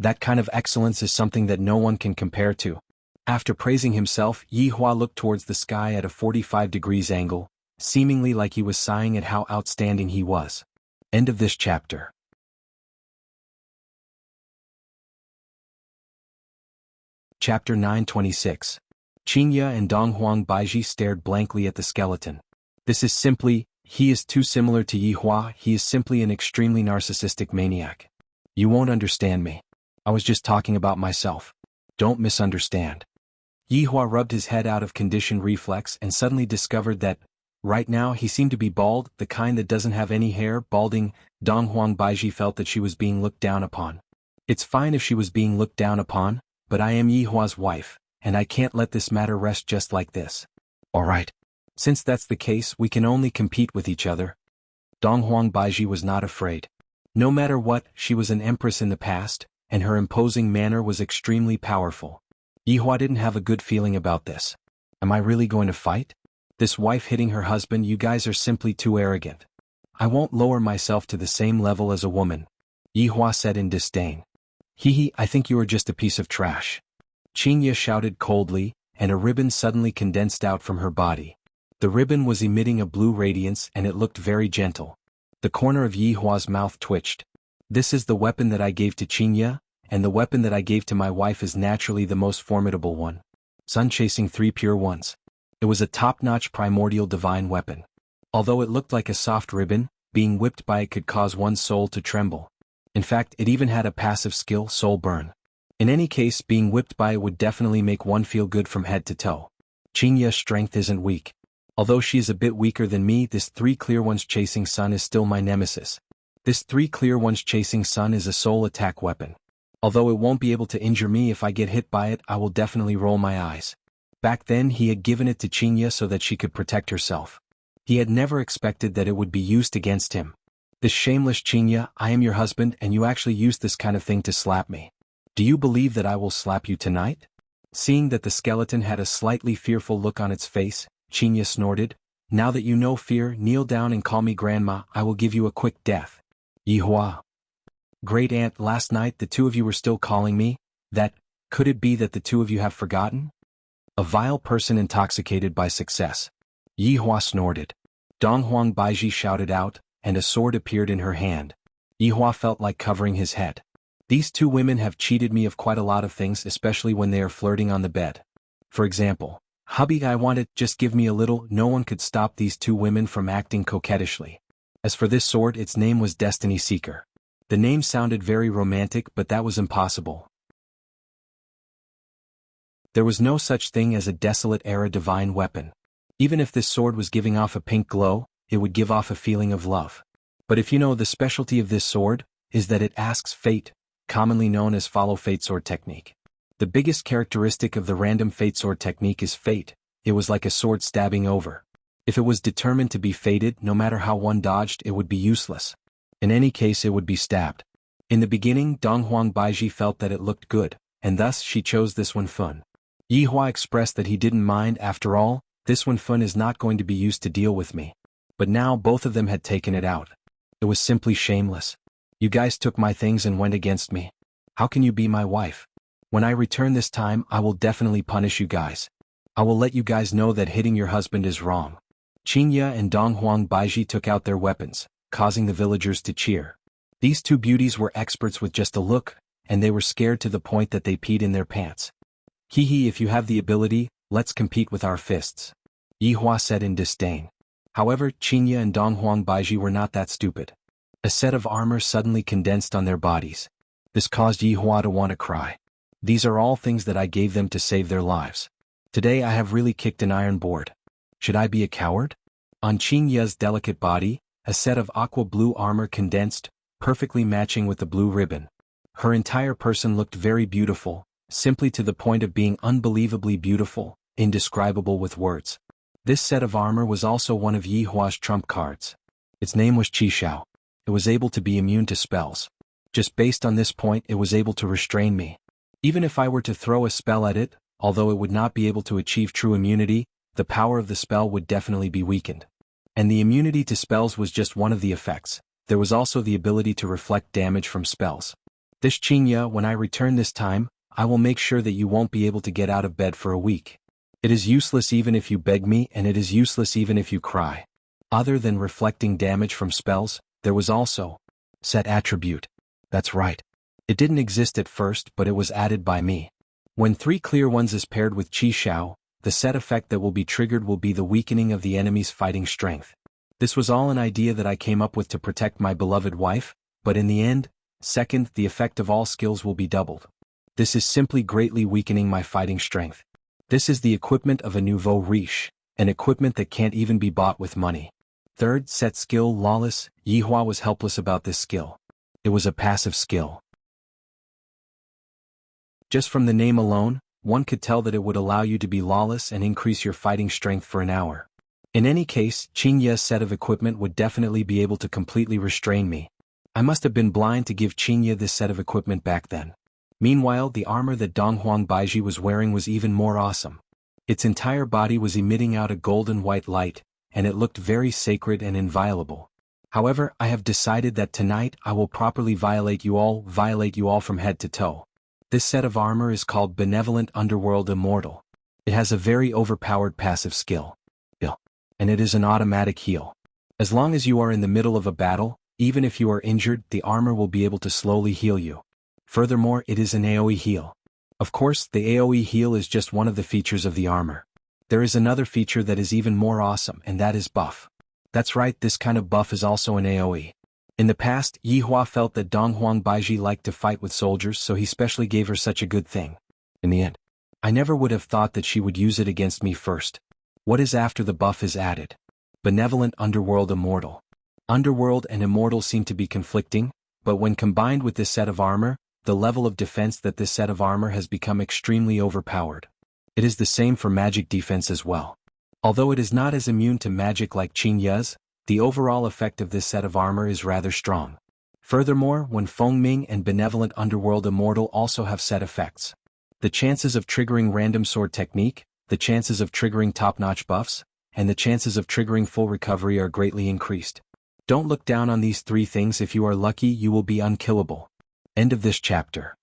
That kind of excellence is something that no one can compare to. After praising himself, Yi Hua looked towards the sky at a 45 degrees angle, seemingly like he was sighing at how outstanding he was. End of this chapter. Chapter 926. Qingya and Dong Huang Baiji stared blankly at the skeleton. This is simply, he is too similar to Yi Hua. He is simply an extremely narcissistic maniac. You won't understand me. I was just talking about myself. Don't misunderstand. Yi Hua rubbed his head out of condition reflex and suddenly discovered that, right now he seemed to be bald, the kind that doesn't have any hair. Balding. Dong Huang Baiji felt that she was being looked down upon. It's fine if she was being looked down upon, but I am Yi Hua's wife, and I can't let this matter rest just like this. Alright. Since that's the case, we can only compete with each other. Dong Huang Baiji was not afraid. No matter what, she was an empress in the past, and her imposing manner was extremely powerful. Yi Hua didn't have a good feeling about this. Am I really going to fight? This wife hitting her husband, you guys are simply too arrogant. I won't lower myself to the same level as a woman, Yihua said in disdain. Hehe, I think you are just a piece of trash. Qingye shouted coldly, and a ribbon suddenly condensed out from her body. The ribbon was emitting a blue radiance and it looked very gentle. The corner of Yihua's mouth twitched. This is the weapon that I gave to Qingye, and the weapon that I gave to my wife is naturally the most formidable one. Sun chasing 3 pure ones. It was a top-notch primordial divine weapon. Although it looked like a soft ribbon, being whipped by it could cause one's soul to tremble. In fact, it even had a passive skill, soul burn. In any case, being whipped by it would definitely make one feel good from head to toe. Qingye's strength isn't weak. Although she is a bit weaker than me, this 3 clear ones chasing sun is still my nemesis. This 3 clear ones chasing sun is a soul attack weapon. Although it won't be able to injure me if I get hit by it, I will definitely roll my eyes. Back then he had given it to Qingye so that she could protect herself. He had never expected that it would be used against him. This shameless Qingye, I am your husband and you actually used this kind of thing to slap me. Do you believe that I will slap you tonight? Seeing that the skeleton had a slightly fearful look on its face, Qingye snorted, now that you know fear, kneel down and call me grandma, I will give you a quick death. Yihua. Great aunt, last night the 2 of you were still calling me, that, could it be that the 2 of you have forgotten? A vile person intoxicated by success. Yihua snorted. Donghuang Baiji shouted out, and a sword appeared in her hand. Yihua felt like covering his head. These 2 women have cheated me of quite a lot of things, especially when they are flirting on the bed. For example, hubby, I want it, just give me a little. No one could stop these 2 women from acting coquettishly. As for this sword, its name was Destiny Seeker. The name sounded very romantic, but that was impossible. There was no such thing as a desolate era divine weapon. Even if this sword was giving off a pink glow, it would give off a feeling of love. But if you know the specialty of this sword, is that it asks fate, commonly known as follow fate sword technique. The biggest characteristic of the random fate sword technique is fate. It was like a sword stabbing over. If it was determined to be fated, no matter how one dodged, it would be useless. In any case, it would be stabbed. In the beginning, Donghuang Baiji felt that it looked good, and thus she chose this one fun. Yihua expressed that he didn't mind. After all, this one fun is not going to be used to deal with me. But now both of them had taken it out. It was simply shameless. You guys took my things and went against me. How can you be my wife? When I return this time, I will definitely punish you guys. I will let you guys know that hitting your husband is wrong. Qingye and Donghuang Baiji took out their weapons, causing the villagers to cheer. These 2 beauties were experts with just a look, and they were scared to the point that they peed in their pants. Hehe, if you have the ability, let's compete with our fists. Yihua said in disdain. However, Qingye and Donghuang Baiji were not that stupid. A set of armor suddenly condensed on their bodies. This caused Yihua to want to cry. These are all things that I gave them to save their lives. Today I have really kicked an iron board. Should I be a coward? On Qingye's delicate body, a set of aqua blue armor condensed, perfectly matching with the blue ribbon. Her entire person looked very beautiful, simply to the point of being unbelievably beautiful, indescribable with words. This set of armor was also one of Yihua's trump cards. Its name was Qishao. It was able to be immune to spells. Just based on this point, it was able to restrain me. Even if I were to throw a spell at it, although it would not be able to achieve true immunity, the power of the spell would definitely be weakened. And the immunity to spells was just one of the effects. There was also the ability to reflect damage from spells. This Qingye, when I return this time, I will make sure that you won't be able to get out of bed for a week. It is useless even if you beg me, and it is useless even if you cry. Other than reflecting damage from spells, there was also set attribute. That's right. It didn't exist at first, but it was added by me. When 3 clear ones is paired with Qishao, the set effect that will be triggered will be the weakening of the enemy's fighting strength. This was all an idea that I came up with to protect my beloved wife, but in the end, second, the effect of all skills will be doubled. This is simply greatly weakening my fighting strength. This is the equipment of a nouveau riche, an equipment that can't even be bought with money. Third, set skill lawless. Yihua was helpless about this skill. It was a passive skill. Just from the name alone, one could tell that it would allow you to be lawless and increase your fighting strength for an hour. In any case, Qingye's set of equipment would definitely be able to completely restrain me. I must have been blind to give Qingye this set of equipment back then. Meanwhile, the armor that Donghuang Baiji was wearing was even more awesome. Its entire body was emitting out a golden white light, and it looked very sacred and inviolable. However, I have decided that tonight I will properly violate you all from head to toe. This set of armor is called Benevolent Underworld Immortal. It has a very overpowered passive skill. And it is an automatic heal. As long as you are in the middle of a battle, even if you are injured, the armor will be able to slowly heal you. Furthermore, it is an AoE heal. Of course, the AoE heal is just one of the features of the armor. There is another feature that is even more awesome, and that is buff. That's right, this kind of buff is also an AoE. In the past, Yihua felt that Donghuang Baiji liked to fight with soldiers, so he specially gave her such a good thing. In the end, I never would have thought that she would use it against me first. What is after the buff is added? Benevolent Underworld Immortal. Underworld and Immortal seem to be conflicting, but when combined with this set of armor, the level of defense that this set of armor has become extremely overpowered. It is the same for magic defense as well. Although it is not as immune to magic like Qing Yu's, the overall effect of this set of armor is rather strong. Furthermore, when Fengming and Benevolent Underworld Immortal also have set effects, the chances of triggering random sword technique, the chances of triggering top-notch buffs, and the chances of triggering full recovery are greatly increased. Don't look down on these three things. If you are lucky, you will be unkillable. End of this chapter.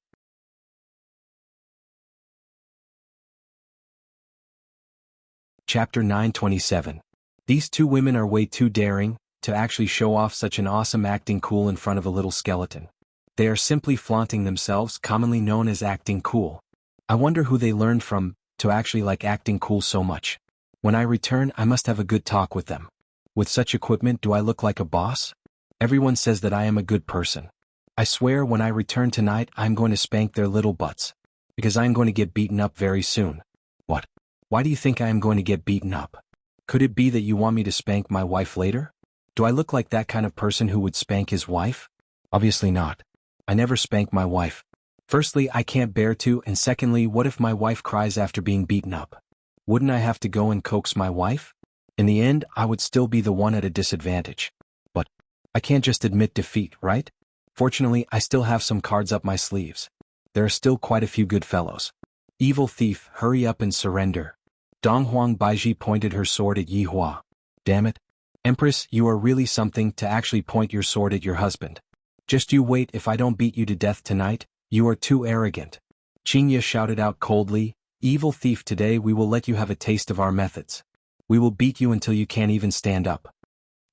Chapter 927. These two women are way too daring to actually show off such an awesome acting cool in front of a little skeleton. They are simply flaunting themselves, commonly known as acting cool. I wonder who they learned from to actually like acting cool so much. When I return, I must have a good talk with them. With such equipment, do I look like a boss? Everyone says that I am a good person. I swear when I return tonight, I'm going to spank their little butts. Because I am going to get beaten up very soon. What? Why do you think I am going to get beaten up? Could it be that you want me to spank my wife later? Do I look like that kind of person who would spank his wife? Obviously not. I never spank my wife. Firstly, I can't bear to, and secondly, what if my wife cries after being beaten up? Wouldn't I have to go and coax my wife? In the end, I would still be the one at a disadvantage. But I can't just admit defeat, right? Fortunately, I still have some cards up my sleeves. There are still quite a few good fellows. Evil thief, hurry up and surrender. Donghuang Baiji pointed her sword at Yihua. Damn it. Empress, you are really something to actually point your sword at your husband. Just you wait, if I don't beat you to death tonight, you are too arrogant. Qingya shouted out coldly, Evil thief, today we will let you have a taste of our methods. We will beat you until you can't even stand up.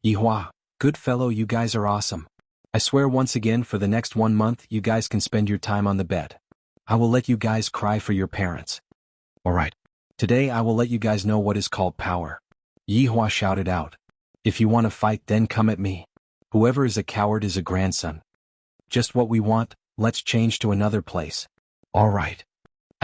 Yihua, good fellow, you guys are awesome. I swear once again for the next 1 month you guys can spend your time on the bed. I will let you guys cry for your parents. Alright. Today I will let you guys know what is called power. Yihua shouted out. If you want to fight, then come at me. Whoever is a coward is a grandson. Just what we want, let's change to another place. Alright.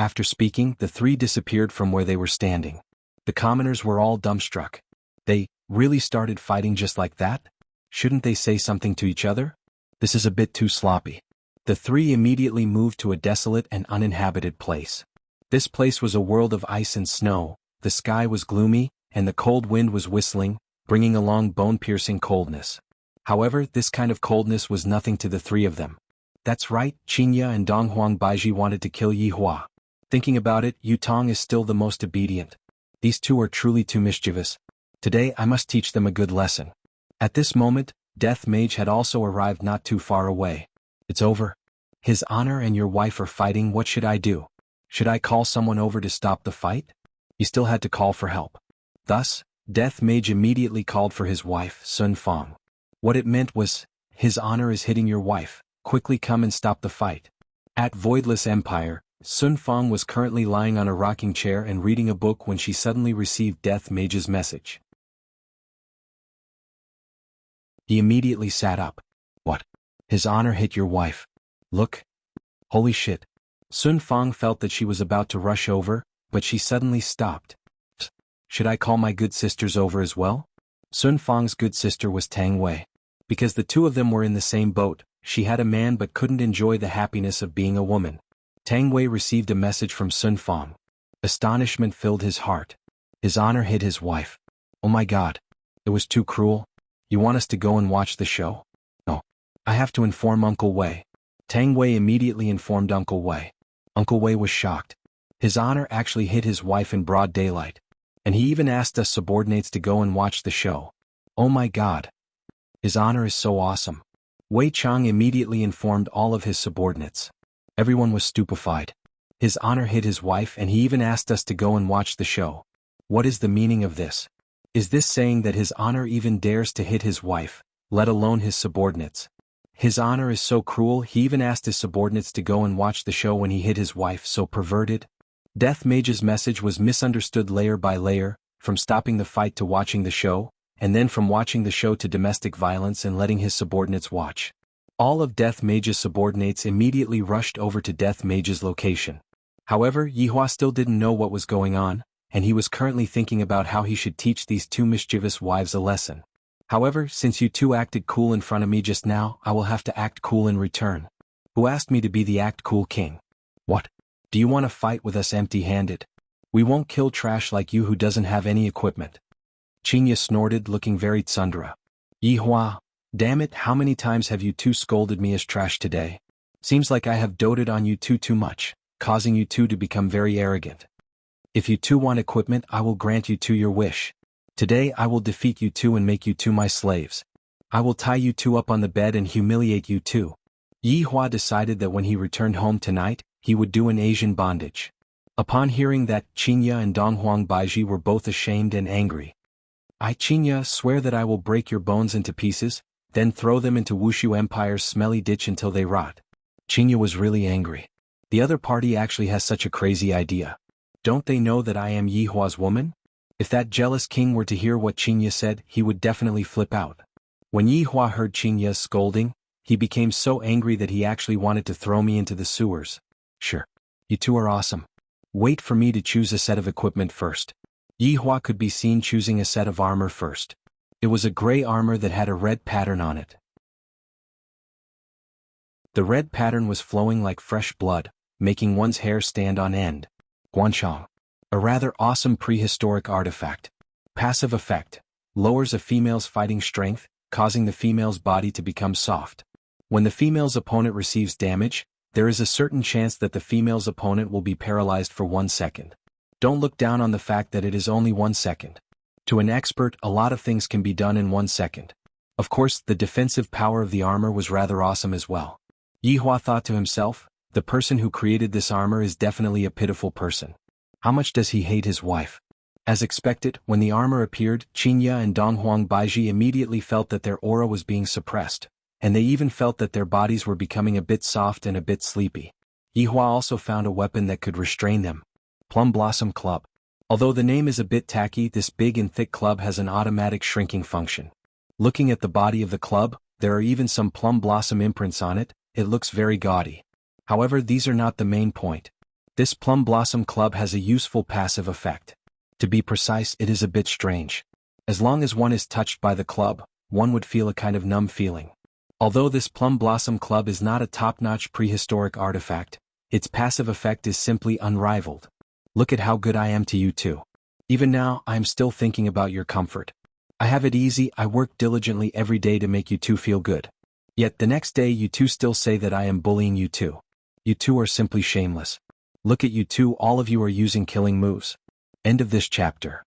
After speaking, the three disappeared from where they were standing. The commoners were all dumbstruck. They really started fighting just like that? Shouldn't they say something to each other? This is a bit too sloppy. The three immediately moved to a desolate and uninhabited place. This place was a world of ice and snow, the sky was gloomy, and the cold wind was whistling, bringing along bone-piercing coldness. However, this kind of coldness was nothing to the three of them. That's right, Qingya and Donghuang Baiji wanted to kill Yihua. Thinking about it, Yutong is still the most obedient. These two are truly too mischievous. Today I must teach them a good lesson. At this moment, Death Mage had also arrived not too far away. It's over. His Honor and your wife are fighting. What should I do? Should I call someone over to stop the fight? He still had to call for help. Thus, Death Mage immediately called for his wife, Sun Fang. What it meant was, His Honor is hitting your wife. Quickly come and stop the fight. At Voidless Empire, Sun Fang was currently lying on a rocking chair and reading a book when she suddenly received Death Mage's message. He immediately sat up. What? His Honor hit your wife. Look. Holy shit. Sun Fang felt that she was about to rush over, but she suddenly stopped. Should I call my good sisters over as well? Sun Fang's good sister was Tang Wei. Because the two of them were in the same boat, she had a man but couldn't enjoy the happiness of being a woman. Tang Wei received a message from Sun Fang. Astonishment filled his heart. His Honor hit his wife. Oh my god. It was too cruel. You want us to go and watch the show? No. I have to inform Uncle Wei. Tang Wei immediately informed Uncle Wei. Uncle Wei was shocked. His Honor actually hit his wife in broad daylight. And he even asked us subordinates to go and watch the show. Oh my god. His honor is so awesome. Wei Chang immediately informed all of his subordinates. Everyone was stupefied. His honor hit his wife and he even asked us to go and watch the show. What is the meaning of this? Is this saying that his honor even dares to hit his wife, let alone his subordinates? His honor is so cruel he even asked his subordinates to go and watch the show when he hit his wife, so perverted? Death Mage's message was misunderstood layer by layer, from stopping the fight to watching the show, and then from watching the show to domestic violence and letting his subordinates watch. All of Death Mage's subordinates immediately rushed over to Death Mage's location. However, Yihua still didn't know what was going on, and he was currently thinking about how he should teach these two mischievous wives a lesson. However, since you two acted cool in front of me just now, I will have to act cool in return. Who asked me to be the act cool king? What? Do you want to fight with us empty-handed? We won't kill trash like you who doesn't have any equipment. Qingya snorted, looking very tsundere. Yihua, damn it, how many times have you two scolded me as trash today? Seems like I have doted on you two too much, causing you two to become very arrogant. If you two want equipment, I will grant you two your wish. Today I will defeat you two and make you two my slaves. I will tie you two up on the bed and humiliate you two. Yihua decided that when he returned home tonight, he would do an Asian bondage. Upon hearing that, Qingya and Donghuang Baiji were both ashamed and angry. I, Qingya, swear that I will break your bones into pieces, then throw them into Wushu Empire's smelly ditch until they rot. Qingya was really angry. The other party actually has such a crazy idea. Don't they know that I am Yihua's woman? If that jealous king were to hear what Qingya said, he would definitely flip out. When Yihua heard Qingya's scolding, he became so angry that he actually wanted to throw me into the sewers. Sure. You two are awesome. Wait for me to choose a set of equipment first. Yihua could be seen choosing a set of armor first. It was a gray armor that had a red pattern on it. The red pattern was flowing like fresh blood, making one's hair stand on end. Guanchang. A rather awesome prehistoric artifact. Passive effect. Lowers a female's fighting strength, causing the female's body to become soft. When the female's opponent receives damage, there is a certain chance that the female's opponent will be paralyzed for 1 second. Don't look down on the fact that it is only 1 second. To an expert, a lot of things can be done in 1 second. Of course, the defensive power of the armor was rather awesome as well. Yihua thought to himself, the person who created this armor is definitely a pitiful person. How much does he hate his wife? As expected, when the armor appeared, Qingya and Donghuang Baiji immediately felt that their aura was being suppressed, and they even felt that their bodies were becoming a bit soft and a bit sleepy. Yihua also found a weapon that could restrain them. Plum Blossom Club. Although the name is a bit tacky, this big and thick club has an automatic shrinking function. Looking at the body of the club, there are even some plum blossom imprints on it. It looks very gaudy. However, these are not the main point. This Plum Blossom Club has a useful passive effect. To be precise, it is a bit strange. As long as one is touched by the club, one would feel a kind of numb feeling. Although this Plum Blossom Club is not a top-notch prehistoric artifact, its passive effect is simply unrivaled. Look at how good I am to you two. Even now, I am still thinking about your comfort. I have it easy, I work diligently every day to make you two feel good. Yet the next day you two still say that I am bullying you two. You two are simply shameless. Look at you two, all of you are using killing moves. End of this chapter.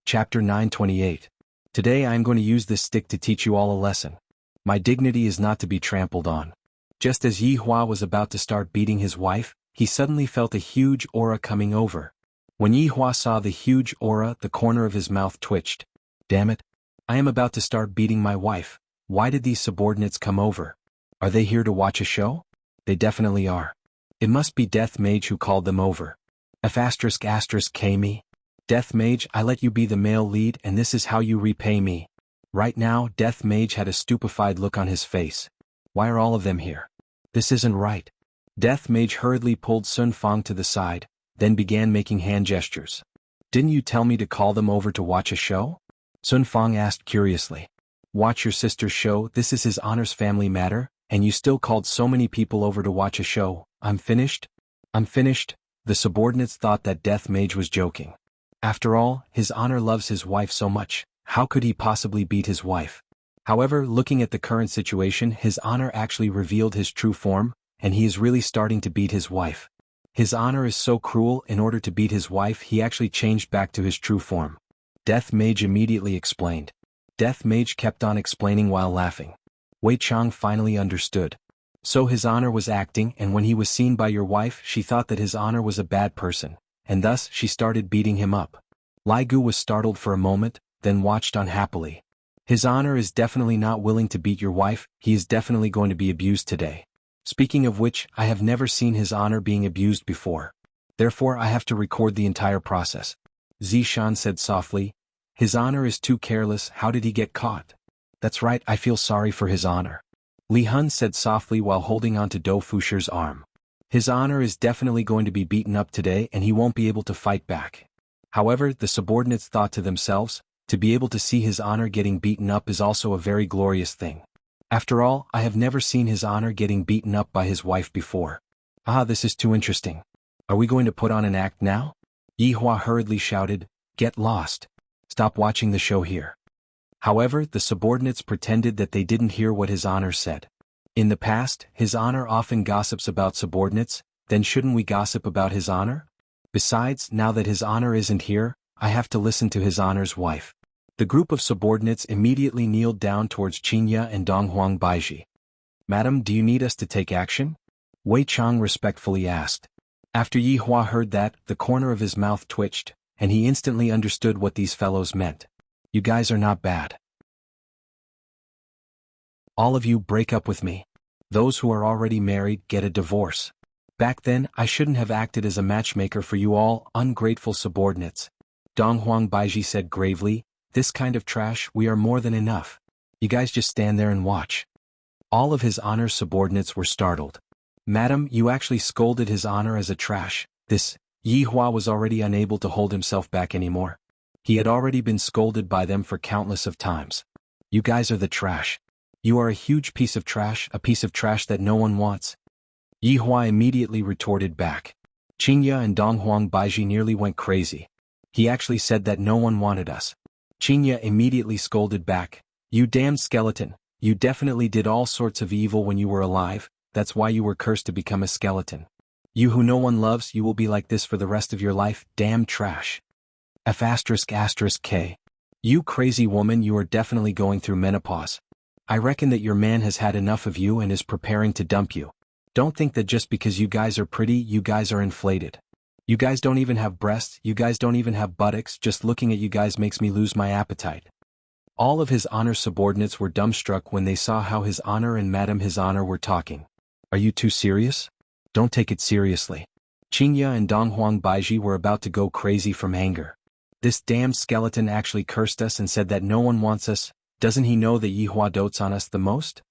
Chapter 928. Today I am going to use this stick to teach you all a lesson. My dignity is not to be trampled on. Just as Yihua was about to start beating his wife, he suddenly felt a huge aura coming over. When Yihua saw the huge aura, the corner of his mouth twitched. Damn it. I am about to start beating my wife. Why did these subordinates come over? Are they here to watch a show? They definitely are. It must be Death Mage who called them over. F***K me. Death Mage, I let you be the male lead and this is how you repay me. Right now, Death Mage had a stupefied look on his face. Why are all of them here? This isn't right. Death Mage hurriedly pulled Sun Fang to the side, then began making hand gestures. Didn't you tell me to call them over to watch a show? Sun Fang asked curiously. Watch your sister's show, this is his honor's family matter, and you still called so many people over to watch a show. I'm finished? I'm finished. The subordinates thought that Death Mage was joking. After all, his honor loves his wife so much, how could he possibly beat his wife? However, looking at the current situation, his honor actually revealed his true form, and he is really starting to beat his wife. His honor is so cruel. In order to beat his wife, he actually changed back to his true form. Death Mage immediately explained. Death Mage kept on explaining while laughing. Wei Chang finally understood. So his honor was acting, and when he was seen by your wife, she thought that his honor was a bad person, and thus she started beating him up. Lai Gu was startled for a moment, then watched unhappily. His honor is definitely not willing to beat your wife. He is definitely going to be abused today. Speaking of which, I have never seen his honor being abused before. Therefore I have to record the entire process. Zishan said softly. His honor is too careless. How did he get caught? That's right, I feel sorry for his honor. Li Hun said softly while holding on to Dou Fusher's arm. His honor is definitely going to be beaten up today and he won't be able to fight back. However, the subordinates thought to themselves, to be able to see his honor getting beaten up is also a very glorious thing. After all, I have never seen his honor getting beaten up by his wife before. Ah, this is too interesting. Are we going to put on an act now? Yi Hua hurriedly shouted, get lost. Stop watching the show here. However, the subordinates pretended that they didn't hear what his honor said. In the past, his honor often gossips about subordinates, then shouldn't we gossip about his honor? Besides, now that his honor isn't here, I have to listen to his honor's wife. The group of subordinates immediately kneeled down towards Qingya and Donghuang Baiji. Madam, do you need us to take action? Wei Chang respectfully asked. After Yi Hua heard that, the corner of his mouth twitched, and he instantly understood what these fellows meant. You guys are not bad. All of you break up with me. Those who are already married get a divorce. Back then, I shouldn't have acted as a matchmaker for you all, ungrateful subordinates. Donghuang Baiji said gravely, this kind of trash, we are more than enough. You guys just stand there and watch. All of his honor's subordinates were startled. Madam, you actually scolded his honor as a trash. This, Yi Hua was already unable to hold himself back anymore. He had already been scolded by them for countless of times. You guys are the trash. You are a huge piece of trash, a piece of trash that no one wants. Yi Hua immediately retorted back. Qingya and Donghuang Baiji nearly went crazy. He actually said that no one wanted us. Qingya immediately scolded back. You damned skeleton, you definitely did all sorts of evil when you were alive, that's why you were cursed to become a skeleton. You who no one loves, you will be like this for the rest of your life, damn trash. F***K. You crazy woman, you are definitely going through menopause. I reckon that your man has had enough of you and is preparing to dump you. Don't think that just because you guys are pretty, you guys are inflated. You guys don't even have breasts, you guys don't even have buttocks, just looking at you guys makes me lose my appetite. All of his honor subordinates were dumbstruck when they saw how his honor and Madam His Honor were talking. Are you too serious? Don't take it seriously. Qingya and Donghuang Baiji were about to go crazy from anger. This damned skeleton actually cursed us and said that no one wants us. Doesn't he know that Yi Hua dotes on us the most?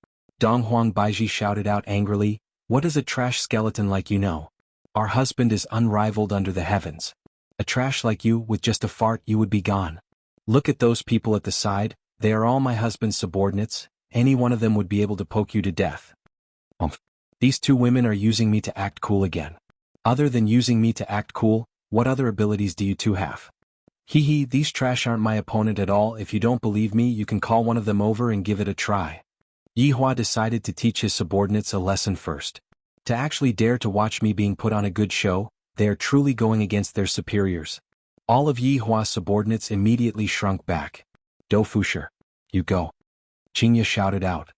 Donghuang Baiji shouted out angrily, what does a trash skeleton like you know? Our husband is unrivaled under the heavens. A trash like you, with just a fart you would be gone. Look at those people at the side, they are all my husband's subordinates, any one of them would be able to poke you to death. These two women are using me to act cool again. Other than using me to act cool, what other abilities do you two have? Hee, these trash aren't my opponent at all. If you don't believe me, you can call one of them over and give it a try. Yi Hua decided to teach his subordinates a lesson first. To actually dare to watch me being put on a good show, they are truly going against their superiors. All of Yi Hua's subordinates immediately shrunk back. Dou Fusher, you go. Qingya shouted out.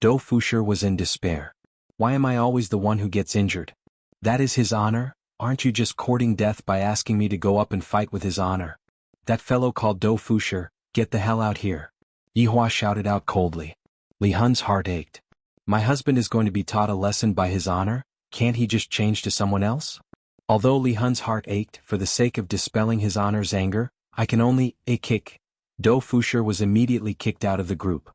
Dou Fusher was in despair. Why am I always the one who gets injured? That is his honor? Aren't you just courting death by asking me to go up and fight with his honor? That fellow called Dou Fusher, get the hell out here. Yi Hua shouted out coldly. Li Hun's heart ached. My husband is going to be taught a lesson by his honor, can't he just change to someone else? Although Li Hun's heart ached, for the sake of dispelling his honor's anger, I can only kick. Dou Fusher was immediately kicked out of the group.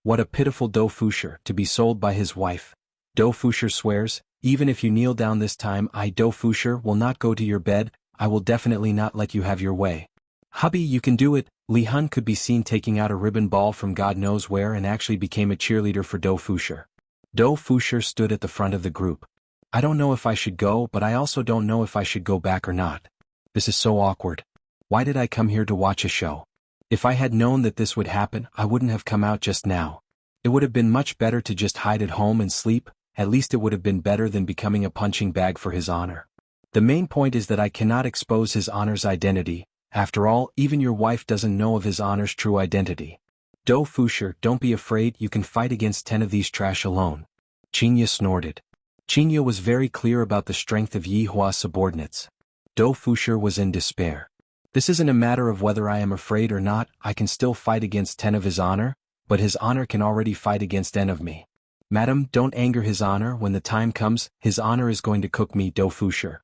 What a pitiful Dou Fusher, to be sold by his wife. Dou Fusher swears, even if you kneel down this time, I, Dou Fusher, will not go to your bed, I will definitely not let you have your way. Hubby, you can do it. Li Hun could be seen taking out a ribbon ball from God knows where and actually became a cheerleader for Dou Fusher. Dou Fusher stood at the front of the group. I don't know if I should go, but I also don't know if I should go back or not. This is so awkward. Why did I come here to watch a show? If I had known that this would happen, I wouldn't have come out just now. It would have been much better to just hide at home and sleep, at least it would have been better than becoming a punching bag for his honor. The main point is that I cannot expose his honor's identity. After all, even your wife doesn't know of his honor's true identity. Do Fushi, don't be afraid, you can fight against 10 of these trash alone. Qinya snorted. Qinya was very clear about the strength of Yi Hua's subordinates. Do Fushi was in despair. This isn't a matter of whether I am afraid or not, I can still fight against 10 of his honor, but his honor can already fight against 10 of me. Madam, don't anger his honor, when the time comes, his honor is going to cook me. Do Fushi.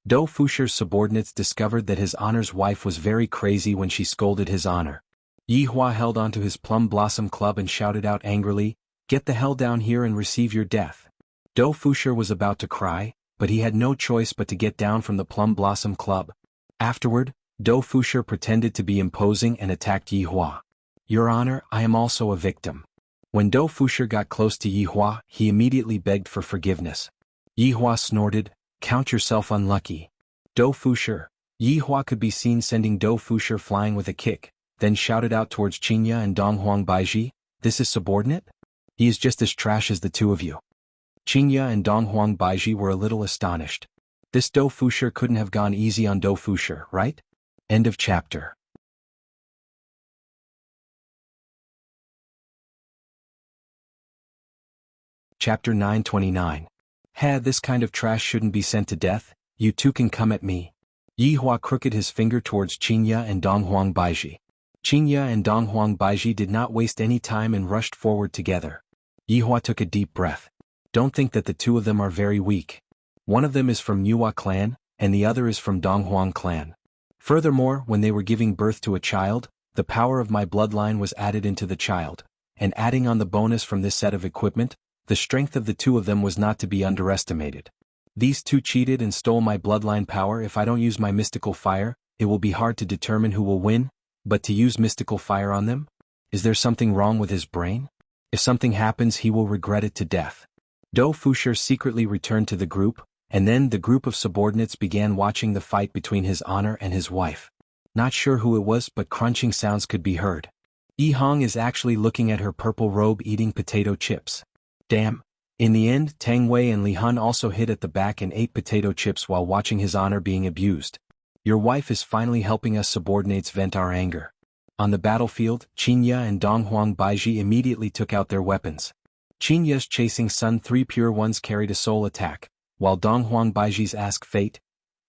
Do Fushi's subordinates discovered that his honor's wife was very crazy when she scolded his honor. Yi Hua held onto his plum blossom club and shouted out angrily, "Get the hell down here and receive your death." Do Fushi was about to cry, but he had no choice but to get down from the plum blossom club. Afterward, Do Fushi pretended to be imposing and attacked Yi Hua. "Your honor, I am also a victim." When Do Fushi got close to Yi Hua, he immediately begged for forgiveness. Yi Hua snorted, "Count yourself unlucky." Do Fushi. Yi Hua could be seen sending Do Fushi flying with a kick, then shouted out towards Qinya and Donghuang Baiji, "This is subordinate? He is just as trash as the two of you." Qinya and Donghuang Baiji were a little astonished. This Do Fushi couldn't have gone easy on Do Fushi, right? End of chapter. Chapter 929. This kind of trash shouldn't be sent to death, you two can come at me. Yi Hua crooked his finger towards Qinya and Donghuang Baiji. Qinya and Donghuang Baiji did not waste any time and rushed forward together. Yi Hua took a deep breath. Don't think that the two of them are very weak. One of them is from Yuhua clan, and the other is from Donghuang clan. Furthermore, when they were giving birth to a child, the power of my bloodline was added into the child, and adding on the bonus from this set of equipment, the strength of the two of them was not to be underestimated. These two cheated and stole my bloodline power. If I don't use my mystical fire, it will be hard to determine who will win, but to use mystical fire on them? Is there something wrong with his brain? If something happens, he will regret it to death. Do Fushi secretly returned to the group, and then the group of subordinates began watching the fight between his honor and his wife. Not sure who it was, but crunching sounds could be heard. Yi Hong is actually looking at her purple robe eating potato chips. Damn. In the end, Tang Wei and Li Hun also hid at the back and ate potato chips while watching his honor being abused. Your wife is finally helping us subordinates vent our anger. On the battlefield, Qinya and Donghuang Baiji immediately took out their weapons. Qinya's chasing Sun 3 Pure Ones carried a soul attack, while Donghuang Baiji's Ask Fate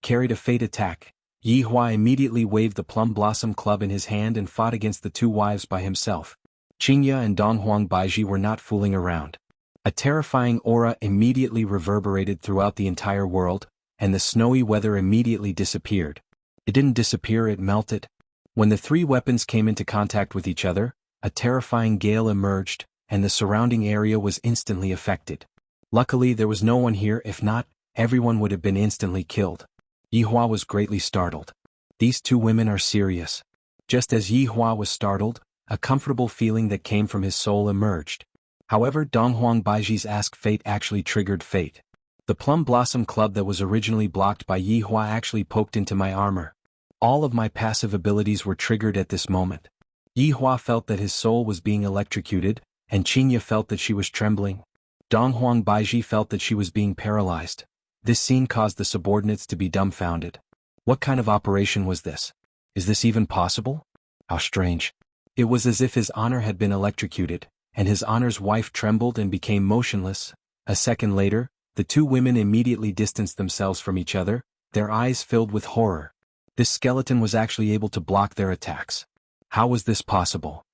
carried a fate attack. Yi Hua immediately waved the Plum Blossom Club in his hand and fought against the two wives by himself. Qinya and Donghuang Baiji were not fooling around. A terrifying aura immediately reverberated throughout the entire world, and the snowy weather immediately disappeared. It didn't disappear, it melted. When the three weapons came into contact with each other, a terrifying gale emerged, and the surrounding area was instantly affected. Luckily there was no one here, if not, everyone would have been instantly killed. Yi Hua was greatly startled. These two women are serious. Just as Yi Hua was startled, a comfortable feeling that came from his soul emerged. However, Donghuang Baiji's Ask Fate actually triggered fate. The Plum Blossom Club that was originally blocked by Yi Hua actually poked into my armor. All of my passive abilities were triggered at this moment. Yi Hua felt that his soul was being electrocuted, and Qinya felt that she was trembling. Donghuang Baiji felt that she was being paralyzed. This scene caused the subordinates to be dumbfounded. What kind of operation was this? Is this even possible? How strange. It was as if his honor had been electrocuted, and his honor's wife trembled and became motionless. A second later, the two women immediately distanced themselves from each other, their eyes filled with horror. This skeleton was actually able to block their attacks. How was this possible?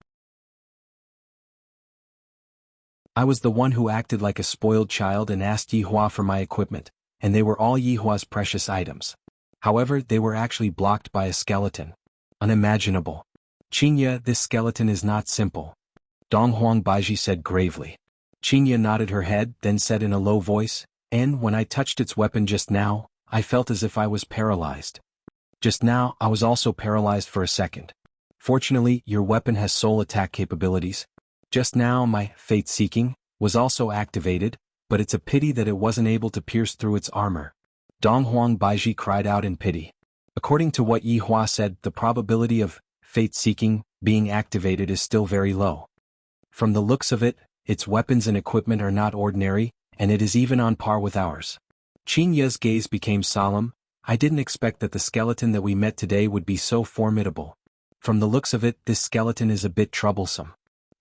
I was the one who acted like a spoiled child and asked Yi Hua for my equipment, and they were all Yi Hua's precious items. However, they were actually blocked by a skeleton. Unimaginable. Qinya, this skeleton is not simple. Donghuang Baiji said gravely. Qinya nodded her head, then said in a low voice, "And when I touched its weapon just now, I felt as if I was paralyzed. Just now, I was also paralyzed for a second. Fortunately, your weapon has soul attack capabilities. Just now my fate-seeking was also activated, but it's a pity that it wasn't able to pierce through its armor." Donghuang Baiji cried out in pity. According to what Yi Hua said, the probability of fate-seeking being activated is still very low. From the looks of it, its weapons and equipment are not ordinary, and it is even on par with ours. Qin Ye's gaze became solemn. I didn't expect that the skeleton that we met today would be so formidable. From the looks of it, this skeleton is a bit troublesome.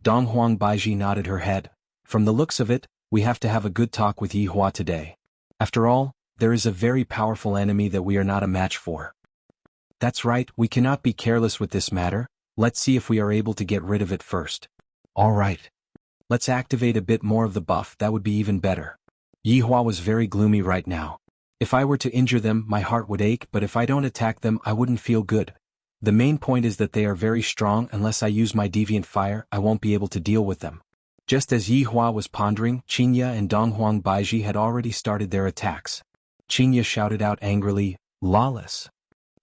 Dong Huang Baiji nodded her head. From the looks of it, we have to have a good talk with Yi Hua today. After all, there is a very powerful enemy that we are not a match for. That's right, we cannot be careless with this matter. Let's see if we are able to get rid of it first. All right. Let's activate a bit more of the buff, that would be even better. Yi Hua was very gloomy right now. If I were to injure them, my heart would ache, but if I don't attack them, I wouldn't feel good. The main point is that they are very strong. Unless I use my deviant fire, I won't be able to deal with them. Just as Yi Hua was pondering, Qin Ye and Dong Huang Baiji had already started their attacks. Qin Ye shouted out angrily, "Lawless."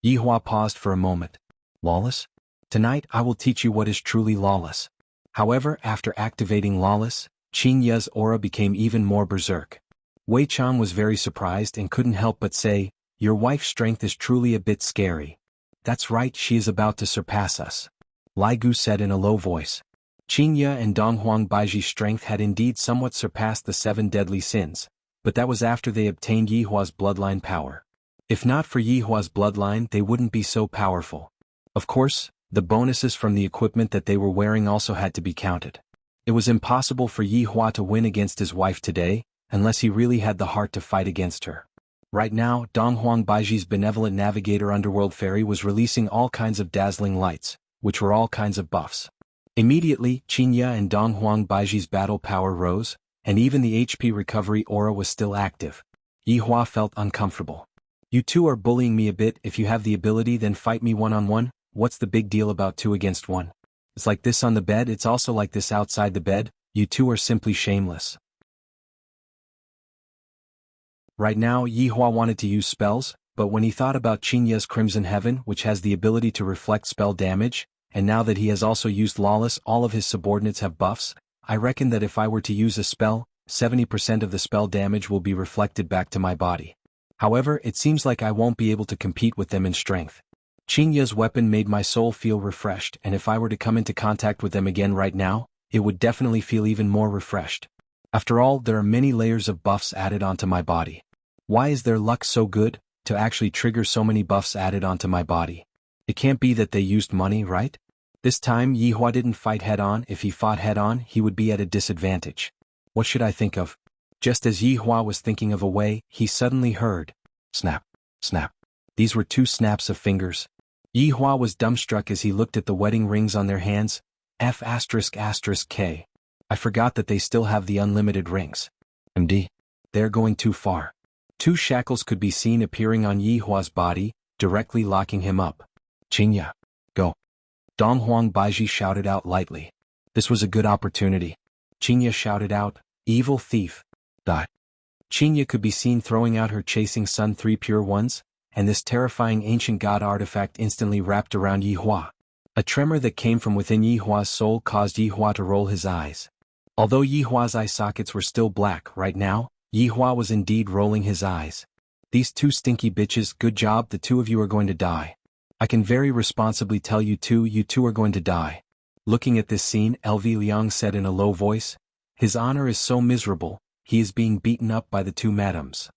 Yi Hua paused for a moment. Lawless? Tonight I will teach you what is truly lawless. However, after activating lawless, Qin Ye's aura became even more berserk. Wei Chang was very surprised and couldn't help but say, "Your wife's strength is truly a bit scary." That's right, she is about to surpass us. Lai Gu said in a low voice. Qin Ye and Dong Huang Baiji's strength had indeed somewhat surpassed the 7 deadly sins, but that was after they obtained Yi Hua's bloodline power. If not for Yi Hua's bloodline, they wouldn't be so powerful. Of course, the bonuses from the equipment that they were wearing also had to be counted. It was impossible for Yi Hua to win against his wife today, unless he really had the heart to fight against her. Right now, Dong Huang Baiji's benevolent navigator underworld fairy was releasing all kinds of dazzling lights, which were all kinds of buffs. Immediately, Qin Ye and Dong Huang Baiji's battle power rose, and even the HP recovery aura was still active. Yi Hua felt uncomfortable. You two are bullying me a bit. If you have the ability, then fight me one-on-one. What's the big deal about 2 against 1? It's like this on the bed, it's also like this outside the bed. You two are simply shameless. Right now, Yi Hua wanted to use spells, but when he thought about Qin Ye's Crimson Heaven, which has the ability to reflect spell damage, and now that he has also used Lawless, all of his subordinates have buffs, I reckon that if I were to use a spell, 70% of the spell damage will be reflected back to my body. However, it seems like I won't be able to compete with them in strength. Qin Ye's weapon made my soul feel refreshed, and if I were to come into contact with them again right now, it would definitely feel even more refreshed. After all, there are many layers of buffs added onto my body. Why is their luck so good, to actually trigger so many buffs added onto my body? It can't be that they used money, right? This time Yi Hua didn't fight head-on. If he fought head-on, he would be at a disadvantage. What should I think of? Just as Yi Hua was thinking of a way, he suddenly heard, snap, snap. These were 2 snaps of fingers. Yi Hua was dumbstruck as he looked at the wedding rings on their hands. F***K. I forgot that they still have the unlimited rings. MD. They're going too far. 2 shackles could be seen appearing on Yi Hua's body, directly locking him up. Qin Ye, go. Dong Huang Baiji shouted out lightly. This was a good opportunity. Qin Ye shouted out, evil thief. Die. Qin Ye could be seen throwing out her Chasing Sun 3 pure ones, and this terrifying ancient god artifact instantly wrapped around Yi Hua. A tremor that came from within Yi Hua's soul caused Yi Hua to roll his eyes. Although Yi Hua's eye sockets were still black right now, Yi Hua was indeed rolling his eyes. These 2 stinky bitches, good job, the 2 of you are going to die. I can very responsibly tell you two are going to die. Looking at this scene, LV Liang said in a low voice, his honor is so miserable, he is being beaten up by the 2 madams.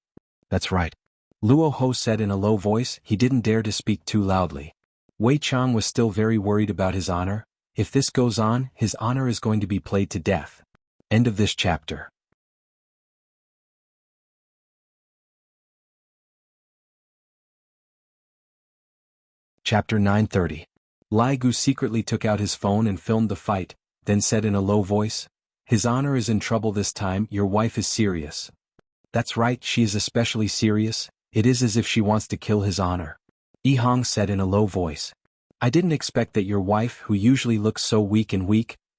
That's right. Luo Ho said in a low voice, he didn't dare to speak too loudly. Wei Chang was still very worried about his honor. If this goes on, his honor is going to be played to death. End of this chapter. Chapter 930. Lai Gu secretly took out his phone and filmed the fight, then said in a low voice, his honor is in trouble this time. Your wife is serious. That's right, she is especially serious. It is as if she wants to kill his honor. Yi Hong said in a low voice. I didn't expect that your wife, who usually looks so weak,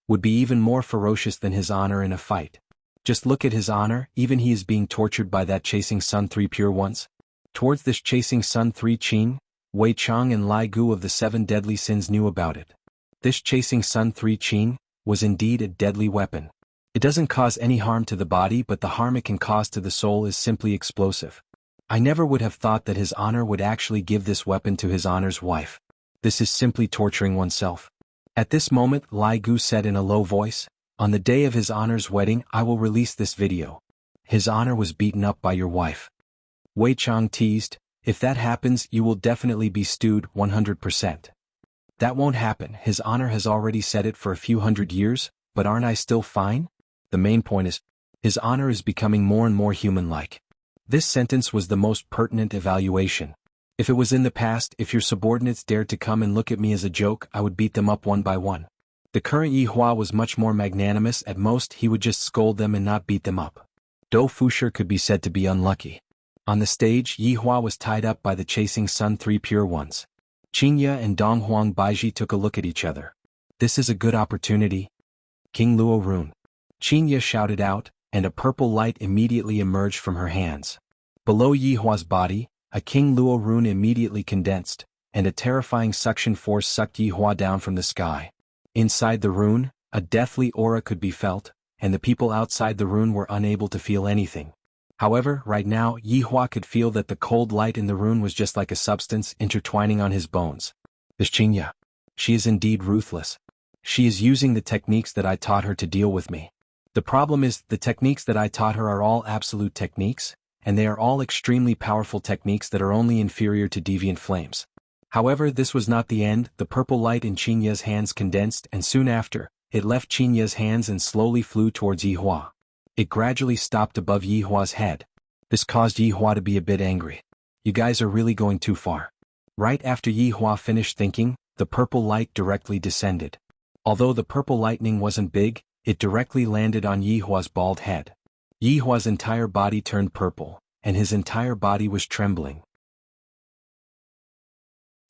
would be even more ferocious than his honor in a fight. Just look at his honor, even he is being tortured by that Chasing Sun 3 pure ones. Towards this Chasing Sun 3 Qin, Wei Chang and Lai Gu of the 7 deadly sins knew about it. This Chasing Sun 3 Qin was indeed a deadly weapon. It doesn't cause any harm to the body, but the harm it can cause to the soul is simply explosive. I never would have thought that his honor would actually give this weapon to his honor's wife. This is simply torturing oneself. At this moment, Lai Gu said in a low voice, on the day of his honor's wedding, I will release this video. his honor was beaten up by your wife. Wei Chang teased, if that happens you will definitely be stewed 100%. That won't happen, his honor has already said it for a few hundred years, but aren't I still fine? The main point is, his honor is becoming more and more human-like. This sentence was the most pertinent evaluation. If it was in the past, if your subordinates dared to come and look at me as a joke, I would beat them up one by one. The current Yi Hua was much more magnanimous. At most he would just scold them and not beat them up. Dou Fusher could be said to be unlucky. On the stage, Yi Hua was tied up by the chasing sun, 3 pure ones. Qingye and Donghuang Baiji took a look at each other. This is a good opportunity. King Luo Rune. Qingye shouted out, and a purple light immediately emerged from her hands. Below Yi Hua's body, a King Luo Rune immediately condensed, and a terrifying suction force sucked Yi Hua down from the sky. Inside the rune, a deathly aura could be felt, and the people outside the rune were unable to feel anything. However, right now, Yi Hua could feel that the cold light in the rune was just like a substance intertwining on his bones. This Qingye. She is indeed ruthless. She is using the techniques that I taught her to deal with me. The problem is, the techniques that I taught her are all absolute techniques, and they are all extremely powerful techniques that are only inferior to deviant flames. However, this was not the end. The purple light in Qingye's hands condensed, and soon after, it left Qingye's hands and slowly flew towards Yi Hua. It gradually stopped above Yi Hua's head. This caused Yi Hua to be a bit angry. You guys are really going too far. Right after Yi Hua finished thinking, the purple light directly descended. Although the purple lightning wasn't big, it directly landed on Yi Hua's bald head. Yi Hua's entire body turned purple, and his entire body was trembling.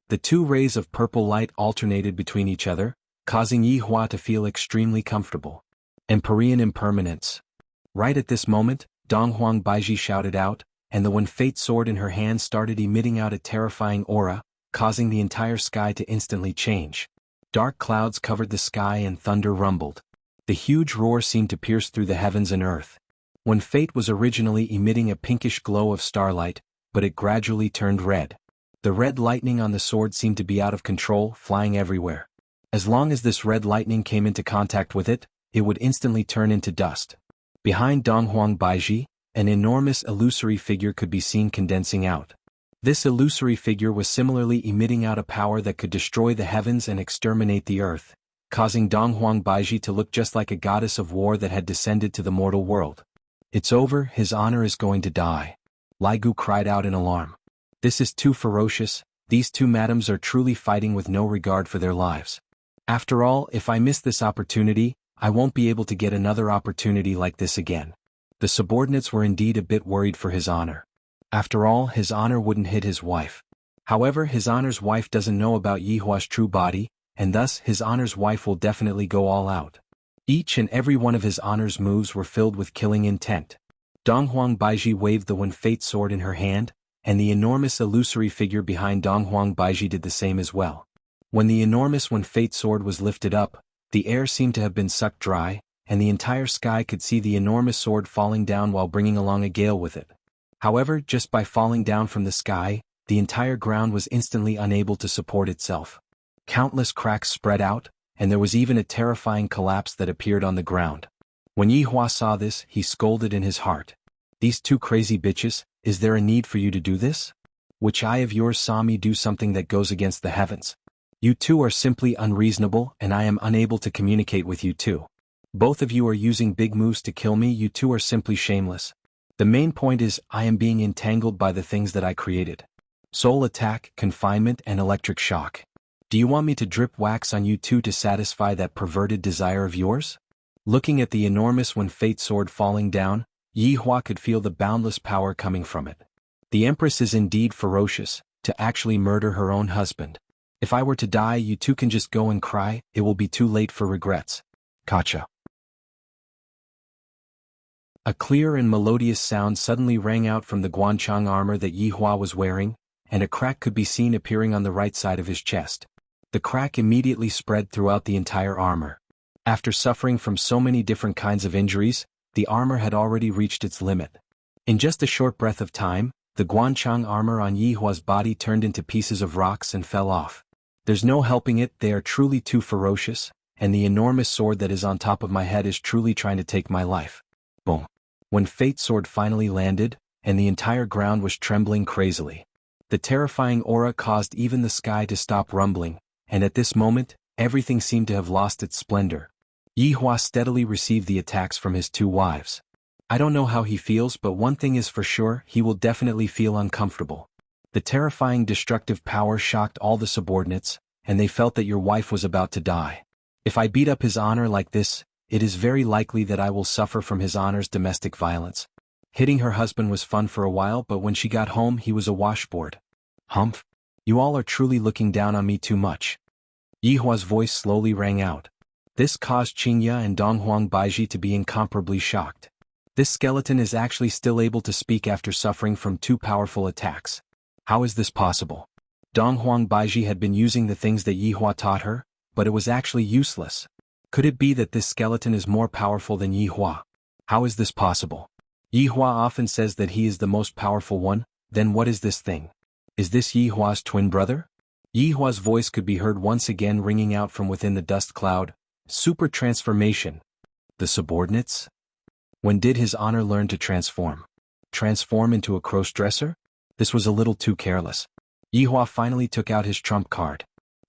The two rays of purple light alternated between each other, causing Yi Hua to feel extremely comfortable. Empyrean impermanence. Right at this moment, Donghuang Baiji shouted out, and the When Fate sword in her hand started emitting out a terrifying aura, causing the entire sky to instantly change. Dark clouds covered the sky and thunder rumbled. The huge roar seemed to pierce through the heavens and earth. When Fate was originally emitting a pinkish glow of starlight, but it gradually turned red. The red lightning on the sword seemed to be out of control, flying everywhere. As long as this red lightning came into contact with it, it would instantly turn into dust. Behind Donghuang Baiji, an enormous illusory figure could be seen condensing out. This illusory figure was similarly emitting out a power that could destroy the heavens and exterminate the earth, causing Donghuang Baiji to look just like a goddess of war that had descended to the mortal world. It's over, his honor is going to die. Lai Gu cried out in alarm. This is too ferocious, these two madams are truly fighting with no regard for their lives. After all, if I miss this opportunity, I won't be able to get another opportunity like this again. The subordinates were indeed a bit worried for his honor. After all, his honor wouldn't hit his wife. However, his honor's wife doesn't know about Yi Hua's true body, and thus his honor's wife will definitely go all out. Each and every one of his honor's moves were filled with killing intent. Donghuang Baiji waved the When Fate sword in her hand, and the enormous illusory figure behind Donghuang Baiji did the same as well. When the enormous When Fate sword was lifted up, the air seemed to have been sucked dry, and the entire sky could see the enormous sword falling down while bringing along a gale with it. However, just by falling down from the sky, the entire ground was instantly unable to support itself. Countless cracks spread out, and there was even a terrifying collapse that appeared on the ground. When Yi Hua saw this, he scolded in his heart. These two crazy bitches, is there a need for you to do this? Which eye of yours saw me do something that goes against the heavens? You two are simply unreasonable, and I am unable to communicate with you two. Both of you are using big moves to kill me, you two are simply shameless. The main point is, I am being entangled by the things that I created. Soul attack, confinement, and electric shock. Do you want me to drip wax on you two to satisfy that perverted desire of yours? Looking at the enormous When Fate sword falling down, Yi Hua could feel the boundless power coming from it. The Empress is indeed ferocious, to actually murder her own husband. If I were to die, you two can just go and cry, it will be too late for regrets. Gotcha. A clear and melodious sound suddenly rang out from the Guanchang armor that Yi Hua was wearing, and a crack could be seen appearing on the right side of his chest. The crack immediately spread throughout the entire armor. After suffering from so many different kinds of injuries, the armor had already reached its limit. In just a short breath of time, the Guanchang armor on Yi Hua's body turned into pieces of rocks and fell off. There's no helping it, they are truly too ferocious, and the enormous sword that is on top of my head is truly trying to take my life. Boom. When Fate Sword finally landed, and the entire ground was trembling crazily. The terrifying aura caused even the sky to stop rumbling, and at this moment, everything seemed to have lost its splendor. Yi Hua steadily received the attacks from his two wives. I don't know how he feels, but one thing is for sure, he will definitely feel uncomfortable. The terrifying destructive power shocked all the subordinates, and they felt that your wife was about to die. If I beat up his honor like this, it is very likely that I will suffer from his honor's domestic violence. Hitting her husband was fun for a while, but when she got home he was a washboard. Humph. You all are truly looking down on me too much. Yi Hua's voice slowly rang out. This caused Qingya and Donghuang Baiji to be incomparably shocked. This skeleton is actually still able to speak after suffering from two powerful attacks. How is this possible? Donghuang Baiji had been using the things that Yi Hua taught her, but it was actually useless. Could it be that this skeleton is more powerful than Yi Hua? How is this possible? Yi Hua often says that he is the most powerful one, then what is this thing? Is this Yi Hua's twin brother? Yi Hua's voice could be heard once again ringing out from within the dust cloud. Super transformation. The subordinates? When did his honor learn to transform? Transform into a cross-dresser? This was a little too careless. Yi Hua finally took out his trump card.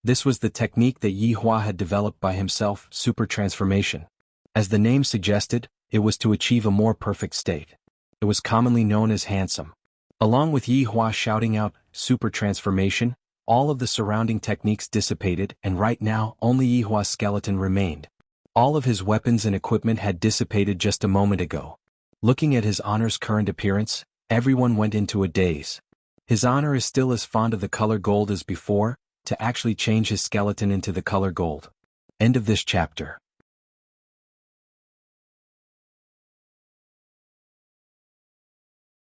This was the technique that Yi Hua had developed by himself, super transformation. As the name suggested, it was to achieve a more perfect state. It was commonly known as handsome. Along with Yi Hua shouting out, super transformation, all of the surrounding techniques dissipated, and right now only Yi Hua's skeleton remained. All of his weapons and equipment had dissipated just a moment ago. Looking at his honor's current appearance, everyone went into a daze. His honor is still as fond of the color gold as before, to actually change his skeleton into the color gold. End of this chapter.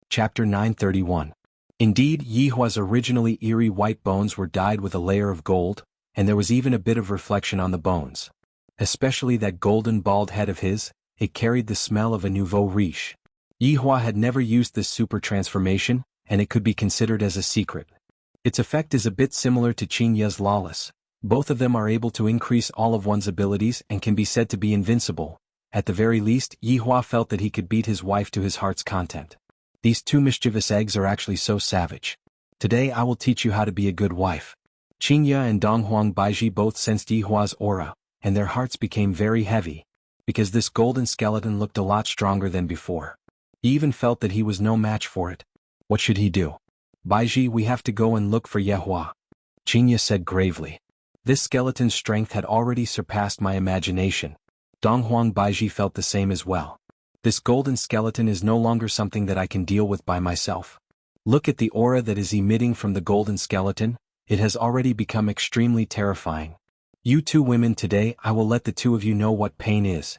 Chapter 931. Indeed, Yi Hua's originally eerie white bones were dyed with a layer of gold, and there was even a bit of reflection on the bones. Especially that golden bald head of his, it carried the smell of a nouveau riche. Yi Hua had never used this super transformation, and it could be considered as a secret. Its effect is a bit similar to Qingya's lawless. Both of them are able to increase all of one's abilities and can be said to be invincible. At the very least, Yi Hua felt that he could beat his wife to his heart's content. These two mischievous eggs are actually so savage. Today I will teach you how to be a good wife. Qingya and Donghuang Baiji both sensed Yi Hua's aura, and their hearts became very heavy, because this golden skeleton looked a lot stronger than before. He even felt that he was no match for it. What should he do? Baiji, we have to go and look for Ye Hua. Qingya said gravely. This skeleton's strength had already surpassed my imagination. Donghuang Baiji felt the same as well. This golden skeleton is no longer something that I can deal with by myself. Look at the aura that is emitting from the golden skeleton, it has already become extremely terrifying. You two women, today I will let the two of you know what pain is.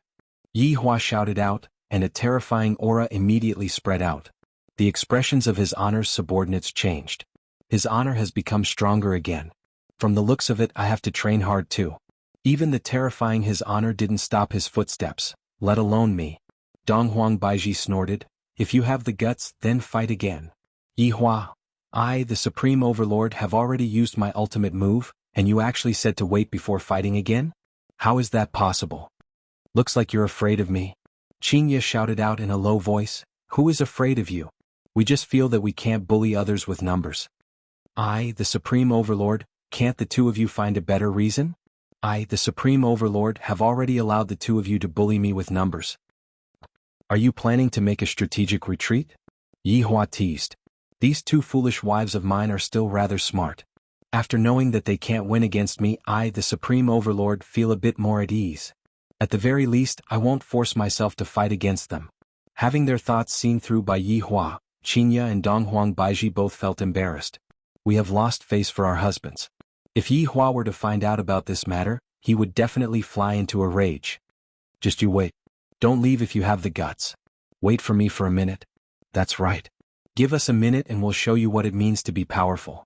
Yi Hua shouted out, and a terrifying aura immediately spread out. The expressions of his honor's subordinates changed. His honor has become stronger again. From the looks of it, I have to train hard too. Even the terrifying his honor didn't stop his footsteps, let alone me. Donghuang Baiji snorted, if you have the guts, then fight again. Yi Hua, I, the Supreme Overlord, have already used my ultimate move, and you actually said to wait before fighting again? How is that possible? Looks like you're afraid of me. Qingya shouted out in a low voice, who is afraid of you? We just feel that we can't bully others with numbers. I, the Supreme Overlord, can't the two of you find a better reason? I, the Supreme Overlord, have already allowed the two of you to bully me with numbers. Are you planning to make a strategic retreat? Yi Hua teased. These two foolish wives of mine are still rather smart. After knowing that they can't win against me, I, the Supreme Overlord, feel a bit more at ease. At the very least, I won't force myself to fight against them. Having their thoughts seen through by Yi Hua, Qingya and Donghuang Baiji both felt embarrassed. We have lost face for our husbands. If Yi Hua were to find out about this matter, he would definitely fly into a rage. Just you wait. Don't leave if you have the guts. Wait for me for a minute. That's right. Give us a minute and we'll show you what it means to be powerful.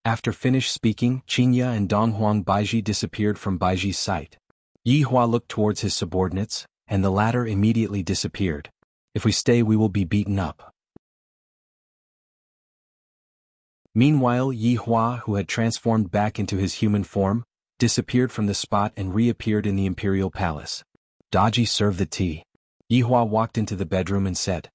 After finished speaking, Qingya and Donghuang Baiji disappeared from Baiji's sight. Yi Hua looked towards his subordinates, and the latter immediately disappeared. If we stay, we will be beaten up. Meanwhile, Yi Hua, who had transformed back into his human form, disappeared from the spot and reappeared in the imperial palace. Daji, serve the tea. Yihua walked into the bedroom and said,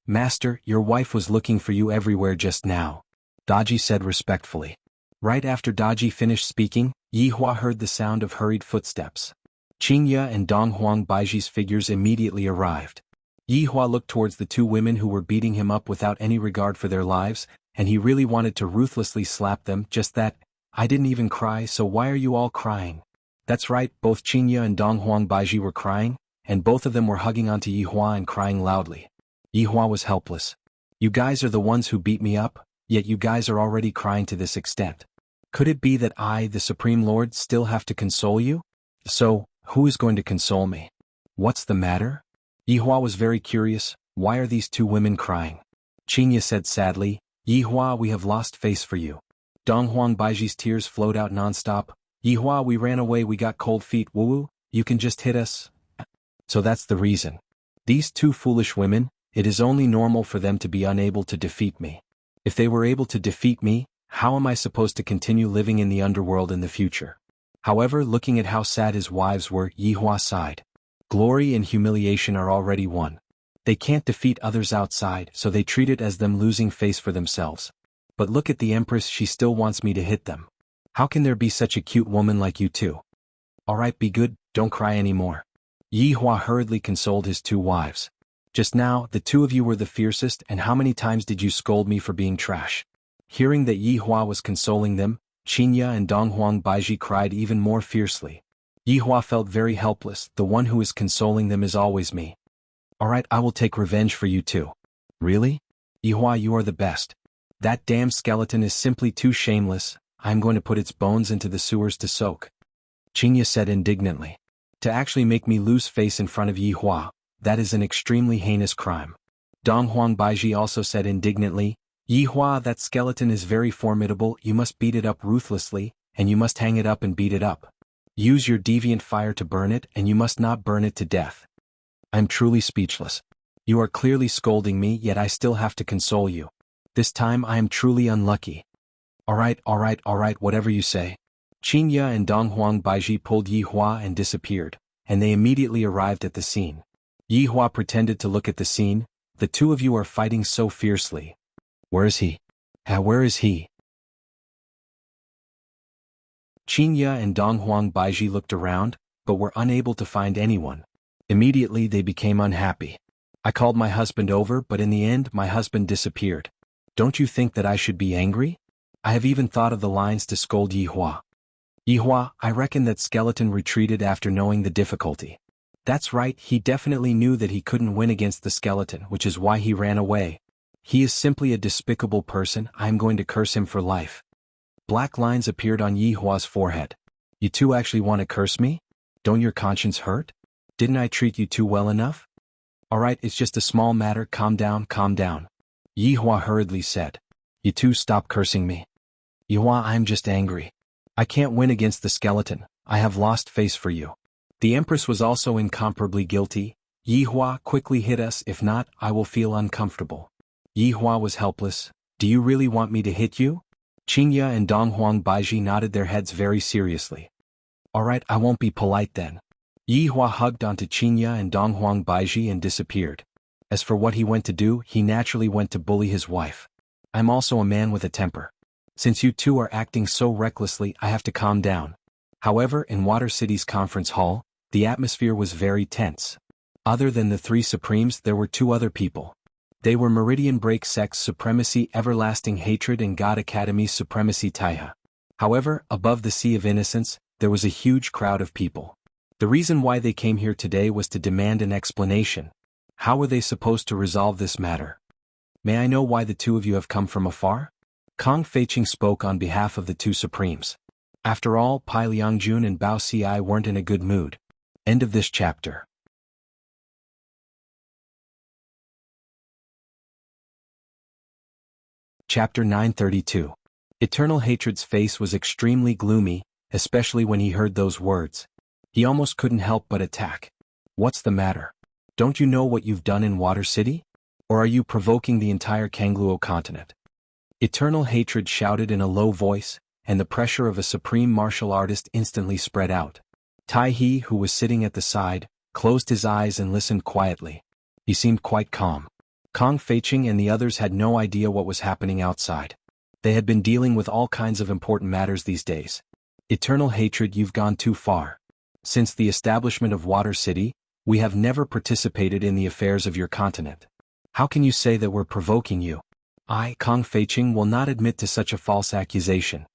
"Master, your wife was looking for you everywhere just now," Daji said respectfully. Right after Daji finished speaking, Yihua heard the sound of hurried footsteps. Qingya and Donghuang Baiji's figures immediately arrived. Yihua looked towards the two women who were beating him up without any regard for their lives, and he really wanted to ruthlessly slap them. Just that, "I didn't even cry, so why are you all crying?" That's right, both Qingya and Donghuang Baiji were crying, and both of them were hugging onto Yihua and crying loudly. Yihua was helpless. "You guys are the ones who beat me up, yet you guys are already crying to this extent. Could it be that I, the Supreme Lord, still have to console you? So, who is going to console me? What's the matter?" Yihua was very curious. Why are these two women crying? Qingya said sadly, "Yihua, we have lost face for you." Donghuang Baiji's tears flowed out non-stop. "Yihua, we ran away, we got cold feet, woo-woo, you can just hit us." So that's the reason. These two foolish women, it is only normal for them to be unable to defeat me. If they were able to defeat me, how am I supposed to continue living in the underworld in the future? However, looking at how sad his wives were, Yihua sighed. Glory and humiliation are already won. They can't defeat others outside, so they treat it as them losing face for themselves. But look at the Empress, she still wants me to hit them. How can there be such a cute woman like you two? Alright, be good, don't cry anymore. Yihua hurriedly consoled his two wives. Just now, the two of you were the fiercest, and how many times did you scold me for being trash? Hearing that Yihua was consoling them, Qingya and Donghuang Baiji cried even more fiercely. Yihua felt very helpless. The one who is consoling them is always me. Alright, I will take revenge for you too. Really? Yihua, you are the best. That damn skeleton is simply too shameless. I am going to put its bones into the sewers to soak. Qingya said indignantly. To actually make me lose face in front of Yihua, that is an extremely heinous crime. Donghuang Baiji also said indignantly, Yihua, that skeleton is very formidable, you must beat it up ruthlessly, and you must hang it up and beat it up. Use your deviant fire to burn it, and you must not burn it to death. I'm truly speechless. You are clearly scolding me, yet I still have to console you. This time I am truly unlucky. Alright, whatever you say. Qingya and Donghuang Baiji pulled Yihua and disappeared, and they immediately arrived at the scene. Yihua pretended to look at the scene. The two of you are fighting so fiercely. Where is he? Where is he? Qingya and Donghuang Baiji looked around, but were unable to find anyone. Immediately they became unhappy. I called my husband over, but in the end my husband disappeared. Don't you think that I should be angry? I have even thought of the lines to scold Yihua. Yihua, I reckon that skeleton retreated after knowing the difficulty. That's right, he definitely knew that he couldn't win against the skeleton, which is why he ran away. He is simply a despicable person. I am going to curse him for life. Black lines appeared on Yihua's forehead. You two actually want to curse me? Don't your conscience hurt? Didn't I treat you two well enough? Alright, it's just a small matter, calm down. Yihua hurriedly said. You two stop cursing me. Yihua, I'm just angry. I can't win against the skeleton. I have lost face for you. The Empress was also incomparably guilty. Yihua, quickly hit us, if not, I will feel uncomfortable. Yihua was helpless. Do you really want me to hit you? Qingya and Donghuang Baiji nodded their heads very seriously. Alright, I won't be polite then. Yihua hugged onto Qingya and Donghuang Baiji and disappeared. As for what he went to do, he naturally went to bully his wife. I'm also a man with a temper. Since you two are acting so recklessly, I have to calm down. However, in Water City's conference hall, the atmosphere was very tense. Other than the three Supremes, there were two other people. They were Meridian Break Sect's Supremacy Everlasting Hatred and God Academy's Supremacy Taiha. However, above the Sea of Innocence, there was a huge crowd of people. The reason why they came here today was to demand an explanation. How were they supposed to resolve this matter? May I know why the two of you have come from afar? Kong Feiqing spoke on behalf of the two Supremes. After all, Pai Liangjun and Bao Ci weren't in a good mood. End of this chapter. Chapter 932. Eternal Hatred's face was extremely gloomy, especially when he heard those words. He almost couldn't help but attack. What's the matter? Don't you know what you've done in Water City? Or are you provoking the entire Kangluo continent? Eternal Hatred shouted in a low voice, and the pressure of a supreme martial artist instantly spread out. Tai He, who was sitting at the side, closed his eyes and listened quietly. He seemed quite calm. Kong Feiqing and the others had no idea what was happening outside. They had been dealing with all kinds of important matters these days. Eternal hatred, you've gone too far. Since the establishment of Water City, we have never participated in the affairs of your continent. How can you say that we're provoking you? I, Kong Feiqing, will not admit to such a false accusation.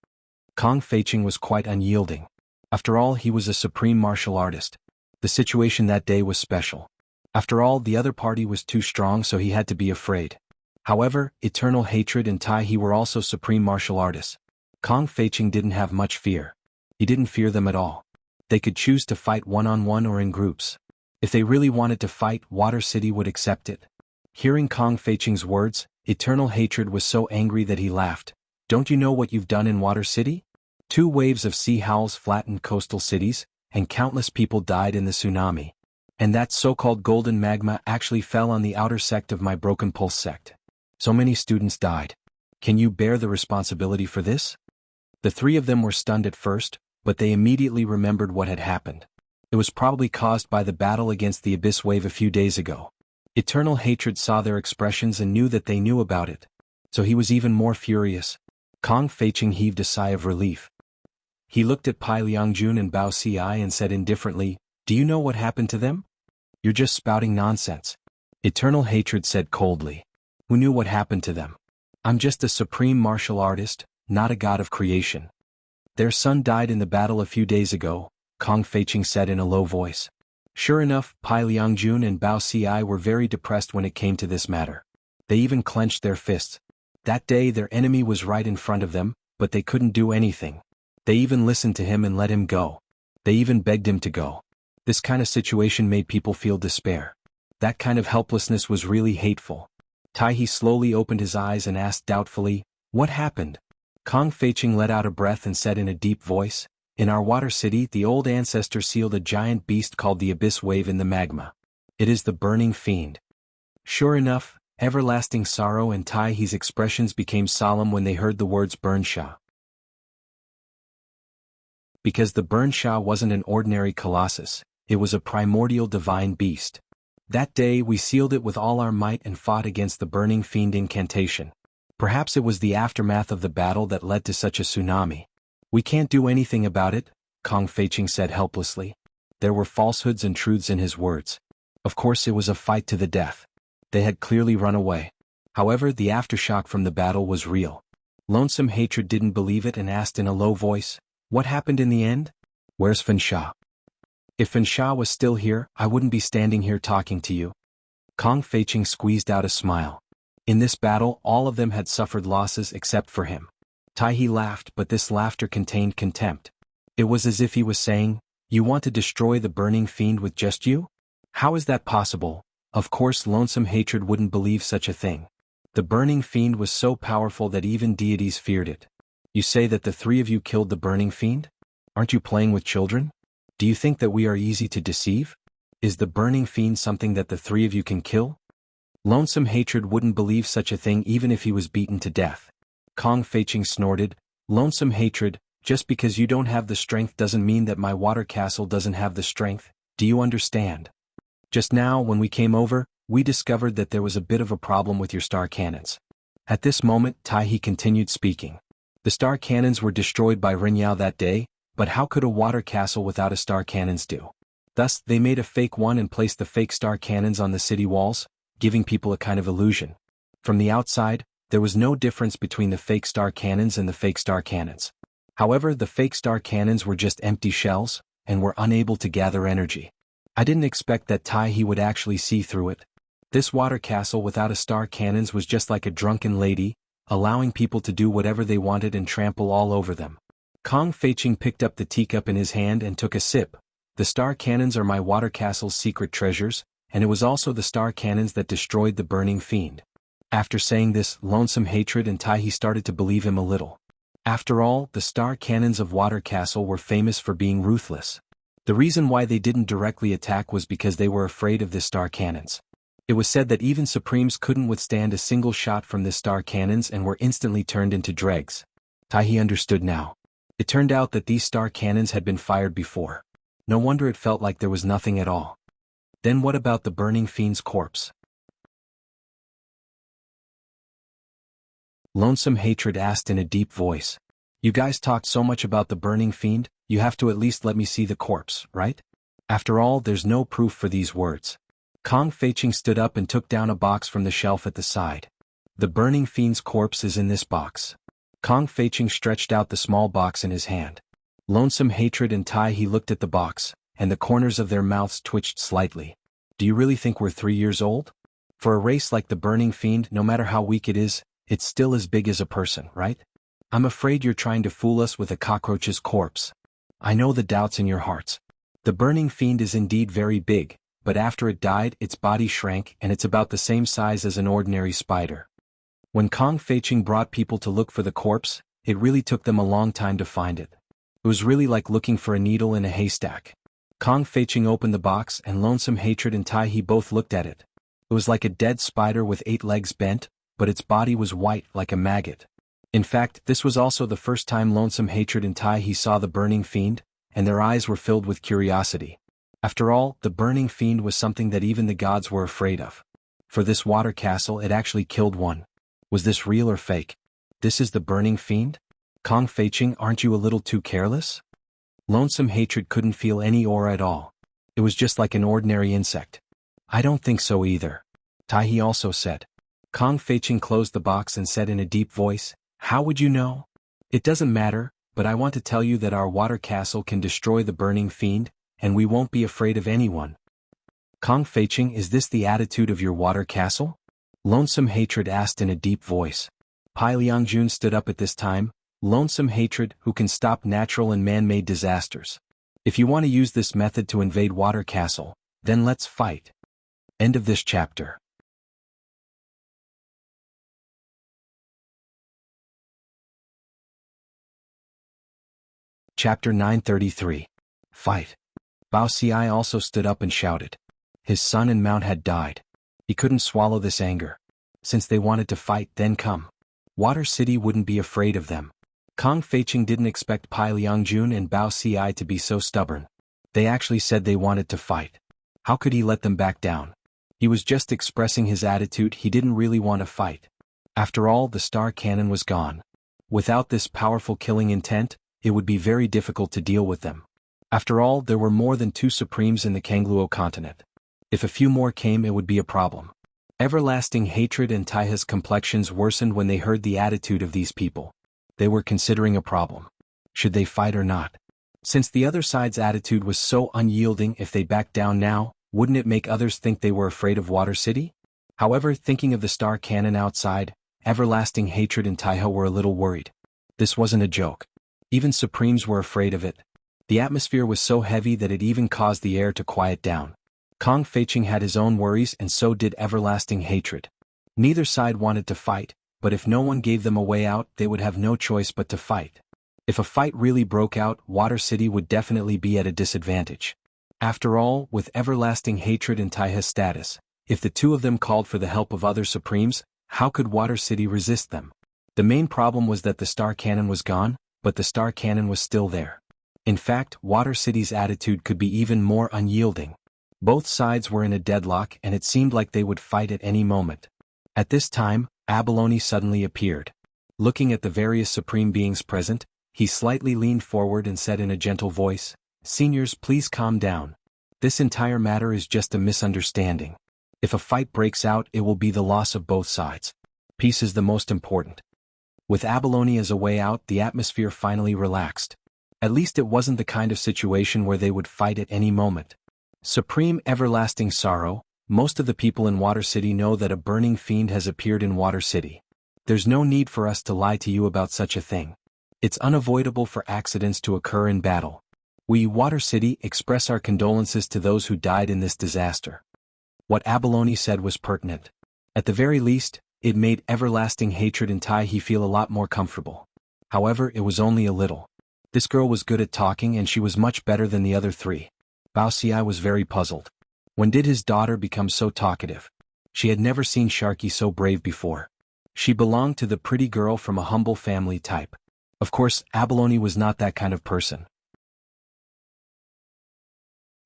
Kong Feiqing was quite unyielding. After all, he was a supreme martial artist. The situation that day was special. After all, the other party was too strong, so he had to be afraid. However, Eternal Hatred and Tai He were also supreme martial artists. Kong Feiqing didn't have much fear. He didn't fear them at all. They could choose to fight one-on-one or in groups. If they really wanted to fight, Water City would accept it. Hearing Kong Feiqing's words, Eternal Hatred was so angry that he laughed. Don't you know what you've done in Water City? 2 waves of sea howls flattened coastal cities, and countless people died in the tsunami. And that so-called golden magma actually fell on the outer sect of my Broken Pulse sect. So many students died. Can you bear the responsibility for this? The 3 of them were stunned at first, but they immediately remembered what had happened. It was probably caused by the battle against the Abyss Wave a few days ago. Eternal Hatred saw their expressions and knew that they knew about it. So he was even more furious. Kong Feiqing heaved a sigh of relief. He looked at Pai Liangjun and Bao Ci and said indifferently, "Do you know what happened to them?" "You're just spouting nonsense." Eternal Hatred said coldly. "Who knew what happened to them? I'm just a supreme martial artist, not a god of creation." "Their son died in the battle a few days ago," Kong Feiqing said in a low voice. Sure enough, Pai Liangjun and Bao Ci were very depressed when it came to this matter. They even clenched their fists. That day their enemy was right in front of them, but they couldn't do anything. They even listened to him and let him go. They even begged him to go. This kind of situation made people feel despair. That kind of helplessness was really hateful. Tai He slowly opened his eyes and asked doubtfully, "What happened?" Kong Feiqing let out a breath and said in a deep voice, "In our Water City, the old ancestor sealed a giant beast called the Abyss Wave in the magma. It is the burning fiend." Sure enough, everlasting sorrow and Tai He's expressions became solemn when they heard the words Burn Sha. Because the Burn Sha wasn't an ordinary colossus, it was a primordial divine beast. That day we sealed it with all our might and fought against the burning fiend incantation. Perhaps it was the aftermath of the battle that led to such a tsunami. "We can't do anything about it," Kong Feiqing said helplessly. There were falsehoods and truths in his words. Of course it was a fight to the death. They had clearly run away. However, the aftershock from the battle was real. Lonesome Hatred didn't believe it and asked in a low voice, "What happened in the end? Where's Fan Sha?" "If Fan Sha was still here, I wouldn't be standing here talking to you." Kong Feiqing squeezed out a smile. In this battle, all of them had suffered losses except for him. Tai He laughed, but this laughter contained contempt. It was as if he was saying, "You want to destroy the burning fiend with just you? How is that possible?" Of course, Lonesome Hatred wouldn't believe such a thing. The burning fiend was so powerful that even deities feared it. "You say that the 3 of you killed the burning fiend? Aren't you playing with children? Do you think that we are easy to deceive? Is the burning fiend something that the 3 of you can kill?" Lonesome Hatred wouldn't believe such a thing even if he was beaten to death. Kong Feiqing snorted, "Lonesome Hatred, just because you don't have the strength doesn't mean that my water castle doesn't have the strength, do you understand? Just now, when we came over, we discovered that there was a bit of a problem with your star cannons." At this moment, Tai He continued speaking. "The star cannons were destroyed by Rinyao that day, but how could a water castle without a star cannons do? Thus, they made a fake one and placed the fake star cannons on the city walls, giving people a kind of illusion. From the outside, there was no difference between the fake star cannons and the fake star cannons. However, the fake star cannons were just empty shells, and were unable to gather energy. I didn't expect that Tai He would actually see through it. This water castle without a star cannons was just like a drunken lady, allowing people to do whatever they wanted and trample all over them." Kong Feiqing picked up the teacup in his hand and took a sip. "The star cannons are my water castle's secret treasures, and it was also the star cannons that destroyed the burning fiend." After saying this, Lonesome Hatred and Tai He started to believe him a little. After all, the star cannons of Water Castle were famous for being ruthless. The reason why they didn't directly attack was because they were afraid of the star cannons. It was said that even Supremes couldn't withstand a single shot from the star cannons and were instantly turned into dregs. Tai He understood now. It turned out that these star cannons had been fired before. No wonder it felt like there was nothing at all. Then what about the burning fiend's corpse? Lonesome Hatred asked in a deep voice. You guys talked so much about the burning fiend, you have to at least let me see the corpse, right? After all, there's no proof for these words. Kong Feiqing stood up and took down a box from the shelf at the side. The burning fiend's corpse is in this box. Kong Feiqing stretched out the small box in his hand. Lonesome Hatred and Tai He looked at the box, and the corners of their mouths twitched slightly. Do you really think we're 3 years old? For a race like the burning fiend, no matter how weak it is, it's still as big as a person, right? I'm afraid you're trying to fool us with a cockroach's corpse. I know the doubts in your hearts. The burning fiend is indeed very big, but after it died, its body shrank and it's about the same size as an ordinary spider. When Kong Feiqing brought people to look for the corpse, it really took them a long time to find it. It was really like looking for a needle in a haystack. Kong Feiqing opened the box and Lonesome Hatred and Tai He both looked at it. It was like a dead spider with 8 legs bent, but its body was white like a maggot. In fact, this was also the first time Lonesome Hatred and Tai He saw the burning fiend, and their eyes were filled with curiosity. After all, the burning fiend was something that even the gods were afraid of. For this water castle, it actually killed one. Was this real or fake? This is the burning fiend? Kong Feiqing, aren't you a little too careless? Lonesome Hatred couldn't feel any aura at all. It was just like an ordinary insect. I don't think so either. Tai He also said. Kong Feiqing closed the box and said in a deep voice, How would you know? It doesn't matter, but I want to tell you that our water castle can destroy the burning fiend, and we won't be afraid of anyone. Kong Feiqing, is this the attitude of your water castle? Lonesome Hatred asked in a deep voice. Pai Liangjun stood up at this time. Lonesome Hatred, who can stop natural and man-made disasters. If you want to use this method to invade Water Castle, then let's fight. End of this chapter. Chapter 933. Fight. Bao Xi also stood up and shouted. His son and mount had died. He couldn't swallow this anger. Since they wanted to fight, then come. Water City wouldn't be afraid of them. Kong Feiqing didn't expect Pai Liangjun and Bao Xi to be so stubborn. They actually said they wanted to fight. How could he let them back down? He was just expressing his attitude, he didn't really want to fight. After all, the star cannon was gone. Without this powerful killing intent, it would be very difficult to deal with them. After all, there were more than 2 Supremes in the Kangluo continent. If a few more came, it would be a problem. Everlasting Hatred and Taiha's complexions worsened when they heard the attitude of these people. They were considering a problem. Should they fight or not? Since the other side's attitude was so unyielding, if they backed down now, wouldn't it make others think they were afraid of Water City? However, thinking of the star cannon outside, Everlasting Hatred and Taiha were a little worried. This wasn't a joke. Even Supremes were afraid of it. The atmosphere was so heavy that it even caused the air to quiet down. Kong Feiqing had his own worries and so did Everlasting Hatred. Neither side wanted to fight, but if no one gave them a way out, they would have no choice but to fight. If a fight really broke out, Water City would definitely be at a disadvantage. After all, with Everlasting Hatred and Taiha's status, if the 2 of them called for the help of other Supremes, how could Water City resist them? The main problem was that the star cannon was gone, but the star cannon was still there. In fact, Water City's attitude could be even more unyielding. Both sides were in a deadlock and it seemed like they would fight at any moment. At this time, Abalone suddenly appeared. Looking at the various supreme beings present, he slightly leaned forward and said in a gentle voice, Seniors, please calm down. This entire matter is just a misunderstanding. If a fight breaks out, it will be the loss of both sides. Peace is the most important. With Abalone as a way out, the atmosphere finally relaxed. At least it wasn't the kind of situation where they would fight at any moment. Supreme Everlasting Sorrow, most of the people in Water City know that a burning fiend has appeared in Water City. There's no need for us to lie to you about such a thing. It's unavoidable for accidents to occur in battle. We, Water City, express our condolences to those who died in this disaster. What Abalone said was pertinent. At the very least, it made Everlasting Hatred and Tai He feel a lot more comfortable. However, it was only a little. This girl was good at talking and she was much better than the other 3. Bao Xi was very puzzled. When did his daughter become so talkative? She had never seen Sharky so brave before. She belonged to the pretty girl from a humble family type. Of course, Abalone was not that kind of person.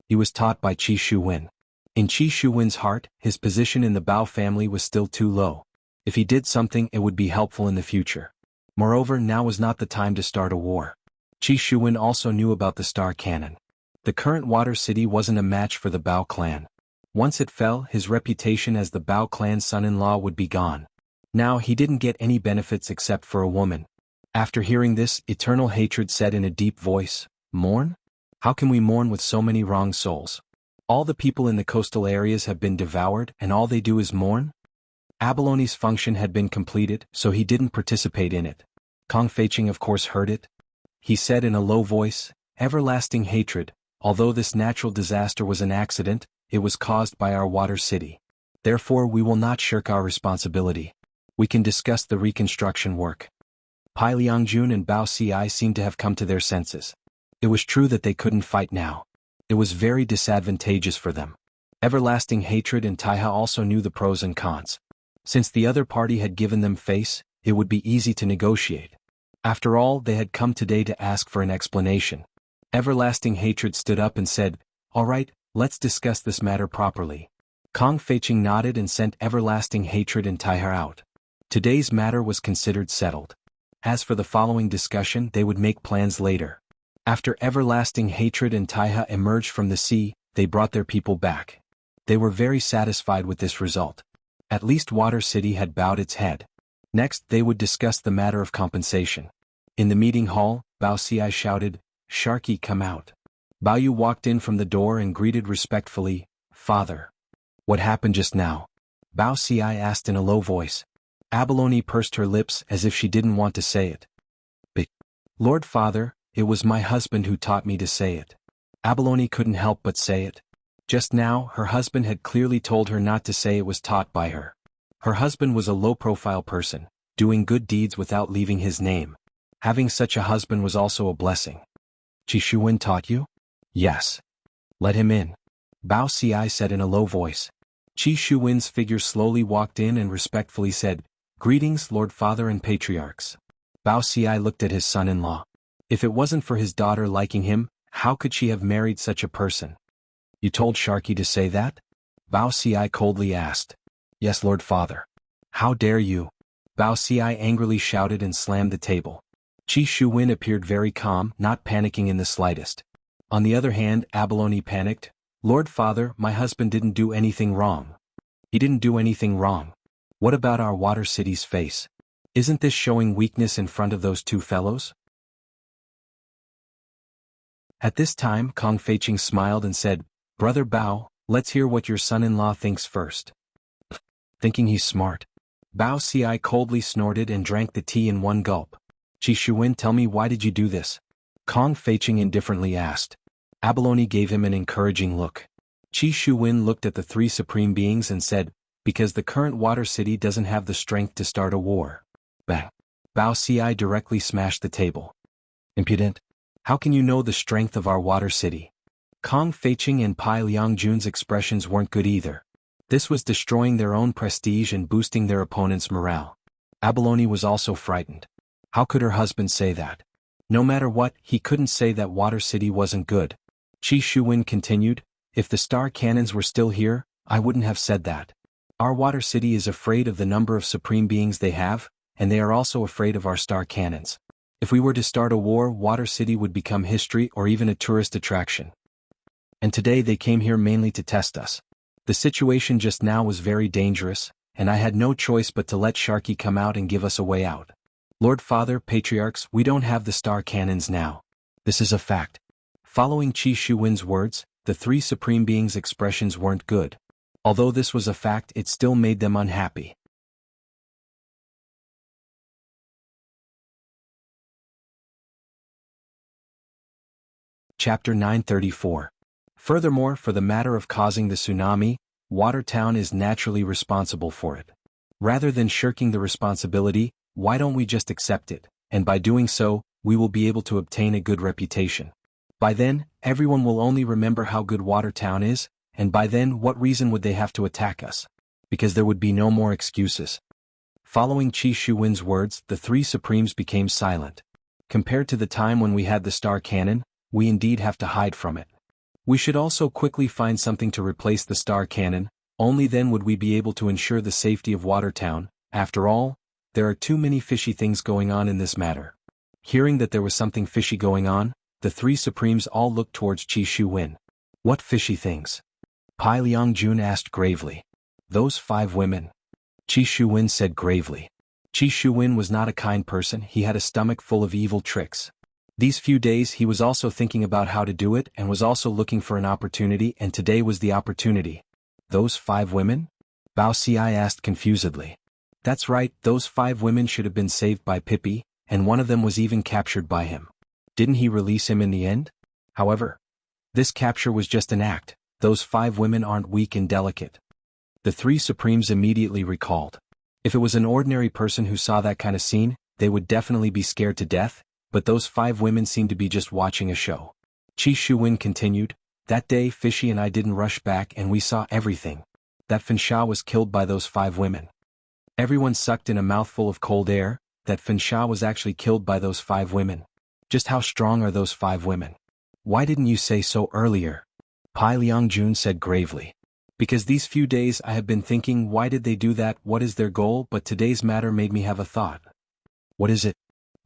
He was taught by Qi Shuwen. In Qi Shuwen's heart, his position in the Bao family was still too low. If he did something, it would be helpful in the future. Moreover, now was not the time to start a war. Qi Shuwen also knew about the Star Cannon. The current Water City wasn't a match for the Bao clan. Once it fell, his reputation as the Bao clan's son-in-law would be gone. Now he didn't get any benefits except for a woman. After hearing this, eternal hatred said in a deep voice, "Mourn? How can we mourn with so many wrong souls? All the people in the coastal areas have been devoured and all they do is mourn?" Abaloni's function had been completed, so he didn't participate in it. Kong Feiqing of course heard it. He said in a low voice, "Everlasting hatred, although this natural disaster was an accident, it was caused by our Water City. Therefore we will not shirk our responsibility. We can discuss the reconstruction work." Pai Liangjun and Bao Ci seemed to have come to their senses. It was true that they couldn't fight now. It was very disadvantageous for them. Everlasting hatred and Taiha also knew the pros and cons. Since the other party had given them face, it would be easy to negotiate. After all, they had come today to ask for an explanation. Everlasting hatred stood up and said, "All right, let's discuss this matter properly." Kong Feiqing nodded and sent Everlasting hatred and Taiha out. Today's matter was considered settled. As for the following discussion, they would make plans later. After Everlasting hatred and Taiha emerged from the sea, they brought their people back. They were very satisfied with this result. At least Water City had bowed its head. Next, they would discuss the matter of compensation. In the meeting hall, Bao Ci shouted, "Sharky, come out." Bao Yu walked in from the door and greeted respectfully, "Father." "What happened just now?" Bao Ci asked in a low voice. Abalone pursed her lips as if she didn't want to say it. "But, Lord Father, it was my husband who taught me to say it." Abalone couldn't help but say it. Just now, her husband had clearly told her not to say it was taught by her. Her husband was a low-profile person, doing good deeds without leaving his name. Having such a husband was also a blessing. "Qi Shuwen taught you?" "Yes." "Let him in." Bao Ci said in a low voice. Qi Shuwen's figure slowly walked in and respectfully said, "Greetings, Lord Father and Patriarchs." Bao Ci looked at his son-in-law. If it wasn't for his daughter liking him, how could she have married such a person? "You told Sharky to say that?" Bao Ci coldly asked. "Yes, Lord Father." "How dare you?" Bao Ci angrily shouted and slammed the table. Qi Shuwen appeared very calm, not panicking in the slightest. On the other hand, Abalone panicked. "Lord Father, my husband didn't do anything wrong." "He didn't do anything wrong. What about our Water City's face? Isn't this showing weakness in front of those two fellows?" At this time, Kong Feiqing smiled and said, "Brother Bao, let's hear what your son-in-law thinks first." "Thinking he's smart." Bao Ci coldly snorted and drank the tea in one gulp. "Qi Shuwen, tell me, why did you do this?" Kong Feiqing indifferently asked. Abalone gave him an encouraging look. Qi Shuwen looked at the three supreme beings and said, "Because the current Water City doesn't have the strength to start a war." Bang! Bao Ci directly smashed the table. "Impudent! How can you know the strength of our Water City?" Kong Feiqing and Pai Liangjun's expressions weren't good either. This was destroying their own prestige and boosting their opponent's morale. Abalone was also frightened. How could her husband say that? No matter what, he couldn't say that Water City wasn't good. Qi Shuwen continued, "If the Star Cannons were still here, I wouldn't have said that. Our Water City is afraid of the number of supreme beings they have, and they are also afraid of our Star Cannons. If we were to start a war, Water City would become history or even a tourist attraction. And today they came here mainly to test us. The situation just now was very dangerous, and I had no choice but to let Sharky come out and give us a way out. Lord Father, Patriarchs, we don't have the Star Cannons now. This is a fact." Following Qi Shuwen's words, the three supreme beings' expressions weren't good. Although this was a fact, it still made them unhappy. Chapter 934. Furthermore, for the matter of causing the tsunami, Watertown is naturally responsible for it. Rather than shirking the responsibility, why don't we just accept it, and by doing so, we will be able to obtain a good reputation. By then, everyone will only remember how good Watertown is, and by then what reason would they have to attack us? Because there would be no more excuses. Following Qi Shuwen's words, the three supremes became silent. Compared to the time when we had the Star Cannon, we indeed have to hide from it. We should also quickly find something to replace the Star Cannon, only then would we be able to ensure the safety of Watertown. After all, there are too many fishy things going on in this matter. Hearing that there was something fishy going on, the three supremes all looked towards Qi Shuwen. What fishy things? Pai Liangjun asked gravely. Those 5 women. Qi Shuwen said gravely. Qi Shuwen was not a kind person, he had a stomach full of evil tricks. These few days he was also thinking about how to do it and was also looking for an opportunity, and today was the opportunity. Those 5 women? Bao Xi asked confusedly. That's right, those 5 women should have been saved by Pippi, and one of them was even captured by him. Didn't he release him in the end? However, this capture was just an act, those 5 women aren't weak and delicate. The 3 supremes immediately recalled. If it was an ordinary person who saw that kind of scene, they would definitely be scared to death, but those 5 women seemed to be just watching a show. Qi Shuwen continued, that day Fishy and I didn't rush back and we saw everything. That Finsha was killed by those 5 women. Everyone sucked in a mouthful of cold air, that Finsha was actually killed by those 5 women. Just how strong are those 5 women? Why didn't you say so earlier? Pai Liangjun said gravely. Because these few days I have been thinking, why did they do that, what is their goal, but today's matter made me have a thought. What is it?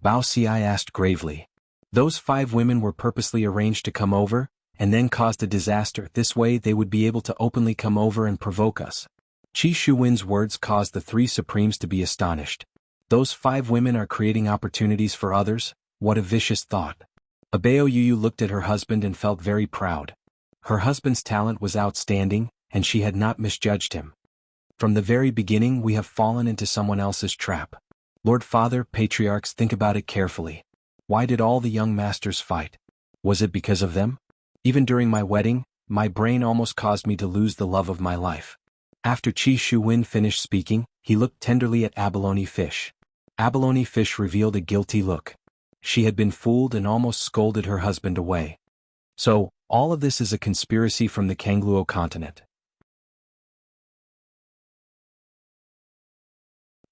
Bao Xi asked gravely. Those 5 women were purposely arranged to come over, and then caused a disaster, this way they would be able to openly come over and provoke us. Qi Shuwen's words caused the 3 supremes to be astonished. Those 5 women are creating opportunities for others, what a vicious thought. Abeo Yuyu looked at her husband and felt very proud. Her husband's talent was outstanding, and she had not misjudged him. From the very beginning we have fallen into someone else's trap. Lord Father, patriarchs, think about it carefully. Why did all the young masters fight? Was it because of them? Even during my wedding, my brain almost caused me to lose the love of my life. After Qi Shuwen finished speaking, he looked tenderly at Abalone Fish. Abalone Fish revealed a guilty look. She had been fooled and almost scolded her husband away. So, all of this is a conspiracy from the Kangluo continent.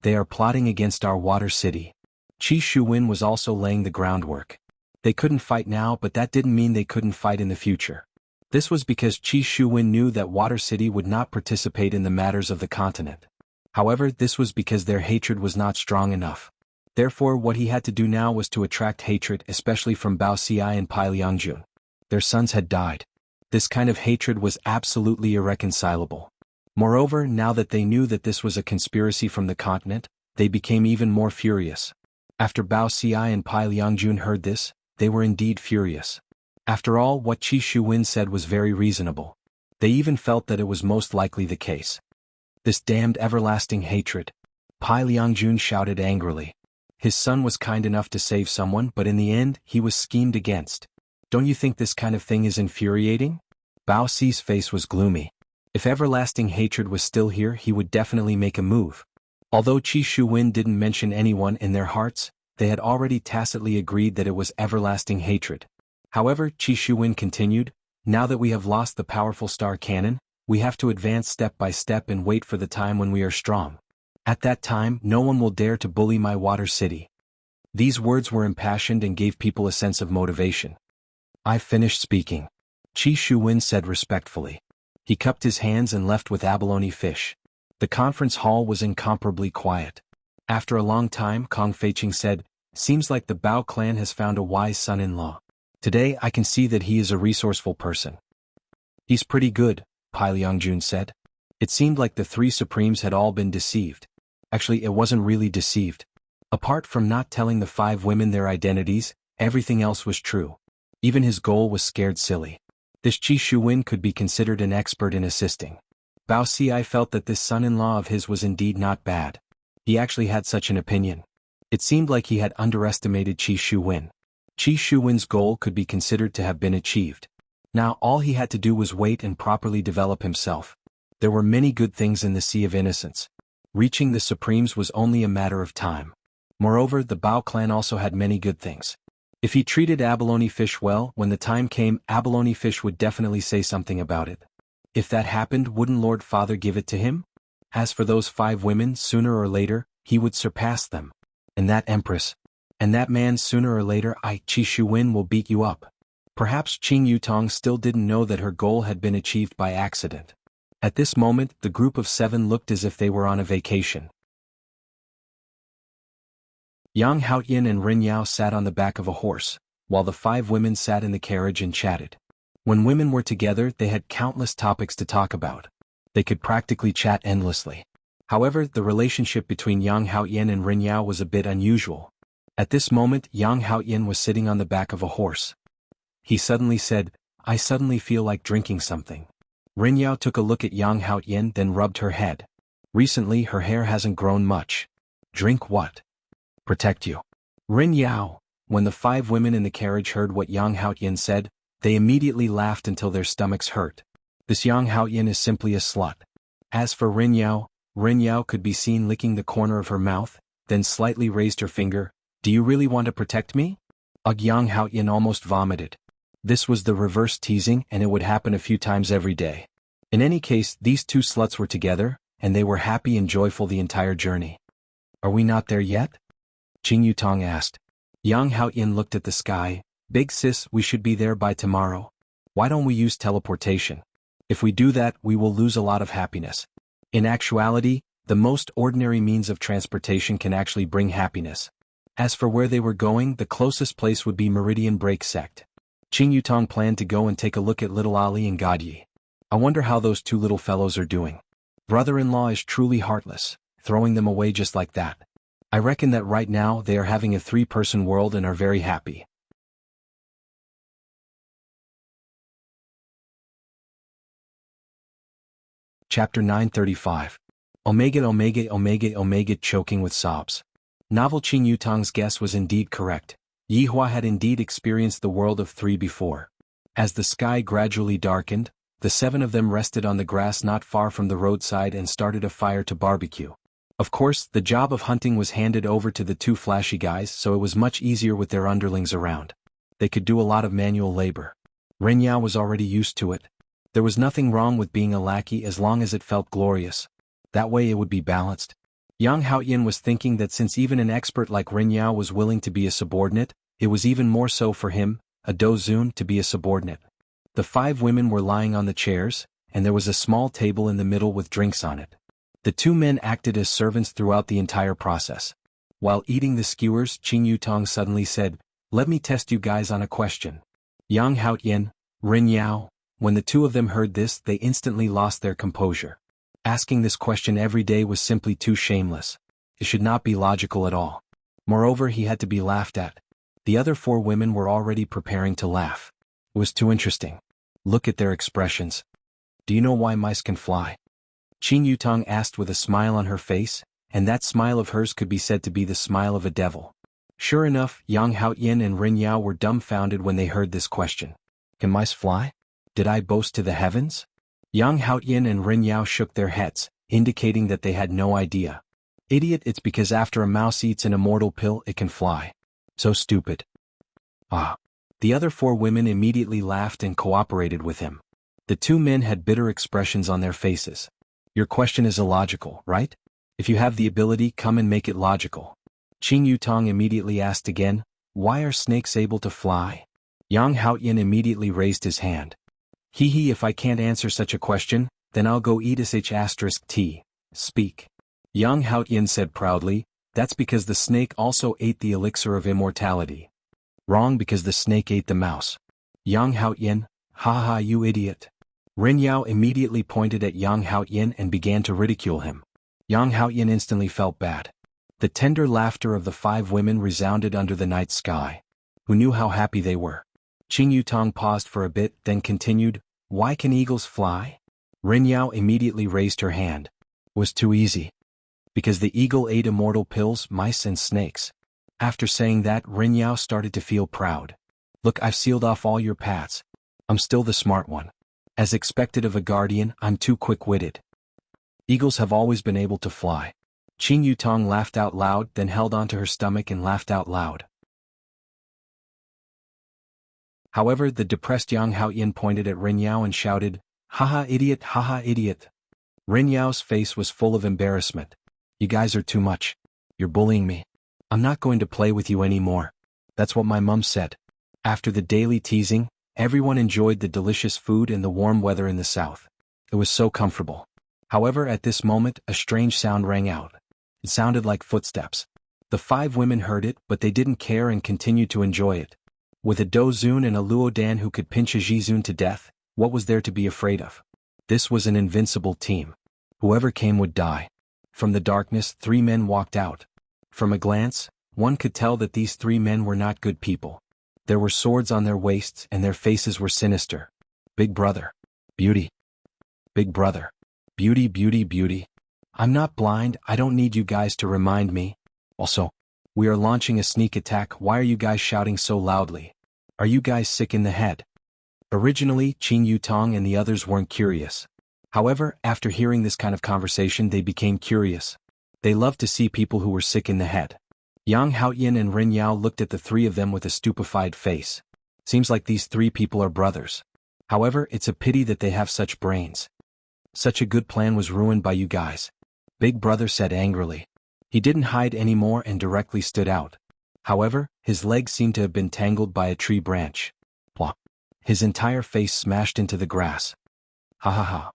They are plotting against our water city. Qi Shuwen was also laying the groundwork. They couldn't fight now, but that didn't mean they couldn't fight in the future. This was because Qi Shuwen knew that Water City would not participate in the matters of the continent. However, this was because their hatred was not strong enough. Therefore, what he had to do now was to attract hatred, especially from Bao Xi and Pai Liangjun. Their sons had died. This kind of hatred was absolutely irreconcilable. Moreover, now that they knew that this was a conspiracy from the continent, they became even more furious. After Bao Xi and Pai Liangjun heard this, they were indeed furious. After all, what Qi Shuwen said was very reasonable. They even felt that it was most likely the case. This damned everlasting hatred. Pai Liangjun shouted angrily. His son was kind enough to save someone, but in the end, he was schemed against. Don't you think this kind of thing is infuriating? Bao Xi's face was gloomy. If everlasting hatred was still here, he would definitely make a move. Although Qi Shuwen didn't mention anyone in their hearts, they had already tacitly agreed that it was everlasting hatred. However, Qi Shuwen continued, now that we have lost the powerful star cannon, we have to advance step by step and wait for the time when we are strong. At that time, no one will dare to bully my water city. These words were impassioned and gave people a sense of motivation. I've finished speaking. Qi Shuwen said respectfully. He cupped his hands and left with Abalone Fish. The conference hall was incomparably quiet. After a long time, Kong Feiqing said, seems like the Bao clan has found a wise son-in-law. Today I can see that he is a resourceful person. He's pretty good, Pai Liangjun said. It seemed like the 3 supremes had all been deceived. Actually, it wasn't really deceived. Apart from not telling the 5 women their identities, everything else was true. Even his goal was scared silly. This Qi Shuwen could be considered an expert in assisting. Bao Xi felt that this son-in-law of his was indeed not bad. He actually had such an opinion. It seemed like he had underestimated Qi Shuwen. Qi Shuwen's goal could be considered to have been achieved. Now all he had to do was wait and properly develop himself. There were many good things in the Sea of Innocence. Reaching the Supremes was only a matter of time. Moreover, the Bao clan also had many good things. If he treated Abalone Fish well, when the time came, Abalone Fish would definitely say something about it. If that happened, wouldn't Lord Father give it to him? As for those 5 women, sooner or later, he would surpass them. And that Empress. And that man, sooner or later, Qi Shuwen will beat you up. Perhaps Qing Yutong still didn't know that her goal had been achieved by accident. At this moment, the group of 7 looked as if they were on a vacation. Yang Haoyin and Rin Yao sat on the back of a horse, while the 5 women sat in the carriage and chatted. When women were together, they had countless topics to talk about. They could practically chat endlessly. However, the relationship between Yang Haoyin and Rin Yao was a bit unusual. At this moment, Yang Haoyin was sitting on the back of a horse. He suddenly said, "I suddenly feel like drinking something." Rin Yao took a look at Yang Haoyin, then rubbed her head. Recently, her hair hasn't grown much. Drink what? Protect you. Rin Yao. When the 5 women in the carriage heard what Yang Haoyin said, they immediately laughed until their stomachs hurt. This Yang Haoyin is simply a slut. As for Rin Yao could be seen licking the corner of her mouth, then slightly raised her finger. "Do you really want to protect me?" Yang Haoyin almost vomited. This was the reverse teasing, and it would happen a few times every day. In any case, these 2 sluts were together, and they were happy and joyful the entire journey. "Are we not there yet?" Qing Yutong asked. Yang Haoyin looked at the sky. "Big sis, we should be there by tomorrow. Why don't we use teleportation? If we do that, we will lose a lot of happiness." In actuality, the most ordinary means of transportation can actually bring happiness. As for where they were going, the closest place would be Meridian Break Sect. Qing Yutong planned to go and take a look at little Ali and Godyi. I wonder how those 2 little fellows are doing. Brother-in-law is truly heartless, throwing them away just like that. I reckon that right now they are having a 3-person world and are very happy. Chapter 935. Omega choking with sobs. Novel. Qing Yutong's guess was indeed correct. Yihua had indeed experienced the world of 3 before. As the sky gradually darkened, the 7 of them rested on the grass not far from the roadside and started a fire to barbecue. Of course, the job of hunting was handed over to the 2 flashy guys, so it was much easier with their underlings around. They could do a lot of manual labor. Ren Yao was already used to it. There was nothing wrong with being a lackey as long as it felt glorious. That way it would be balanced. Yang Haoyin was thinking that since even an expert like Ren Yao was willing to be a subordinate, it was even more so for him, a dozun, to be a subordinate. The 5 women were lying on the chairs, and there was a small table in the middle with drinks on it. The 2 men acted as servants throughout the entire process. While eating the skewers, Qing Yutong suddenly said, "Let me test you guys on a question." Yang Haoyin, Ren Yao. When the 2 of them heard this, they instantly lost their composure. Asking this question every day was simply too shameless. It should not be logical at all. Moreover, he had to be laughed at. The other 4 women were already preparing to laugh. It was too interesting. Look at their expressions. "Do you know why mice can fly?" Qing Yutong asked with a smile on her face, and that smile of hers could be said to be the smile of a devil. Sure enough, Yang Haoyin and Rin Yao were dumbfounded when they heard this question. "Can mice fly? Did I boast to the heavens?" Yang Haoyin and Rin Yao shook their heads, indicating that they had no idea. "Idiot, it's because after a mouse eats an immortal pill it can fly." So stupid. Ah. The other 4 women immediately laughed and cooperated with him. The 2 men had bitter expressions on their faces. "Your question is illogical, right? If you have the ability, come and make it logical." Qing Yutong immediately asked again, "Why are snakes able to fly?" Yang Haoyin immediately raised his hand. "Hee, if I can't answer such a question, then I'll go eat sh*t. Speak." Yang Haoyin said proudly, "That's because the snake also ate the elixir of immortality." "Wrong, because the snake ate the mouse." Yang Haoyin, "Ha, you idiot." Rin Yao immediately pointed at Yang Haoyin and began to ridicule him. Yang Haoyin instantly felt bad. The tender laughter of the 5 women resounded under the night sky. Who knew how happy they were? Qing Yutong paused for a bit, then continued, "Why can eagles fly?" Rin Yao immediately raised her hand. Was too easy. Because the eagle ate immortal pills, mice and snakes. After saying that, Rin Yao started to feel proud. "Look, I've sealed off all your paths. I'm still the smart one. As expected of a guardian, I'm too quick-witted. Eagles have always been able to fly." Qing Yutong laughed out loud, then held onto her stomach and laughed out loud. However, the depressed Yang Haoyin pointed at Rin Yao and shouted, "Haha idiot, haha idiot." Rin Yao's face was full of embarrassment. "You guys are too much. You're bullying me. I'm not going to play with you anymore. That's what my mum said." After the daily teasing, everyone enjoyed the delicious food and the warm weather in the south. It was so comfortable. However, at this moment, a strange sound rang out. It sounded like footsteps. The 5 women heard it, but they didn't care and continued to enjoy it. With a Dozun and a Luodan who could pinch a Jizun to death, what was there to be afraid of? This was an invincible team. Whoever came would die. From the darkness, 3 men walked out. From a glance, one could tell that these 3 men were not good people. There were swords on their waists and their faces were sinister. Big brother. Beauty. Big brother. Beauty, beauty, beauty. I'm not blind, I don't need you guys to remind me. Also, we are launching a sneak attack, why are you guys shouting so loudly? Are you guys sick in the head? Originally, Qin Yutong and the others weren't curious. However, after hearing this kind of conversation they became curious. They loved to see people who were sick in the head. Yang Haoyin and Ren Yao looked at the 3 of them with a stupefied face. Seems like these 3 people are brothers. However, it's a pity that they have such brains. Such a good plan was ruined by you guys. Big brother said angrily. He didn't hide anymore and directly stood out. However, his legs seemed to have been tangled by a tree branch. Plop. His entire face smashed into the grass. Ha ha ha.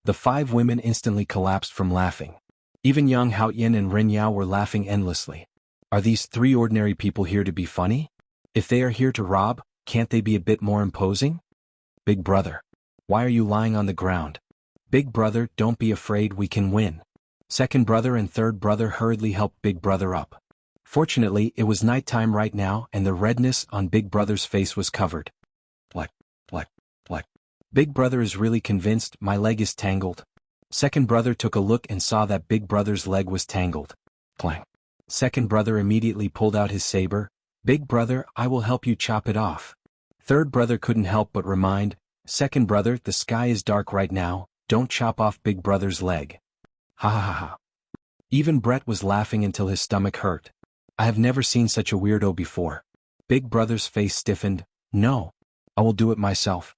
The 5 women instantly collapsed from laughing. Even Yang Haoyin and Ren Yao were laughing endlessly. Are these 3 ordinary people here to be funny? If they are here to rob, can't they be a bit more imposing? Big brother. Why are you lying on the ground? Big brother, don't be afraid, we can win. Second brother and third brother hurriedly helped Big brother up. Fortunately, it was nighttime right now and the redness on Big brother's face was covered. Black, black, black. Big brother is really convinced, my leg is tangled. Second brother took a look and saw that Big brother's leg was tangled. Clang. Second brother immediately pulled out his saber. Big brother, I will help you chop it off. Third brother couldn't help but remind, second brother, the sky is dark right now, don't chop off Big brother's leg. Ha ha ha ha. Even Brett was laughing until his stomach hurt. I have never seen such a weirdo before. Big brother's face stiffened. No. I will do it myself.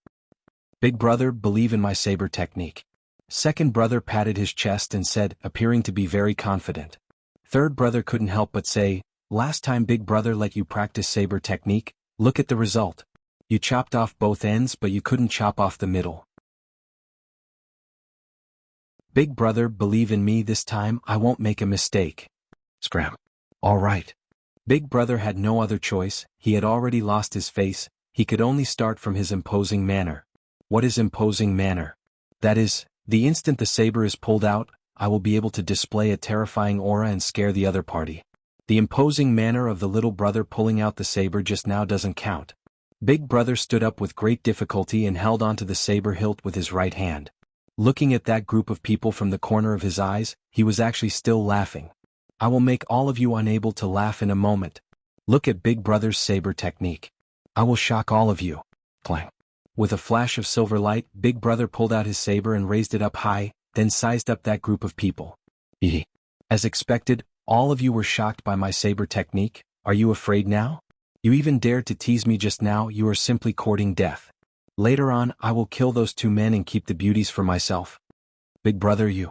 Big brother, believe in my saber technique. Second brother patted his chest and said, appearing to be very confident. Third brother couldn't help but say, last time Big brother let you practice saber technique, look at the result. You chopped off both ends but you couldn't chop off the middle. Big brother, believe in me, this time I won't make a mistake. Scram. All right. Big brother had no other choice, he had already lost his face, he could only start from his imposing manner. What is imposing manner? That is, the instant the saber is pulled out, I will be able to display a terrifying aura and scare the other party. The imposing manner of the little brother pulling out the saber just now doesn't count. Big brother stood up with great difficulty and held onto the saber hilt with his right hand. Looking at that group of people from the corner of his eyes, he was actually still laughing. I will make all of you unable to laugh in a moment. Look at Big brother's saber technique. I will shock all of you. Clang. With a flash of silver light, Big brother pulled out his saber and raised it up high, then sized up that group of people. As expected, all of you were shocked by my saber technique. Are you afraid now? You even dared to tease me just now, you are simply courting death. Later on, I will kill those 2 men and keep the beauties for myself. Big brother, you.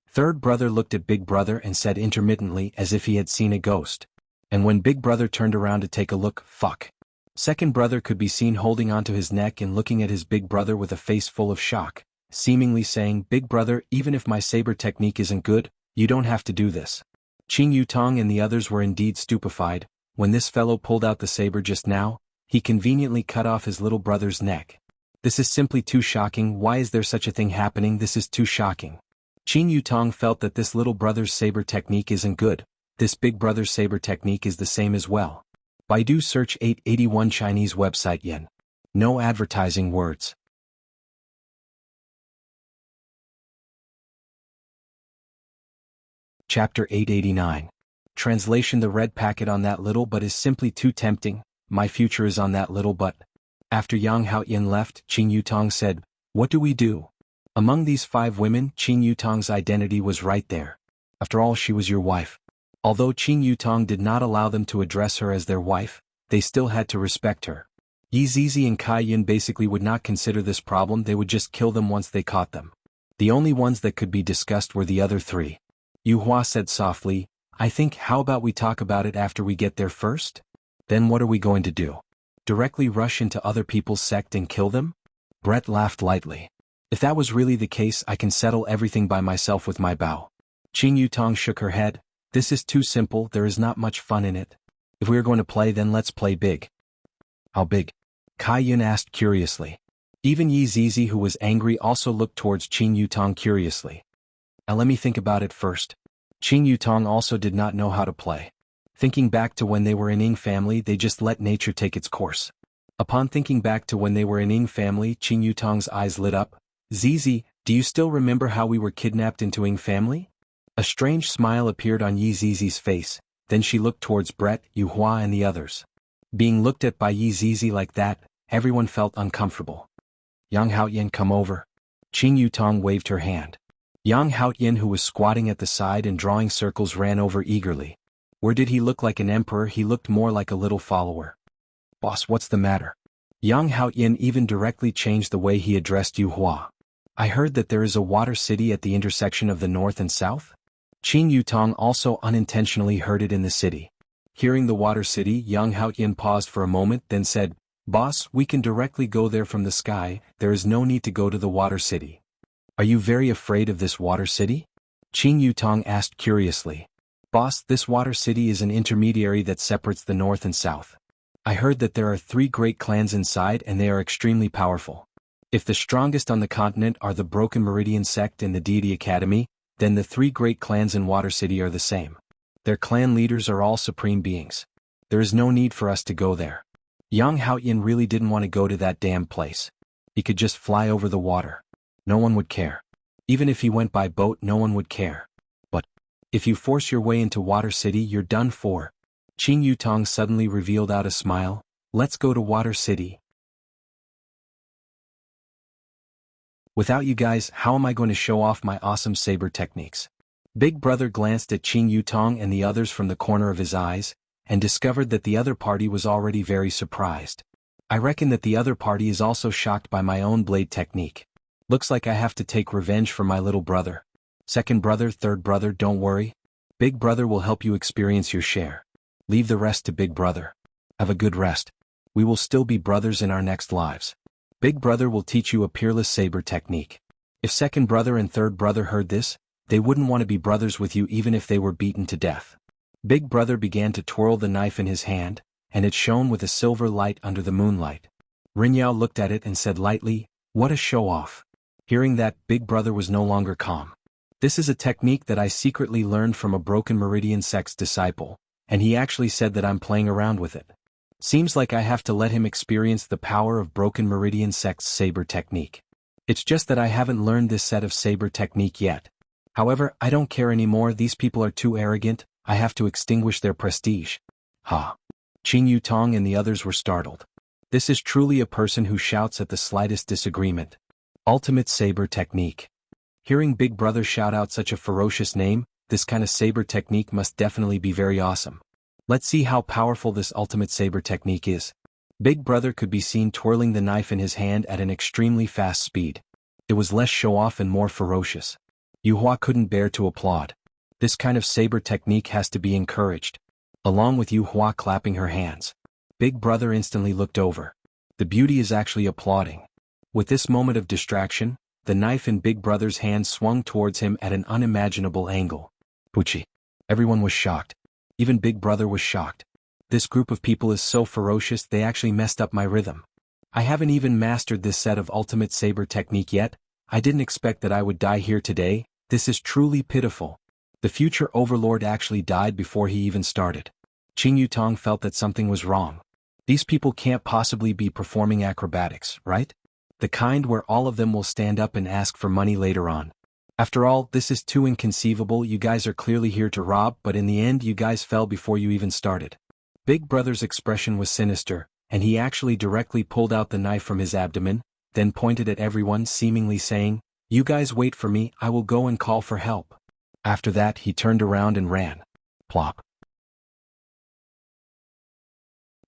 Third brother looked at Big brother and said intermittently as if he had seen a ghost. And when Big brother turned around to take a look, fuck. Second brother could be seen holding onto his neck and looking at his big brother with a face full of shock, seemingly saying, Big brother, even if my saber technique isn't good, you don't have to do this. Qin Yutong and the others were indeed stupefied. When this fellow pulled out the saber just now, he conveniently cut off his little brother's neck. This is simply too shocking, why is there such a thing happening, this is too shocking. Qin Yutong felt that this little brother's saber technique isn't good, this big brother's saber technique is the same as well. Baidu search 881 Chinese website yen. No advertising words. Chapter 889. Translation: the red packet on that little butt is simply too tempting, my future is on that little butt. After Yang Haoyin left, Qin Yutong said, what do we do? Among these 5 women, Qin Yutong's identity was right there. After all, she was your wife. Although Qin Yutong did not allow them to address her as their wife, they still had to respect her. Yi Zizi and Kai Yin basically would not consider this problem, they would just kill them once they caught them. The only ones that could be discussed were the other 3. Yu Hua said softly, I think how about we talk about it after we get there first? Then what are we going to do? Directly rush into other people's sect and kill them? Brett laughed lightly. If that was really the case, I can settle everything by myself with my bow. Qin Yutong shook her head, This is too simple, there is not much fun in it. If we are going to play, then let's play big. How big? Kai Yun asked curiously. Even Yi Zizi, who was angry, also looked towards Qing Yutong curiously. Now let me think about it first. Qing Yutong also did not know how to play. Thinking back to when they were in Ying family, they just let nature take its course. Upon thinking back to when they were in Ying family, Qing Yutong's eyes lit up. Zizi, do you still remember how we were kidnapped into Ying family? A strange smile appeared on Yi Zizi's face, then she looked towards Brett, Yu Hua and the others. Being looked at by Yi Zizi like that, everyone felt uncomfortable. Yang Haotian, come over. Qing Yutong waved her hand. Yang Haotian, who was squatting at the side and drawing circles, ran over eagerly. Where did he look like an emperor? He looked more like a little follower. Boss, what's the matter? Yang Haotian even directly changed the way he addressed Yu Hua. I heard that there is a water city at the intersection of the north and south? Qing Yutong also unintentionally heard it in the city. Hearing the water city, Yang Haotian paused for a moment, then said, Boss, we can directly go there from the sky, there is no need to go to the water city. Are you very afraid of this water city? Qing Yutong asked curiously. Boss, this water city is an intermediary that separates the north and south. I heard that there are 3 great clans inside and they are extremely powerful. If the strongest on the continent are the Broken Meridian sect and the Deity Academy, then the 3 great clans in Water City are the same. Their clan leaders are all supreme beings. There is no need for us to go there. Yang Haotian really didn't want to go to that damn place. He could just fly over the water. No one would care. Even if he went by boat, no one would care. But if you force your way into Water City, you're done for. Qing Yutong suddenly revealed out a smile. Let's go to Water City. Without you guys, how am I going to show off my awesome saber techniques? Big Brother glanced at Qing Yutong and the others from the corner of his eyes, and discovered that the other party was already very surprised. I reckon that the other party is also shocked by my own blade technique. Looks like I have to take revenge for my little brother. Second brother, third brother, don't worry. Big Brother will help you experience your share. Leave the rest to Big Brother. Have a good rest. We will still be brothers in our next lives. Big Brother will teach you a peerless saber technique. If second brother and third brother heard this, they wouldn't want to be brothers with you even if they were beaten to death. Big Brother began to twirl the knife in his hand, and it shone with a silver light under the moonlight. Rinyao looked at it and said lightly, what a show-off. Hearing that, Big Brother was no longer calm. This is a technique that I secretly learned from a Broken Meridian sect's disciple, and he actually said that I'm playing around with it. Seems like I have to let him experience the power of Broken Meridian sect's saber technique. It's just that I haven't learned this set of saber technique yet. However, I don't care anymore, these people are too arrogant, I have to extinguish their prestige. Ha! Qing Yutong and the others were startled. This is truly a person who shouts at the slightest disagreement. Ultimate saber technique. Hearing Big Brother shout out such a ferocious name, this kind of saber technique must definitely be very awesome. Let's see how powerful this ultimate saber technique is. Big Brother could be seen twirling the knife in his hand at an extremely fast speed. It was less show-off and more ferocious. Yu Hua couldn't bear to applaud. This kind of saber technique has to be encouraged. Along with Yu Hua clapping her hands. Big Brother instantly looked over. The beauty is actually applauding. With this moment of distraction, the knife in Big Brother's hand swung towards him at an unimaginable angle. Pucci. Everyone was shocked. Even Big Brother was shocked. This group of people is so ferocious they actually messed up my rhythm. I haven't even mastered this set of ultimate saber technique yet. I didn't expect that I would die here today. This is truly pitiful. The future overlord actually died before he even started. Qing Yutong felt that something was wrong. These people can't possibly be performing acrobatics, right? The kind where all of them will stand up and ask for money later on. After all, this is too inconceivable. You guys are clearly here to rob, but in the end you guys fell before you even started. Big Brother's expression was sinister, and he actually directly pulled out the knife from his abdomen, then pointed at everyone, seemingly saying, "You guys wait for me, I will go and call for help." After that, he turned around and ran. Plop.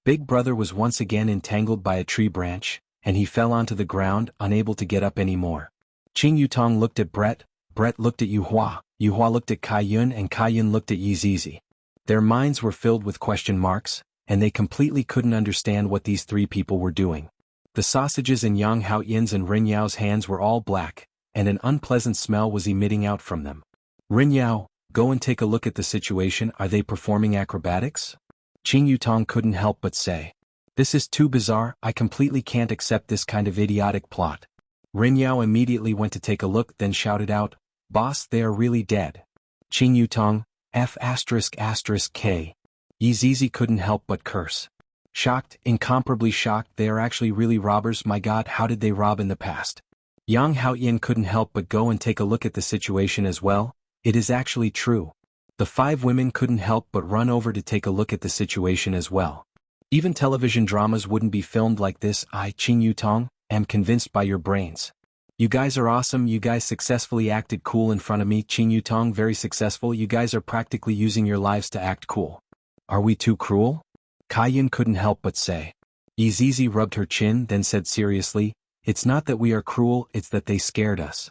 Big Brother was once again entangled by a tree branch, and he fell onto the ground, unable to get up anymore. Qing Yutong looked at Brett, Brett looked at Yu Hua looked at Kai Yun, and Kai Yun looked at Yi Zizi. Their minds were filled with question marks, and they completely couldn't understand what these 3 people were doing. The sausages in Yang Haotian's and Rin Yao's hands were all black, and an unpleasant smell was emitting out from them. Rin Yao, Go and take a look at the situation. Are they performing acrobatics? Qing Yutong couldn't help but say. This is too bizarre, I completely can't accept this kind of idiotic plot. Rin Yao immediately went to take a look, then shouted out, Boss, they are really dead. Qing Yutong, F***K. Yi Zizi couldn't help but curse. Shocked, incomparably shocked, they are actually really robbers. My god, how did they rob in the past? Yang Haoyan couldn't help but go and take a look at the situation as well. It is actually true. The 5 women couldn't help but run over to take a look at the situation as well. Even television dramas wouldn't be filmed like this. I, Qing Yutong, am convinced by your brains. You guys are awesome. You guys successfully acted cool in front of me. Qing Yutong, very successful. You guys are practically using your lives to act cool. Are we too cruel? Kaiyun couldn't help but say. Yi Zizi rubbed her chin, then said seriously, It's not that we are cruel, it's that they scared us.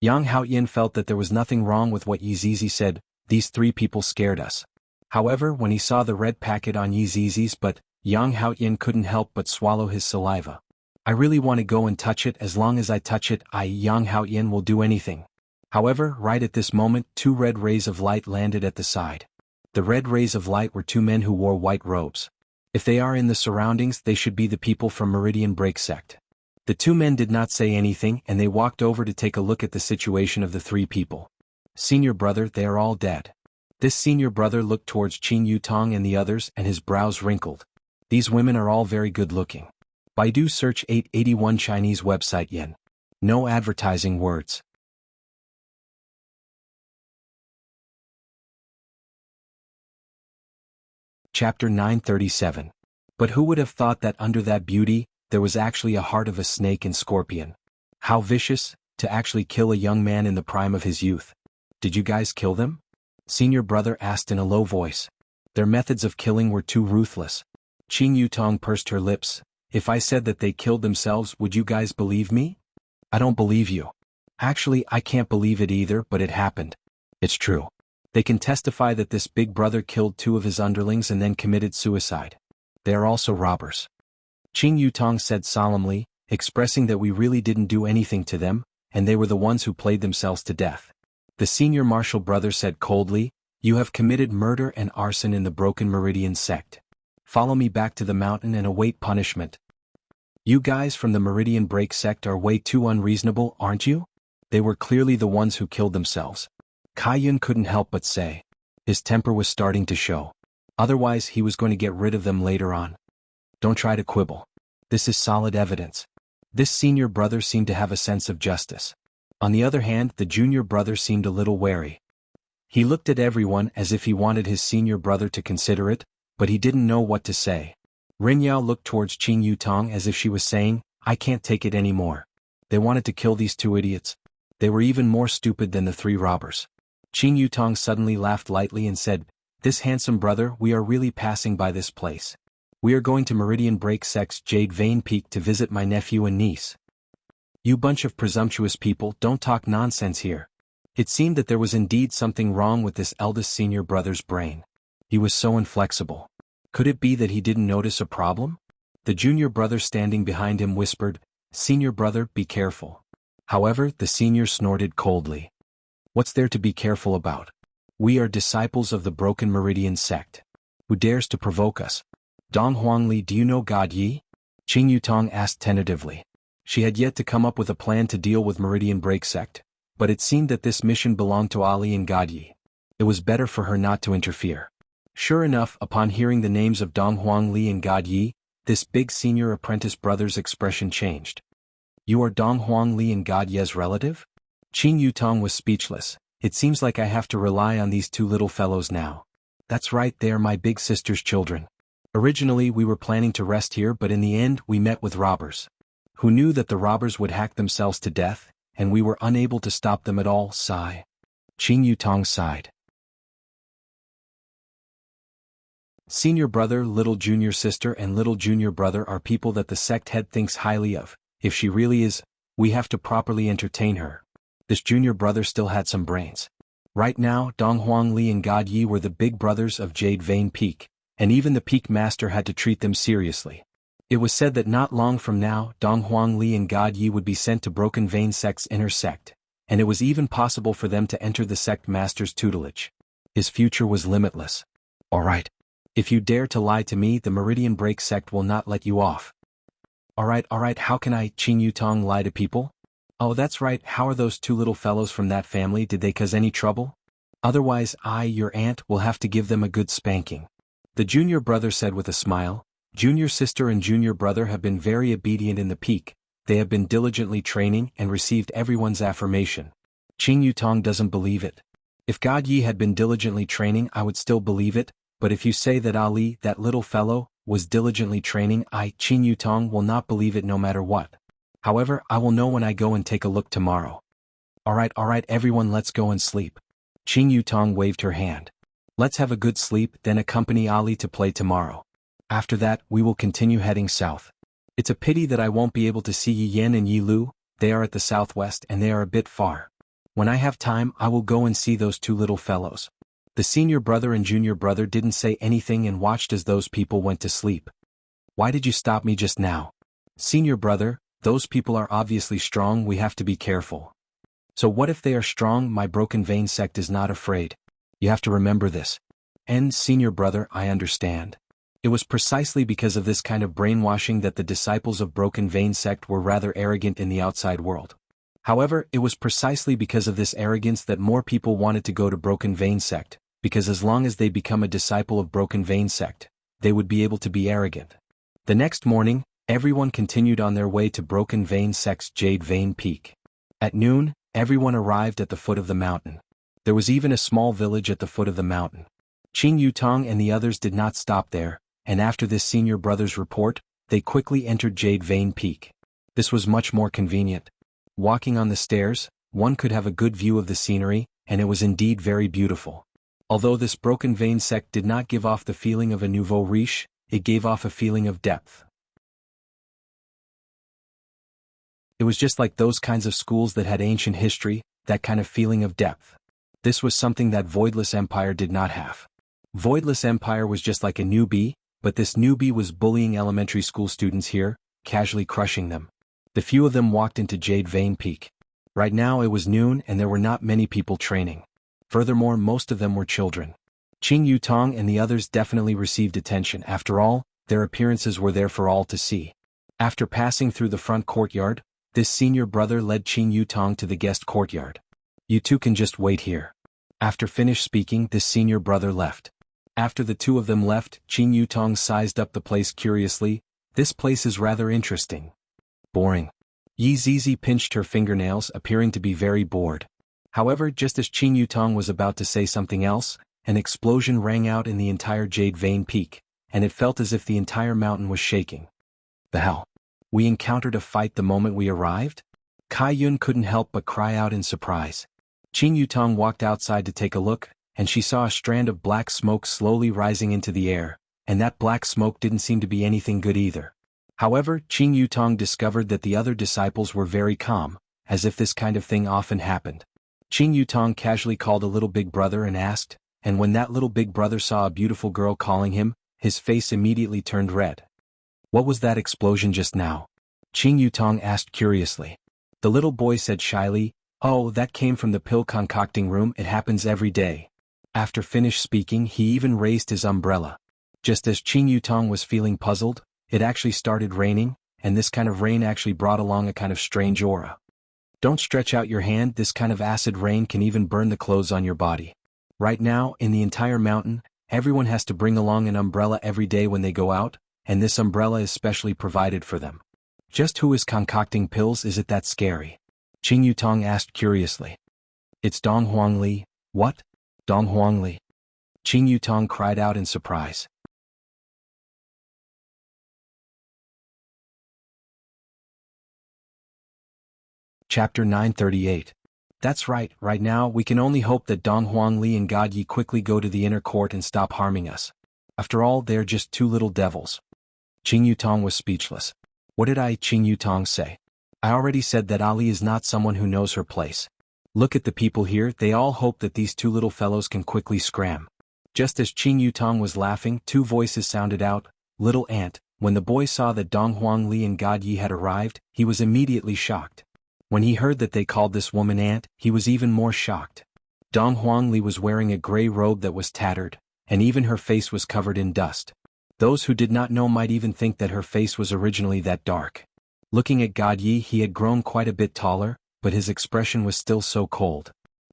Yang Haoyan felt that there was nothing wrong with what Yi Zizi said. These 3 people scared us. However, when he saw the red packet on Yi Zizi's butt, Yang Haoyan couldn't help but swallow his saliva. I really want to go and touch it. As long as I touch it, Yang Haoyan will do anything. However, right at this moment, 2 red rays of light landed at the side. The red rays of light were 2 men who wore white robes. If they are in the surroundings, they should be the people from Meridian Break sect. The 2 men did not say anything, and they walked over to take a look at the situation of the 3 people. Senior brother, they are all dead. This senior brother looked towards Qing Yutong and the others, and his brows wrinkled. These women are all very good looking. Baidu search 881 Chinese website yen. No advertising words. Chapter 937. But who would have thought that under that beauty, there was actually a heart of a snake and scorpion? How vicious, to actually kill a young man in the prime of his youth. Did you guys kill them? Senior brother asked in a low voice. Their methods of killing were too ruthless. Qing Yutong pursed her lips. If I said that they killed themselves, would you guys believe me? I don't believe you. Actually, I can't believe it either, but it happened. It's true. They can testify that this big brother killed 2 of his underlings and then committed suicide. They are also robbers. Qing Yutong said solemnly, expressing that we really didn't do anything to them, and they were the ones who played themselves to death. The senior martial brother said coldly, You have committed murder and arson in the Broken Meridian sect. Follow me back to the mountain and await punishment. You guys from the Meridian Break sect are way too unreasonable, aren't you? They were clearly the ones who killed themselves. Kaiyun couldn't help but say. His temper was starting to show. Otherwise he was going to get rid of them later on. Don't try to quibble. This is solid evidence. This senior brother seemed to have a sense of justice. On the other hand, the junior brother seemed a little wary. He looked at everyone as if he wanted his senior brother to consider it, but he didn't know what to say. Rin Yao looked towards Qing Yutong as if she was saying, I can't take it anymore. They wanted to kill these 2 idiots. They were even more stupid than the 3 robbers. Qing Yutong suddenly laughed lightly and said, This handsome brother, we are really passing by this place. We are going to Meridian Break sect's Jade Vein Peak to visit my nephew and niece. You bunch of presumptuous people, don't talk nonsense here. It seemed that there was indeed something wrong with this eldest senior brother's brain. He was so inflexible. Could it be that he didn't notice a problem? The junior brother standing behind him whispered, Senior brother, be careful. However, the senior snorted coldly. What's there to be careful about? We are disciples of the Broken Meridian sect. Who dares to provoke us? Dong Huangli, do you know God Yi? Qing Yutong asked tentatively. She had yet to come up with a plan to deal with Meridian Break sect, but it seemed that this mission belonged to Ali and God Yi. It was better for her not to interfere. Sure enough, upon hearing the names of Dong Huangli and God Yi, this big senior apprentice brother's expression changed. You are Dong Huangli and God Yi's relative? Qing Yutong was speechless. It seems like I have to rely on these 2 little fellows now. That's right, they are my big sister's children. Originally we were planning to rest here, but in the end we met with robbers. Who knew that the robbers would hack themselves to death, and we were unable to stop them at all. Sigh. Qing Yutong sighed. Senior brother, little junior sister and little junior brother are people that the sect head thinks highly of. If she really is, we have to properly entertain her. This junior brother still had some brains. Right now, Dong Huangli and God Yi were the big brothers of Jade Vein Peak, and even the Peak Master had to treat them seriously. It was said that not long from now, Dong Huangli and God Yi would be sent to Broken Vein Sect's inner sect, and it was even possible for them to enter the sect master's tutelage. His future was limitless. Alright. If you dare to lie to me, the Meridian Break sect will not let you off. Alright, how can I, Qing Yutong, lie to people? Oh, that's right, how are those two little fellows from that family, did they cause any trouble? Otherwise I, your aunt, will have to give them a good spanking. The junior brother said with a smile. Junior sister and junior brother have been very obedient in the peak. They have been diligently training and received everyone's affirmation. Qing Yutong doesn't believe it. If God Yi had been diligently training, I would still believe it, but if you say that Ali, that little fellow, was diligently training, I, Qing Yutong, will not believe it no matter what. However, I will know when I go and take a look tomorrow. Alright, everyone, let's go and sleep. Qing Yutong waved her hand. Let's have a good sleep, then accompany Ali to play tomorrow. After that, we will continue heading south. It's a pity that I won't be able to see Yi Yan and Yi Lu, they are at the southwest and they are a bit far. When I have time, I will go and see those two little fellows. The senior brother and junior brother didn't say anything and watched as those people went to sleep. Why did you stop me just now? Senior brother, those people are obviously strong, we have to be careful. So what if they are strong? My Broken Vein sect is not afraid. You have to remember this. And senior brother, I understand. It was precisely because of this kind of brainwashing that the disciples of Broken Vein sect were rather arrogant in the outside world. However, it was precisely because of this arrogance that more people wanted to go to Broken Vein sect, because as long as they become a disciple of Broken Vein sect, they would be able to be arrogant. The next morning, everyone continued on their way to Broken Vein sect's Jade Vein Peak. At noon, everyone arrived at the foot of the mountain. There was even a small village at the foot of the mountain. Qing Yutong and the others did not stop there, and after this senior brother's report, they quickly entered Jade Vein Peak. This was much more convenient. Walking on the stairs, one could have a good view of the scenery, and it was indeed very beautiful. Although this Broken Vein sect did not give off the feeling of a nouveau riche, it gave off a feeling of depth. It was just like those kinds of schools that had ancient history, that kind of feeling of depth. This was something that Voidless Empire did not have. Voidless Empire was just like a newbie, but this newbie was bullying elementary school students here, casually crushing them. The few of them walked into Jade Vein Peak. Right now it was noon and there were not many people training. Furthermore, most of them were children. Qing Yutong and the others definitely received attention. After all, their appearances were there for all to see. After passing through the front courtyard, this senior brother led Qing Yutong to the guest courtyard. You two can just wait here. After finished speaking, this senior brother left. After the two of them left, Qing Yutong sized up the place curiously. This place is rather interesting. Boring. Yi Zizi pinched her fingernails, appearing to be very bored. However, just as Qing Yutong was about to say something else, an explosion rang out in the entire Jade Vein Peak, and it felt as if the entire mountain was shaking. The hell? We encountered a fight the moment we arrived? Kai Yun couldn't help but cry out in surprise. Qing Yutong walked outside to take a look, and she saw a strand of black smoke slowly rising into the air, and that black smoke didn't seem to be anything good either. However, Qing Yutong discovered that the other disciples were very calm, as if this kind of thing often happened. Qing Yutong casually called a little big brother and asked, and when that little big brother saw a beautiful girl calling him, his face immediately turned red. What was that explosion just now? Qing Yutong asked curiously. The little boy said shyly, oh, that came from the pill concocting room, it happens every day. After finished speaking, he even raised his umbrella. Just as Qing Yutong was feeling puzzled, it actually started raining, and this kind of rain actually brought along a kind of strange aura. Don't stretch out your hand, this kind of acid rain can even burn the clothes on your body. Right now, in the entire mountain, everyone has to bring along an umbrella every day when they go out, and this umbrella is specially provided for them. Just who is concocting pills, is it that scary? Qing Yutong asked curiously. It's Dong Huangli. What? Dong Huangli. Qing Yutong cried out in surprise. Chapter 938. That's right, right now we can only hope that Dong Huangli and God Yi quickly go to the inner court and stop harming us. After all, they're just two little devils. Qing Yutong was speechless. What did Qing Yutong say? I already said that Ali is not someone who knows her place. Look at the people here, they all hope that these two little fellows can quickly scram. Just as Qing Yutong was laughing, two voices sounded out, Little Ant. When the boy saw that Dong Huangli and God Yi had arrived, he was immediately shocked. When he heard that they called this woman Ant, he was even more shocked. Dong Huangli was wearing a gray robe that was tattered, and even her face was covered in dust. Those who did not know might even think that her face was originally that dark. Looking at God Yi, he had grown quite a bit taller, but his expression was still so cold.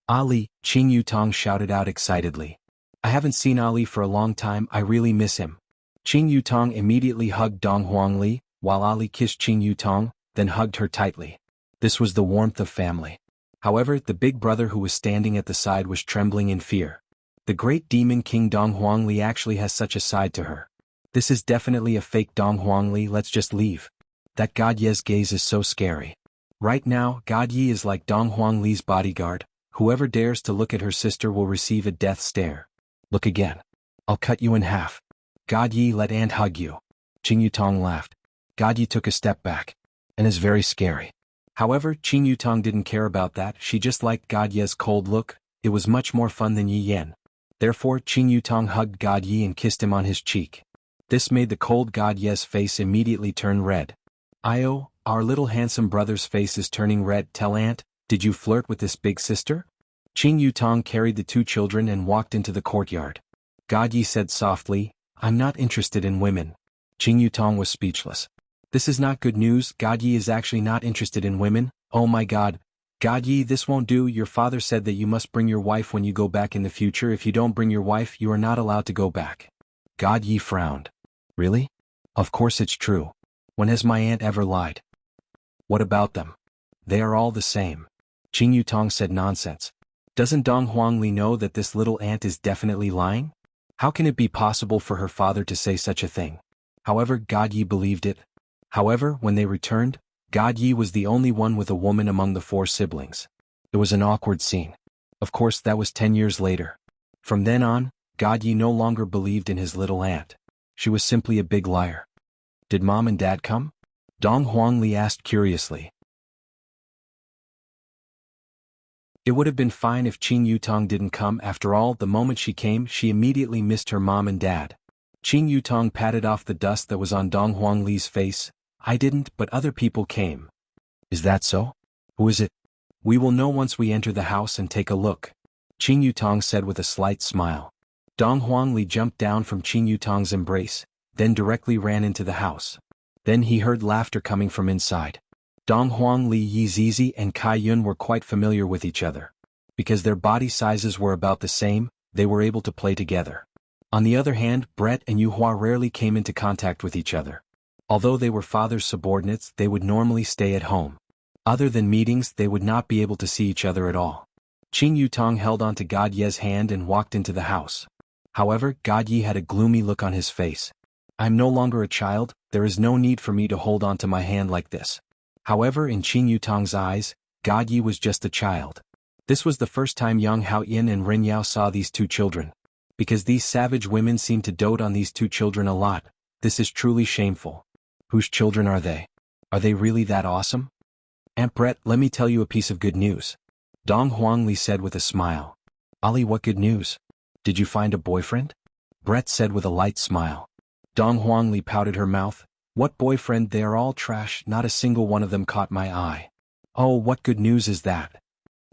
Ali, Qing Yutong shouted out excitedly. I haven't seen Ali for a long time, I really miss him. Qing Yutong immediately hugged Dong Huangli, while Ali kissed Qing Yutong, then hugged her tightly. This was the warmth of family. However, the big brother who was standing at the side was trembling in fear. The great demon king Dong Huangli actually has such a side to her. This is definitely a fake Dong Huangli, let's just leave. That God Ye's gaze is so scary. Right now, God Yi is like Dong Huangli's bodyguard. Whoever dares to look at her sister will receive a death stare. Look again. I'll cut you in half. God Yi, let Aunt hug you. Qing Yutong laughed. God Yi took a step back. And is very scary. However, Qing Yutong didn't care about that, she just liked God Ye's cold look, it was much more fun than Yi Yen. Therefore, Qing Yutong hugged God Yi and kissed him on his cheek. This made the cold God Ye's face immediately turn red. Io, our little handsome brother's face is turning red, tell Aunt, did you flirt with this big sister? Qing Yutong carried the two children and walked into the courtyard. God Yi said softly, I'm not interested in women. Qing Yutong was speechless. This is not good news, God Yi is actually not interested in women, oh my god. God Yi, this won't do, your father said that you must bring your wife when you go back in the future, if you don't bring your wife you are not allowed to go back. God Yi frowned. Really? Of course it's true. When has my aunt ever lied? What about them? They are all the same. Qing Yutong said nonsense. Doesn't Dong Huangli know that this little aunt is definitely lying? How can it be possible for her father to say such a thing? However, God Yi believed it. However, when they returned, God Yi was the only one with a woman among the four siblings. It was an awkward scene. Of course, that was 10 years later. From then on, God Yi no longer believed in his little aunt. She was simply a big liar. Did Mom and Dad come? Dong Huangli asked curiously. It would have been fine if Qing Yutong didn't come, after all, the moment she came, she immediately missed her mom and dad. Qing Yutong patted off the dust that was on Dong Huangli's face. I didn't, but other people came. Is that so? Who is it? We will know once we enter the house and take a look. Qing Yutong said with a slight smile. Dong Huangli jumped down from Qing Yutong's embrace, then directly ran into the house. Then he heard laughter coming from inside. Dong Huangli, Yi Zizi and Kai Yun were quite familiar with each other. Because their body sizes were about the same, they were able to play together. On the other hand, Brett and Yu Hua rarely came into contact with each other. Although they were father's subordinates, they would normally stay at home. Other than meetings, they would not be able to see each other at all. Qing Yutong held onto God Ye's hand and walked into the house. However, God Ye had a gloomy look on his face. I'm no longer a child, there is no need for me to hold onto my hand like this. However, in Qing Yutong's eyes, God Ye was just a child. This was the first time Yang Haoyin and Ren Yao saw these two children. Because these savage women seem to dote on these two children a lot, this is truly shameful. Whose children are they? Are they really that awesome? Aunt Brett, let me tell you a piece of good news. Dong Huangli said with a smile. Ali, what good news? Did you find a boyfriend? Brett said with a light smile. Dong Huangli pouted her mouth. What boyfriend? They are all trash, not a single one of them caught my eye. Oh, what good news is that?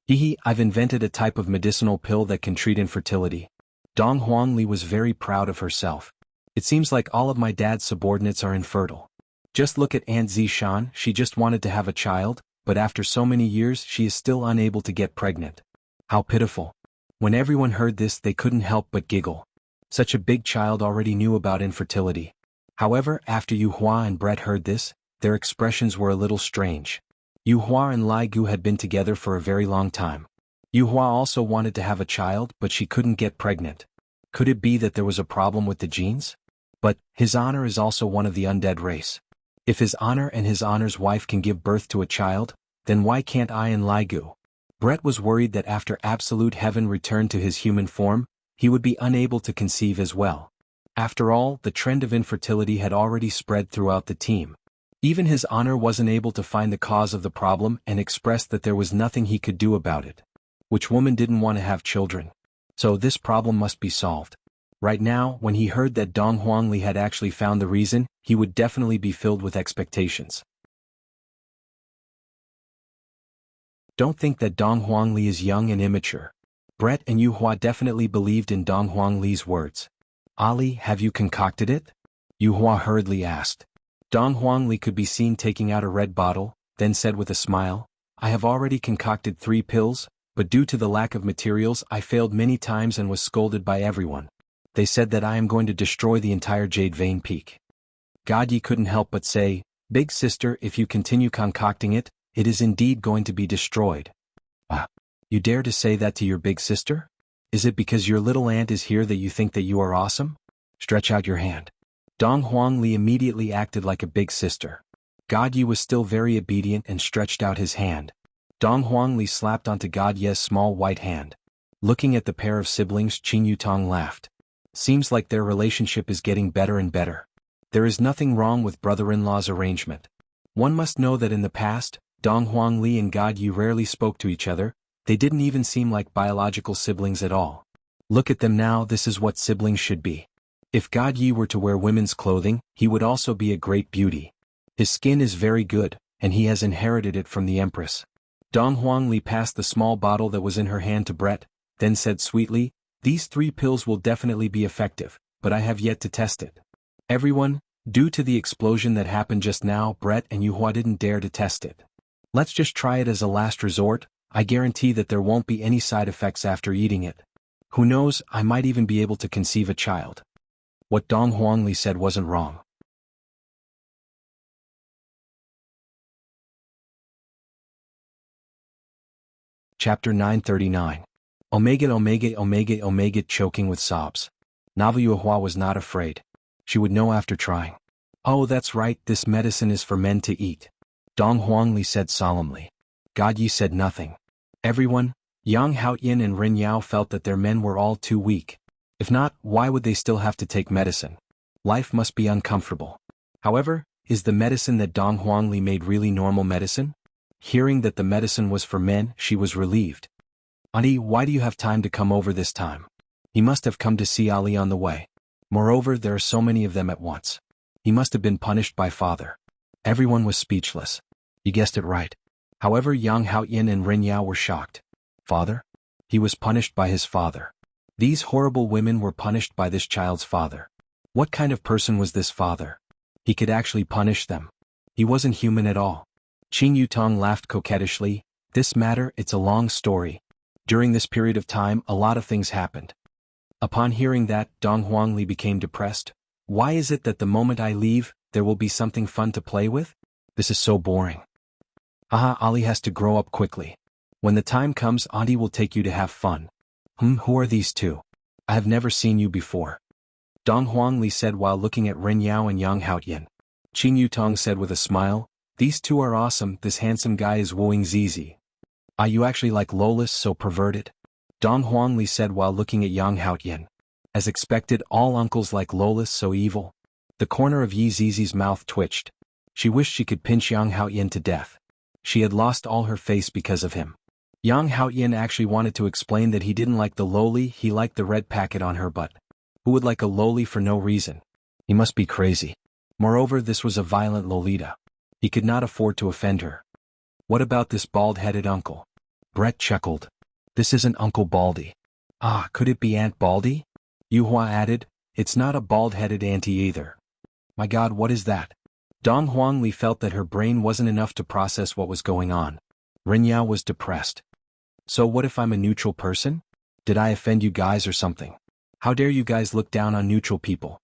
Hehe, I've invented a type of medicinal pill that can treat infertility. Dong Huangli was very proud of herself. It seems like all of my dad's subordinates are infertile. Just look at Aunt Zishan, she just wanted to have a child, but after so many years she is still unable to get pregnant. How pitiful. When everyone heard this they couldn't help but giggle. Such a big child already knew about infertility. However, after Yu Hua and Brett heard this, their expressions were a little strange. Yu Hua and Lai Gu had been together for a very long time. Yu Hua also wanted to have a child but she couldn't get pregnant. Could it be that there was a problem with the genes? But, His Honor is also one of the undead race. If His Honor and His Honor's wife can give birth to a child, then why can't I and Lai Gu? Brett was worried that after Absolute Heaven returned to his human form, he would be unable to conceive as well. After all, the trend of infertility had already spread throughout the team. Even His Honor wasn't able to find the cause of the problem and expressed that there was nothing he could do about it. Which woman didn't want to have children? So this problem must be solved. Right now, when he heard that Dong Huangli had actually found the reason, he would definitely be filled with expectations. Don't think that Dong Huangli is young and immature. Brett and Yu Hua definitely believed in Dong Huang Li's words. Ali, have you concocted it? Yu Hua hurriedly asked. Dong Huang Li could be seen taking out a red bottle, then said with a smile, I have already concocted 3 pills, but due to the lack of materials I failed many times and was scolded by everyone. They said that I am going to destroy the entire Jade Vein Peak. God Yi couldn't help but say, Big sister, if you continue concocting it, it is indeed going to be destroyed. Ah, you dare to say that to your big sister? Is it because your little aunt is here that you think that you are awesome? Stretch out your hand. Dong Huang Li immediately acted like a big sister. God Yi was still very obedient and stretched out his hand. Dong Huang Li slapped onto God Ye's small white hand. Looking at the pair of siblings, Qing Yutong laughed. Seems like their relationship is getting better and better. There is nothing wrong with brother-in-law's arrangement. One must know that in the past, Dong Huang Li and God Yi rarely spoke to each other. They didn't even seem like biological siblings at all. Look at them now, this is what siblings should be. If God Yi were to wear women's clothing, he would also be a great beauty. His skin is very good, and he has inherited it from the Empress. Dong Huang Li passed the small bottle that was in her hand to Brett, then said sweetly, These 3 pills will definitely be effective, but I have yet to test it. Everyone, due to the explosion that happened just now, Brett and Yu Hua didn't dare to test it. Let's just try it as a last resort. I guarantee that there won't be any side effects after eating it. Who knows, I might even be able to conceive a child. What Dong Huang Li said wasn't wrong. Chapter 939. Omega, choking with sobs. Navu Yu Hua was not afraid. She would know after trying. Oh, that's right, this medicine is for men to eat. Dong Huang Li said solemnly. God Yi said nothing. Everyone, Yang Haoyin and Ren Yao felt that their men were all too weak. If not, why would they still have to take medicine? Life must be uncomfortable. However, is the medicine that Dong Huang Li made really normal medicine? Hearing that the medicine was for men, she was relieved. Auntie, why do you have time to come over this time? He must have come to see Ali on the way. Moreover, there are so many of them at once. He must have been punished by father. Everyone was speechless. You guessed it right. However, Yang Haoyin and Ren Yao were shocked. Father? He was punished by his father. These horrible women were punished by this child's father. What kind of person was this father? He could actually punish them. He wasn't human at all. Qing Yutong laughed coquettishly. This matter, it's a long story. During this period of time, a lot of things happened. Upon hearing that, Dong Huang Li became depressed. Why is it that the moment I leave, there will be something fun to play with? This is so boring. Haha, Ali has to grow up quickly. When the time comes, Auntie will take you to have fun. Who are these two? I have never seen you before. Dong Huang Li said while looking at Ren Yao and Yang Haoyin. Qing Yutong said with a smile, These two are awesome, this handsome guy is wooing Zizi. Ah, you actually like Lolis, so perverted? Dong Huang Li said while looking at Yang Haoyin. As expected, all uncles like Lolis so evil. The corner of Yi Zizi's mouth twitched. She wished she could pinch Yang Haoyin to death. She had lost all her face because of him. Yang Haoyin actually wanted to explain that he didn't like the loli, he liked the red packet on her butt. Who would like a loli for no reason? He must be crazy. Moreover, this was a violent Lolita. He could not afford to offend her. What about this bald-headed uncle? Brett chuckled. This isn't Uncle Baldy. Ah, could it be Aunt Baldy? Yu Hua added, It's not a bald-headed auntie either. My God, what is that? Dong Huang Li felt that her brain wasn't enough to process what was going on. Ren Yao was depressed. So what if I'm a neutral person? Did I offend you guys or something? How dare you guys look down on neutral people?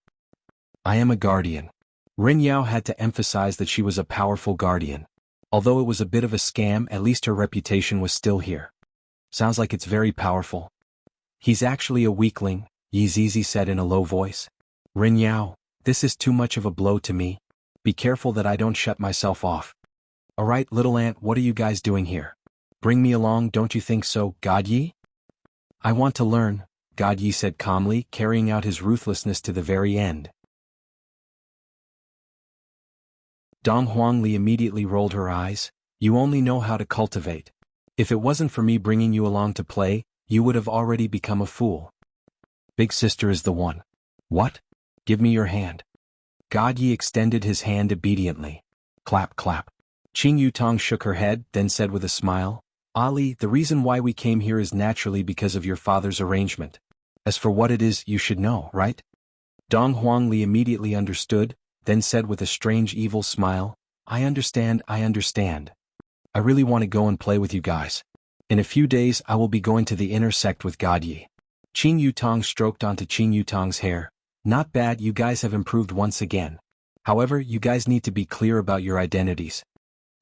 I am a guardian. Ren Yao had to emphasize that she was a powerful guardian. Although it was a bit of a scam, at least her reputation was still here. Sounds like it's very powerful. He's actually a weakling, Yi Zizi said in a low voice. Ren Yao, this is too much of a blow to me. Be careful that I don't shut myself off. Alright, little aunt, what are you guys doing here? Bring me along, don't you think so, God Yi? I want to learn, God Yi said calmly, carrying out his ruthlessness to the very end. Dong Huang Li immediately rolled her eyes. You only know how to cultivate. If it wasn't for me bringing you along to play, you would have already become a fool. Big sister is the one. What? Give me your hand. God Yi extended his hand obediently. Clap, clap. Qing Yutong shook her head, then said with a smile, Ali, the reason why we came here is naturally because of your father's arrangement. As for what it is, you should know, right? Dong Huangli immediately understood, then said with a strange evil smile, I understand. I really want to go and play with you guys. In a few days I will be going to the inner sect with God Yi. Qin Yutong stroked onto Qin Yutong's hair. Not bad, you guys have improved once again. However, you guys need to be clear about your identities.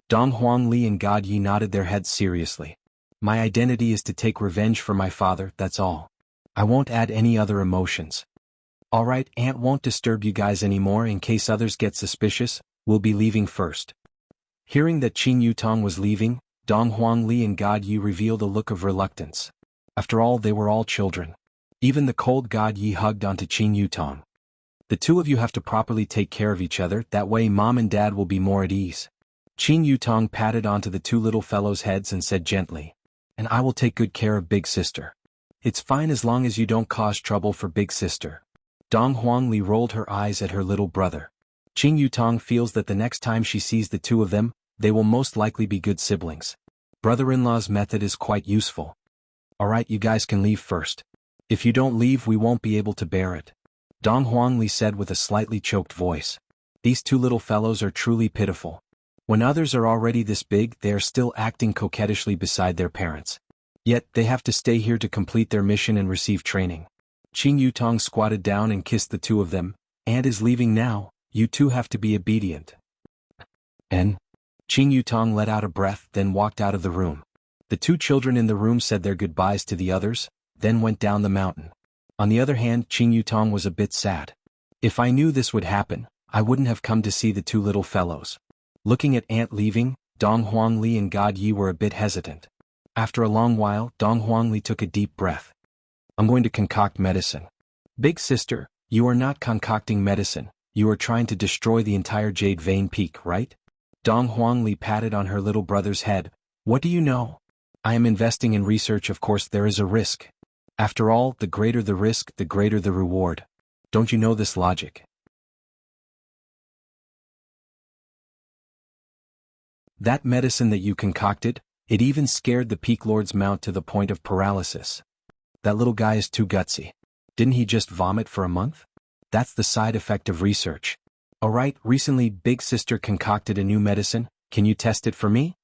Dong Huangli and God Yi nodded their heads seriously. My identity is to take revenge for my father, that's all. I won't add any other emotions. Alright, Aunt won't disturb you guys anymore in case others get suspicious, we'll be leaving first. Hearing that Qin Yutong was leaving, Dong Huangli and God Yi revealed a look of reluctance. After all, they were all children. Even the cold God Yi hugged onto Qin Yutong. The two of you have to properly take care of each other, that way Mom and Dad will be more at ease. Qin Yutong patted onto the two little fellows' heads and said gently, and I will take good care of Big Sister. It's fine as long as you don't cause trouble for Big Sister. Dong Huangli rolled her eyes at her little brother. Qin Yutong feels that the next time she sees the two of them, they will most likely be good siblings. Brother-in-law's method is quite useful. Alright, you guys can leave first. If you don't leave, we won't be able to bear it. Dong Huangli said with a slightly choked voice. These two little fellows are truly pitiful. When others are already this big, they are still acting coquettishly beside their parents. Yet, they have to stay here to complete their mission and receive training. Qin Yutong squatted down and kissed the two of them. Aunt is leaving now, you two have to be obedient. And? Qin Yutong let out a breath, then walked out of the room. The two children in the room said their goodbyes to the others, then went down the mountain. On the other hand, Qin Yutong was a bit sad. If I knew this would happen, I wouldn't have come to see the two little fellows. Looking at Aunt leaving, Dong Huangli and God Yi were a bit hesitant. After a long while, Dong Huangli took a deep breath. I'm going to concoct medicine. Big sister, you are not concocting medicine, you are trying to destroy the entire Jade Vein Peak, right? Dong Huangli patted on her little brother's head. What do you know? I am investing in research, of course there is a risk. After all, the greater the risk, the greater the reward. Don't you know this logic? That medicine that you concocted, it even scared the Peak Lord's mount to the point of paralysis. That little guy is too gutsy. Didn't he just vomit for a month? That's the side effect of research. Alright, recently Big Sister concocted a new medicine, can you test it for me?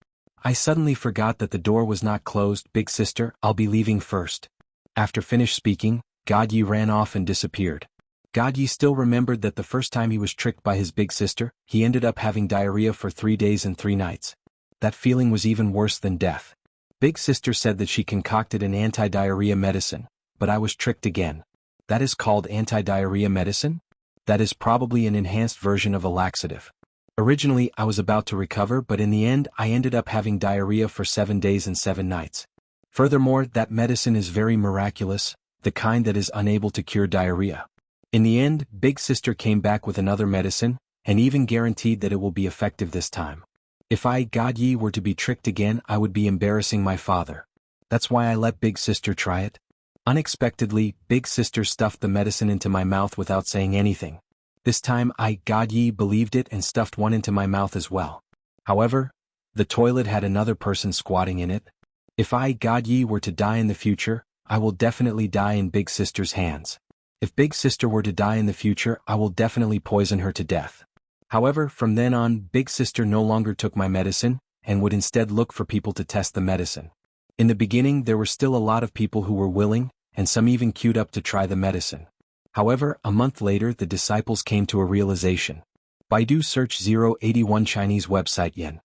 I suddenly forgot that the door was not closed. Big Sister, I'll be leaving first. After finished speaking, God Yi ran off and disappeared. God Yi still remembered that the first time he was tricked by his big sister, he ended up having diarrhea for 3 days and 3 nights. That feeling was even worse than death. Big sister said that she concocted an anti-diarrhea medicine, but I was tricked again. That is called anti-diarrhea medicine? That is probably an enhanced version of a laxative. Originally I was about to recover, but in the end I ended up having diarrhea for 7 days and 7 nights. Furthermore, that medicine is very miraculous, the kind that is unable to cure diarrhea. In the end, Big Sister came back with another medicine, and even guaranteed that it will be effective this time. If I, God Yi, were to be tricked again, I would be embarrassing my father. That's why I let Big Sister try it. Unexpectedly, Big Sister stuffed the medicine into my mouth without saying anything. This time I, God Yi, believed it and stuffed one into my mouth as well. However, the toilet had another person squatting in it. If I, God Yi, were to die in the future, I will definitely die in Big Sister's hands. If Big Sister were to die in the future, I will definitely poison her to death. However, from then on, Big Sister no longer took my medicine, and would instead look for people to test the medicine. In the beginning there were still a lot of people who were willing, and some even queued up to try the medicine. However, a month later the disciples came to a realization. Baidu search 081 Chinese website yen.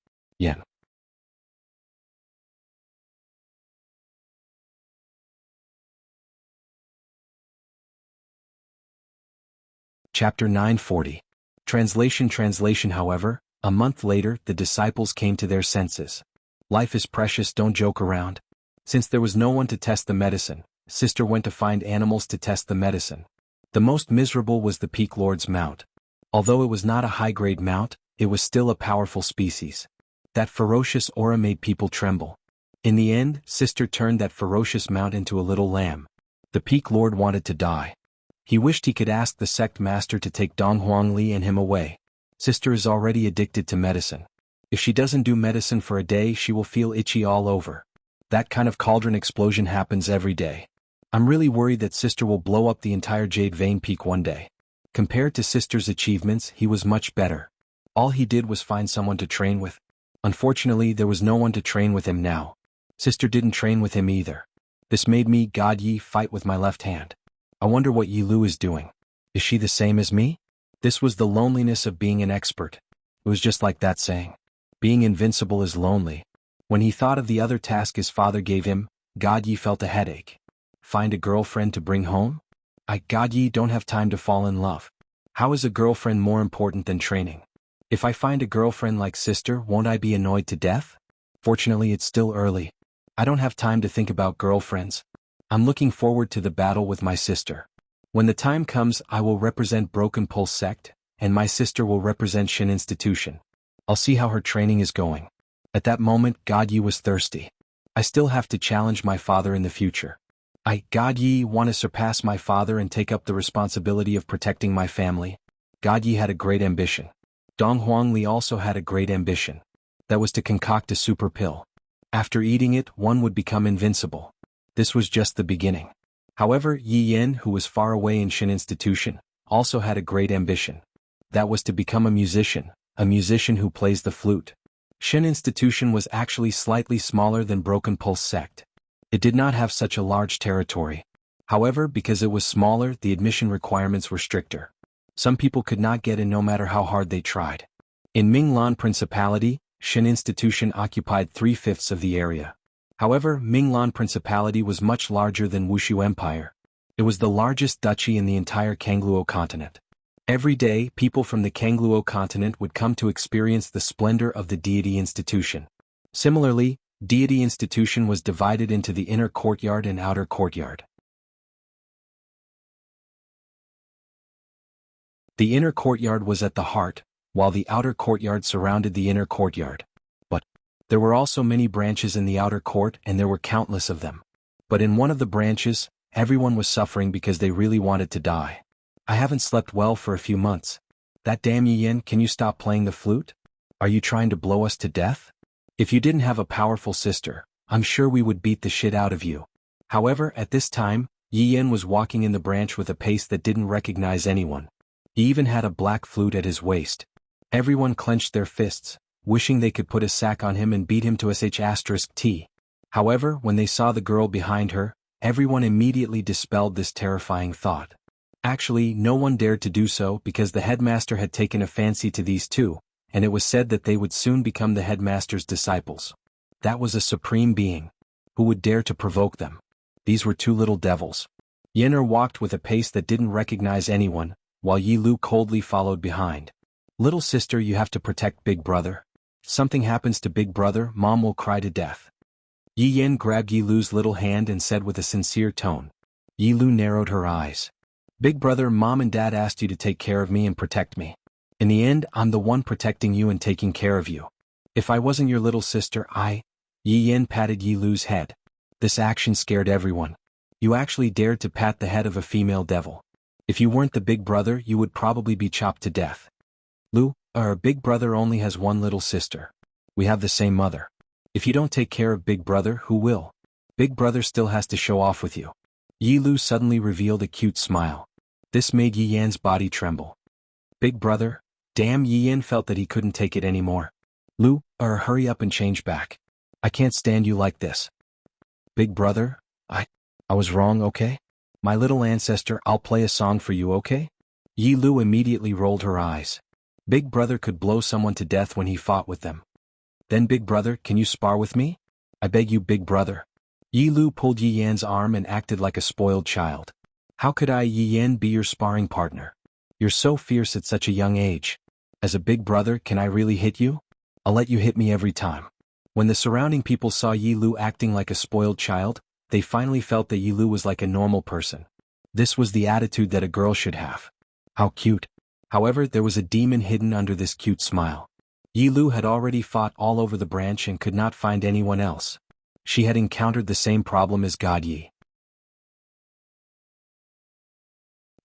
Chapter 940. Translation. However, a month later the disciples came to their senses. Life is precious, don't joke around. Since there was no one to test the medicine, Sister went to find animals to test the medicine. The most miserable was the Peak Lord's mount. Although it was not a high-grade mount, it was still a powerful species. That ferocious aura made people tremble. In the end, Sister turned that ferocious mount into a little lamb. The Peak Lord wanted to die. He wished he could ask the sect master to take Dong Huangli and him away. Sister is already addicted to medicine. If she doesn't do medicine for a day, she will feel itchy all over. That kind of cauldron explosion happens every day. I'm really worried that Sister will blow up the entire Jade Vein Peak one day. Compared to Sister's achievements, he was much better. All he did was find someone to train with. Unfortunately, there was no one to train with him now. Sister didn't train with him either. This made me, God Yi, fight with my left hand. I wonder what Yi Lu is doing. Is she the same as me? This was the loneliness of being an expert. It was just like that saying. Being invincible is lonely. When he thought of the other task his father gave him, God Yi felt a headache. Find a girlfriend to bring home? God Yi, don't have time to fall in love. How is a girlfriend more important than training? If I find a girlfriend like Sister, won't I be annoyed to death? Fortunately, it's still early. I don't have time to think about girlfriends. I'm looking forward to the battle with my sister. When the time comes, I will represent Broken Pulse Sect, and my sister will represent Shin Institution. I'll see how her training is going. At that moment, God Yi was thirsty. I still have to challenge my father in the future. God Yi, want to surpass my father and take up the responsibility of protecting my family. God Yi had a great ambition. Dong Huangli also had a great ambition. That was to concoct a super pill. After eating it, one would become invincible. This was just the beginning. However, Yi Yen, who was far away in Shin Institution, also had a great ambition. That was to become a musician who plays the flute. Shin Institution was actually slightly smaller than Broken Pulse Sect. It did not have such a large territory. However, because it was smaller, the admission requirements were stricter. Some people could not get in no matter how hard they tried. In Minglan Principality, Shin Institution occupied 3/5 of the area. However, Minglan Principality was much larger than Wushu Empire. It was the largest duchy in the entire Kangluo continent. Every day, people from the Kangluo continent would come to experience the splendor of the Deity Institution. Similarly, Deity Institution was divided into the inner courtyard and outer courtyard. The inner courtyard was at the heart, while the outer courtyard surrounded the inner courtyard. But there were also many branches in the outer court, and there were countless of them. But in one of the branches, everyone was suffering because they really wanted to die. I haven't slept well for a few months. That damn Yi Yen, can you stop playing the flute? Are you trying to blow us to death? If you didn't have a powerful sister, I'm sure we would beat the shit out of you. However, at this time, Yi Yen was walking in the branch with a pace that didn't recognize anyone. He even had a black flute at his waist. Everyone clenched their fists, wishing they could put a sack on him and beat him to sh*t. However, when they saw the girl behind her, everyone immediately dispelled this terrifying thought. Actually, no one dared to do so because the headmaster had taken a fancy to these two, and it was said that they would soon become the headmaster's disciples. That was a supreme being. Who would dare to provoke them? These were two little devils. Yen'er walked with a pace that didn't recognize anyone, while Yi Lu coldly followed behind. Little sister, you have to protect Big Brother. If something happens to Big Brother, Mom will cry to death. Yi Yen grabbed Yi Lu's little hand and said with a sincere tone. Yi Lu narrowed her eyes. Big Brother, Mom and Dad asked you to take care of me and protect me. In the end, I'm the one protecting you and taking care of you. If I wasn't your little sister, Yi Yen patted Yi Lu's head. This action scared everyone. You actually dared to pat the head of a female devil. If you weren't the Big Brother, you would probably be chopped to death. Lu, our Big Brother only has one little sister. We have the same mother. If you don't take care of Big Brother, who will? Big Brother still has to show off with you. Yi Lu suddenly revealed a cute smile. This made Yi Yan's body tremble. Big Brother? Damn, Yi Yan felt that he couldn't take it anymore. Lu, hurry up and change back. I can't stand you like this. Big Brother, I was wrong, okay? My little ancestor, I'll play a song for you, okay? Yi Lu immediately rolled her eyes. Big Brother could blow someone to death when he fought with them. Then Big Brother, can you spar with me? I beg you, Big Brother. Yi Lu pulled Yi Yan's arm and acted like a spoiled child. How could Yi Yan be your sparring partner? You're so fierce at such a young age. As a Big Brother, can I really hit you? I'll let you hit me every time. When the surrounding people saw Yi Lu acting like a spoiled child, they finally felt that Yi Lu was like a normal person. This was the attitude that a girl should have. How cute. However, there was a demon hidden under this cute smile. Yi Lu had already fought all over the branch and could not find anyone else. She had encountered the same problem as God Yi.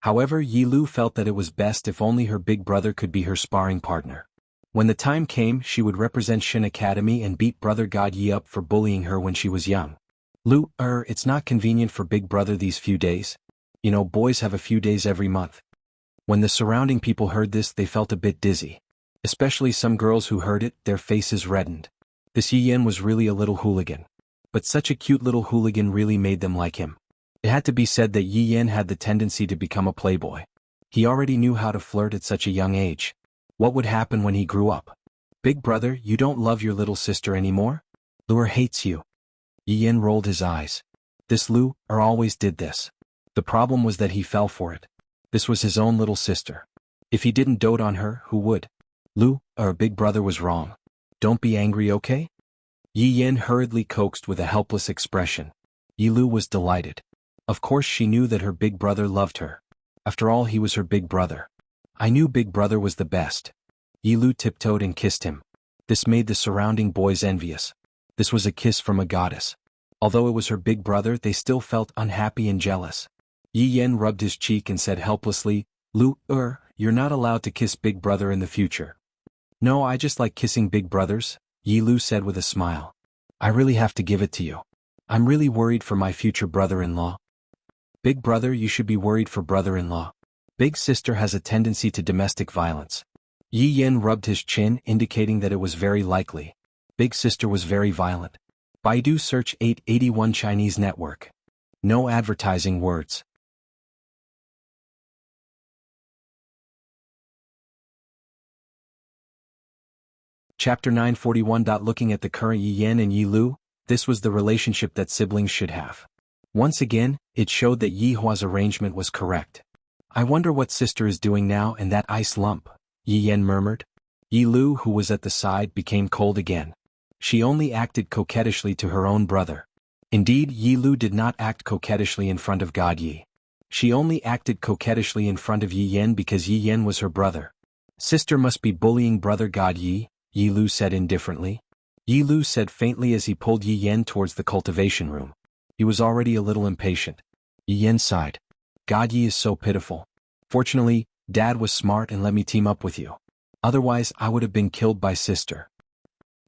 However, Yi Lu felt that it was best if only her Big Brother could be her sparring partner. When the time came, she would represent Shin Academy and beat Brother God Yi up for bullying her when she was young. Lu, it's not convenient for Big Brother these few days. You know, boys have a few days every month. When the surrounding people heard this, they felt a bit dizzy. Especially some girls who heard it, their faces reddened. This Yi Yan was really a little hooligan. But such a cute little hooligan really made them like him. It had to be said that Yi Yan had the tendency to become a playboy. He already knew how to flirt at such a young age. What would happen when he grew up? Big Brother, you don't love your little sister anymore? Lu hates you. Yi Yan rolled his eyes. This Lu always did this. The problem was that he fell for it. This was his own little sister. If he didn't dote on her, who would? Lu, Big Brother was wrong. Don't be angry, okay? Yi Yan hurriedly coaxed with a helpless expression. Yi Lu was delighted. Of course she knew that her big brother loved her. After all, he was her big brother. I knew Big Brother was the best. Yi Lu tiptoed and kissed him. This made the surrounding boys envious. This was a kiss from a goddess. Although it was her big brother, they still felt unhappy and jealous. Yi Yan rubbed his cheek and said helplessly, Lu, you're not allowed to kiss Big Brother in the future. No, I just like kissing big brothers, Yi Lu said with a smile. I really have to give it to you. I'm really worried for my future brother-in-law. Big brother, you should be worried for brother-in-law. Big sister has a tendency to domestic violence. Yi Yan rubbed his chin, indicating that it was very likely. Big sister was very violent. Baidu search 881 Chinese network. No advertising words. Chapter 941. Looking at the current Yi Yan and Yi Lu, this was the relationship that siblings should have. Once again, it showed that Yi Hua's arrangement was correct. I wonder what sister is doing now in that ice lump, Yi Yan murmured. Yi Lu, who was at the side, became cold again. She only acted coquettishly to her own brother. Indeed, Yi Lu did not act coquettishly in front of God Yi. She only acted coquettishly in front of Yi Yan because Yi Yan was her brother. Sister must be bullying brother God Yi, Yi Lu said indifferently. Yi Lu said faintly as he pulled Yi Yan towards the cultivation room. He was already a little impatient. Yi Yan sighed. God Yi is so pitiful. Fortunately, Dad was smart and let me team up with you. Otherwise, I would have been killed by sister.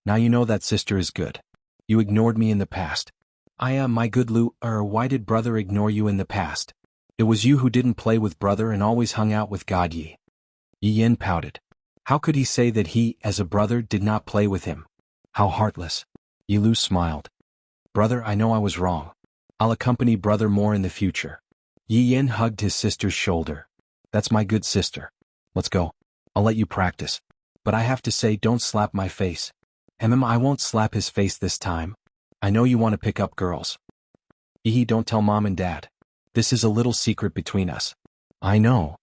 Now you know that sister is good. You ignored me in the past. I am my good Lu, why did brother ignore you in the past? It was you who didn't play with brother and always hung out with God Yi. Yi Yan pouted. How could he say that he, as a brother, did not play with him? How heartless. Yi Lu smiled. Brother, I know I was wrong. I'll accompany brother more in the future. Yi Yan hugged his sister's shoulder. That's my good sister. Let's go. I'll let you practice. But I have to say, don't slap my face. I won't slap his face this time. I know you want to pick up girls. Don't tell mom and dad. This is a little secret between us. I know.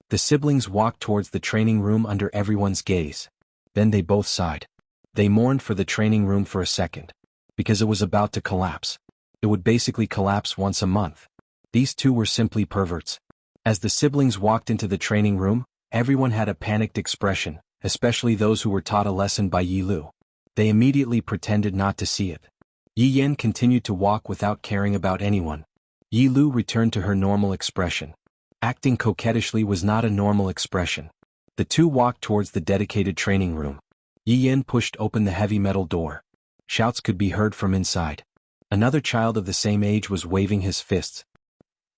The siblings walked towards the training room under everyone's gaze. Then they both sighed. They mourned for the training room for a second. Because it was about to collapse. It would basically collapse once a month. These two were simply perverts. As the siblings walked into the training room, everyone had a panicked expression, especially those who were taught a lesson by Yi Lu. They immediately pretended not to see it. Yi Yan continued to walk without caring about anyone. Yi Lu returned to her normal expression. Acting coquettishly was not a normal expression. The two walked towards the dedicated training room. Yi Yan pushed open the heavy metal door. Shouts could be heard from inside. Another child of the same age was waving his fists.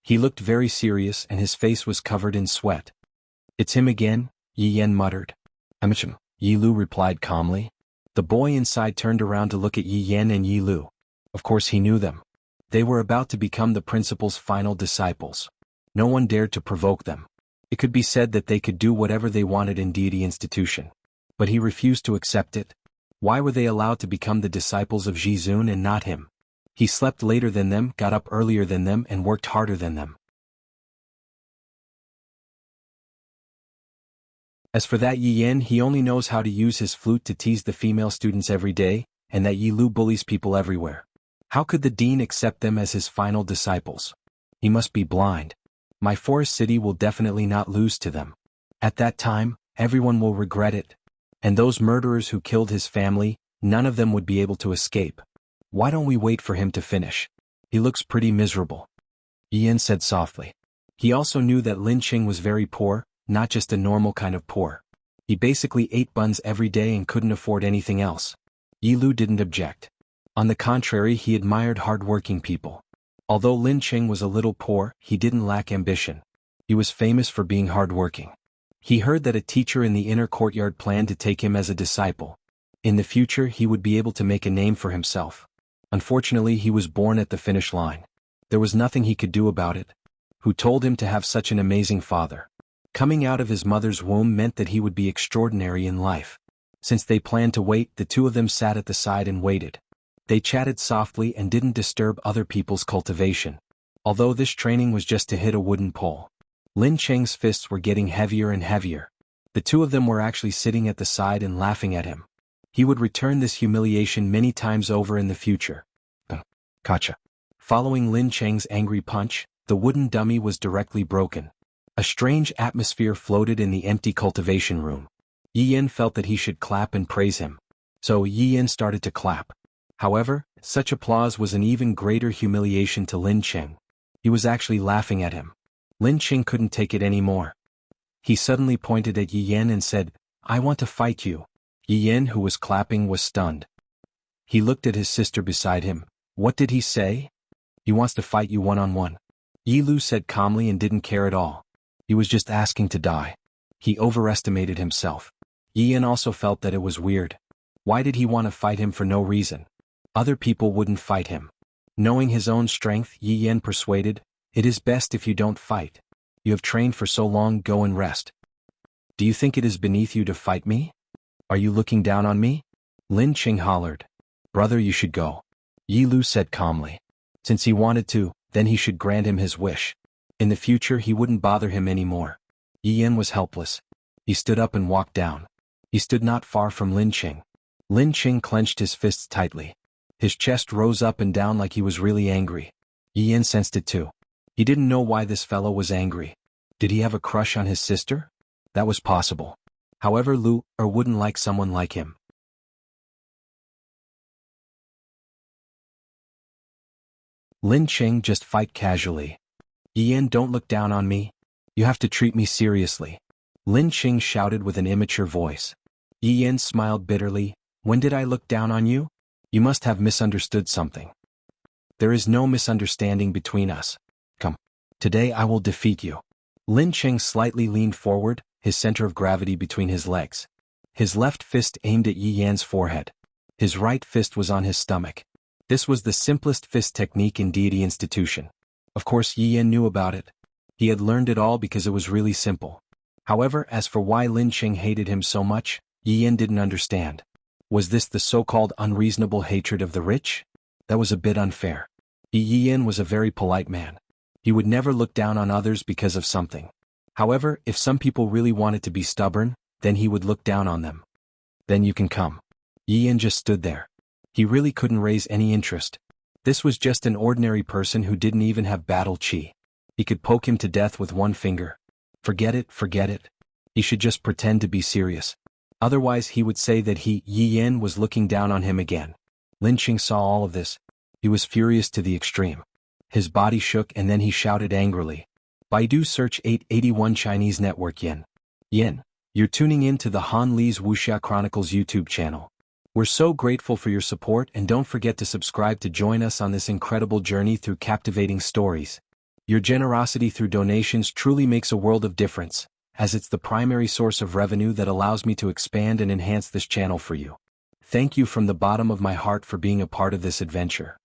He looked very serious and his face was covered in sweat. It's him again, Yi Yan muttered. Yi Lu replied calmly. The boy inside turned around to look at Yi Yan and Yi Lu. Of course he knew them. They were about to become the principal's final disciples. No one dared to provoke them. It could be said that they could do whatever they wanted in deity institution. But he refused to accept it. Why were they allowed to become the disciples of Jizun and not him? He slept later than them, got up earlier than them, and worked harder than them. As for that Yi Yan, he only knows how to use his flute to tease the female students every day, and that Yi Lu bullies people everywhere. How could the dean accept them as his final disciples? He must be blind. My forest city will definitely not lose to them. At that time, everyone will regret it. And those murderers who killed his family, none of them would be able to escape. Why don't we wait for him to finish? He looks pretty miserable. Yi Yan said softly. He also knew that Lin Qing was very poor, not just a normal kind of poor. He basically ate buns every day and couldn't afford anything else. Yi Lu didn't object. On the contrary, he admired hard-working people. Although Lin Cheng was a little poor, he didn't lack ambition. He was famous for being hard-working. He heard that a teacher in the inner courtyard planned to take him as a disciple. In the future, he would be able to make a name for himself. Unfortunately, he was born at the finish line. There was nothing he could do about it. Who told him to have such an amazing father? Coming out of his mother's womb meant that he would be extraordinary in life. Since they planned to wait, the two of them sat at the side and waited. They chatted softly and didn't disturb other people's cultivation. Although this training was just to hit a wooden pole. Lin Cheng's fists were getting heavier and heavier. The two of them were actually sitting at the side and laughing at him. He would return this humiliation many times over in the future. Gotcha. Following Lin Cheng's angry punch, the wooden dummy was directly broken. A strange atmosphere floated in the empty cultivation room. Yi Yan felt that he should clap and praise him. So Yi Yan started to clap. However, such applause was an even greater humiliation to Lin Cheng. He was actually laughing at him. Lin Cheng couldn't take it anymore. He suddenly pointed at Yi Yan and said, "I want to fight you." Yi Yan, who was clapping, was stunned. He looked at his sister beside him. What did he say? He wants to fight you one-on-one. Yi Lu said calmly and didn't care at all. He was just asking to die. He overestimated himself. Yi Yan also felt that it was weird. Why did he want to fight him for no reason? Other people wouldn't fight him. Knowing his own strength, Yi Yan persuaded, "It is best if you don't fight. You have trained for so long, go and rest." "Do you think it is beneath you to fight me? Are you looking down on me?" Lin Cheng hollered. "Brother, you should go." Yi Lu said calmly. Since he wanted to, then he should grant him his wish. In the future he wouldn't bother him anymore. Yi Yan was helpless. He stood up and walked down. He stood not far from Lin Cheng. Lin Cheng clenched his fists tightly. His chest rose up and down like he was really angry. Yi Yan sensed it too. He didn't know why this fellow was angry. Did he have a crush on his sister? That was possible. However, Lu wouldn't like someone like him. Lin Cheng just fight casually. "Yi Yan, don't look down on me. You have to treat me seriously." Lin Cheng shouted with an immature voice. Yi Yan smiled bitterly. "When did I look down on you? You must have misunderstood something. There is no misunderstanding between us. Come. Today I will defeat you." Lin Cheng slightly leaned forward, his center of gravity between his legs. His left fist aimed at Yi Yan's forehead. His right fist was on his stomach. This was the simplest fist technique in Deity Institution. Of course, Yi Yan knew about it. He had learned it all because it was really simple. However, as for why Lin Cheng hated him so much, Yi Yan didn't understand. Was this the so-called unreasonable hatred of the rich? That was a bit unfair. Yi Yan was a very polite man. He would never look down on others because of something. However, if some people really wanted to be stubborn, then he would look down on them. "Then you can come." Yi Yan just stood there. He really couldn't raise any interest. This was just an ordinary person who didn't even have battle chi. He could poke him to death with one finger. Forget it, forget it. He should just pretend to be serious. Otherwise he would say that Yi Yan was looking down on him again. Lin Cheng saw all of this. He was furious to the extreme. His body shook and then he shouted angrily. Baidu search 881 Chinese network yen. Yen, you're tuning in to the Han Li's Wuxia Chronicles YouTube channel. We're so grateful for your support and don't forget to subscribe to join us on this incredible journey through captivating stories. Your generosity through donations truly makes a world of difference, as it's the primary source of revenue that allows me to expand and enhance this channel for you. Thank you from the bottom of my heart for being a part of this adventure.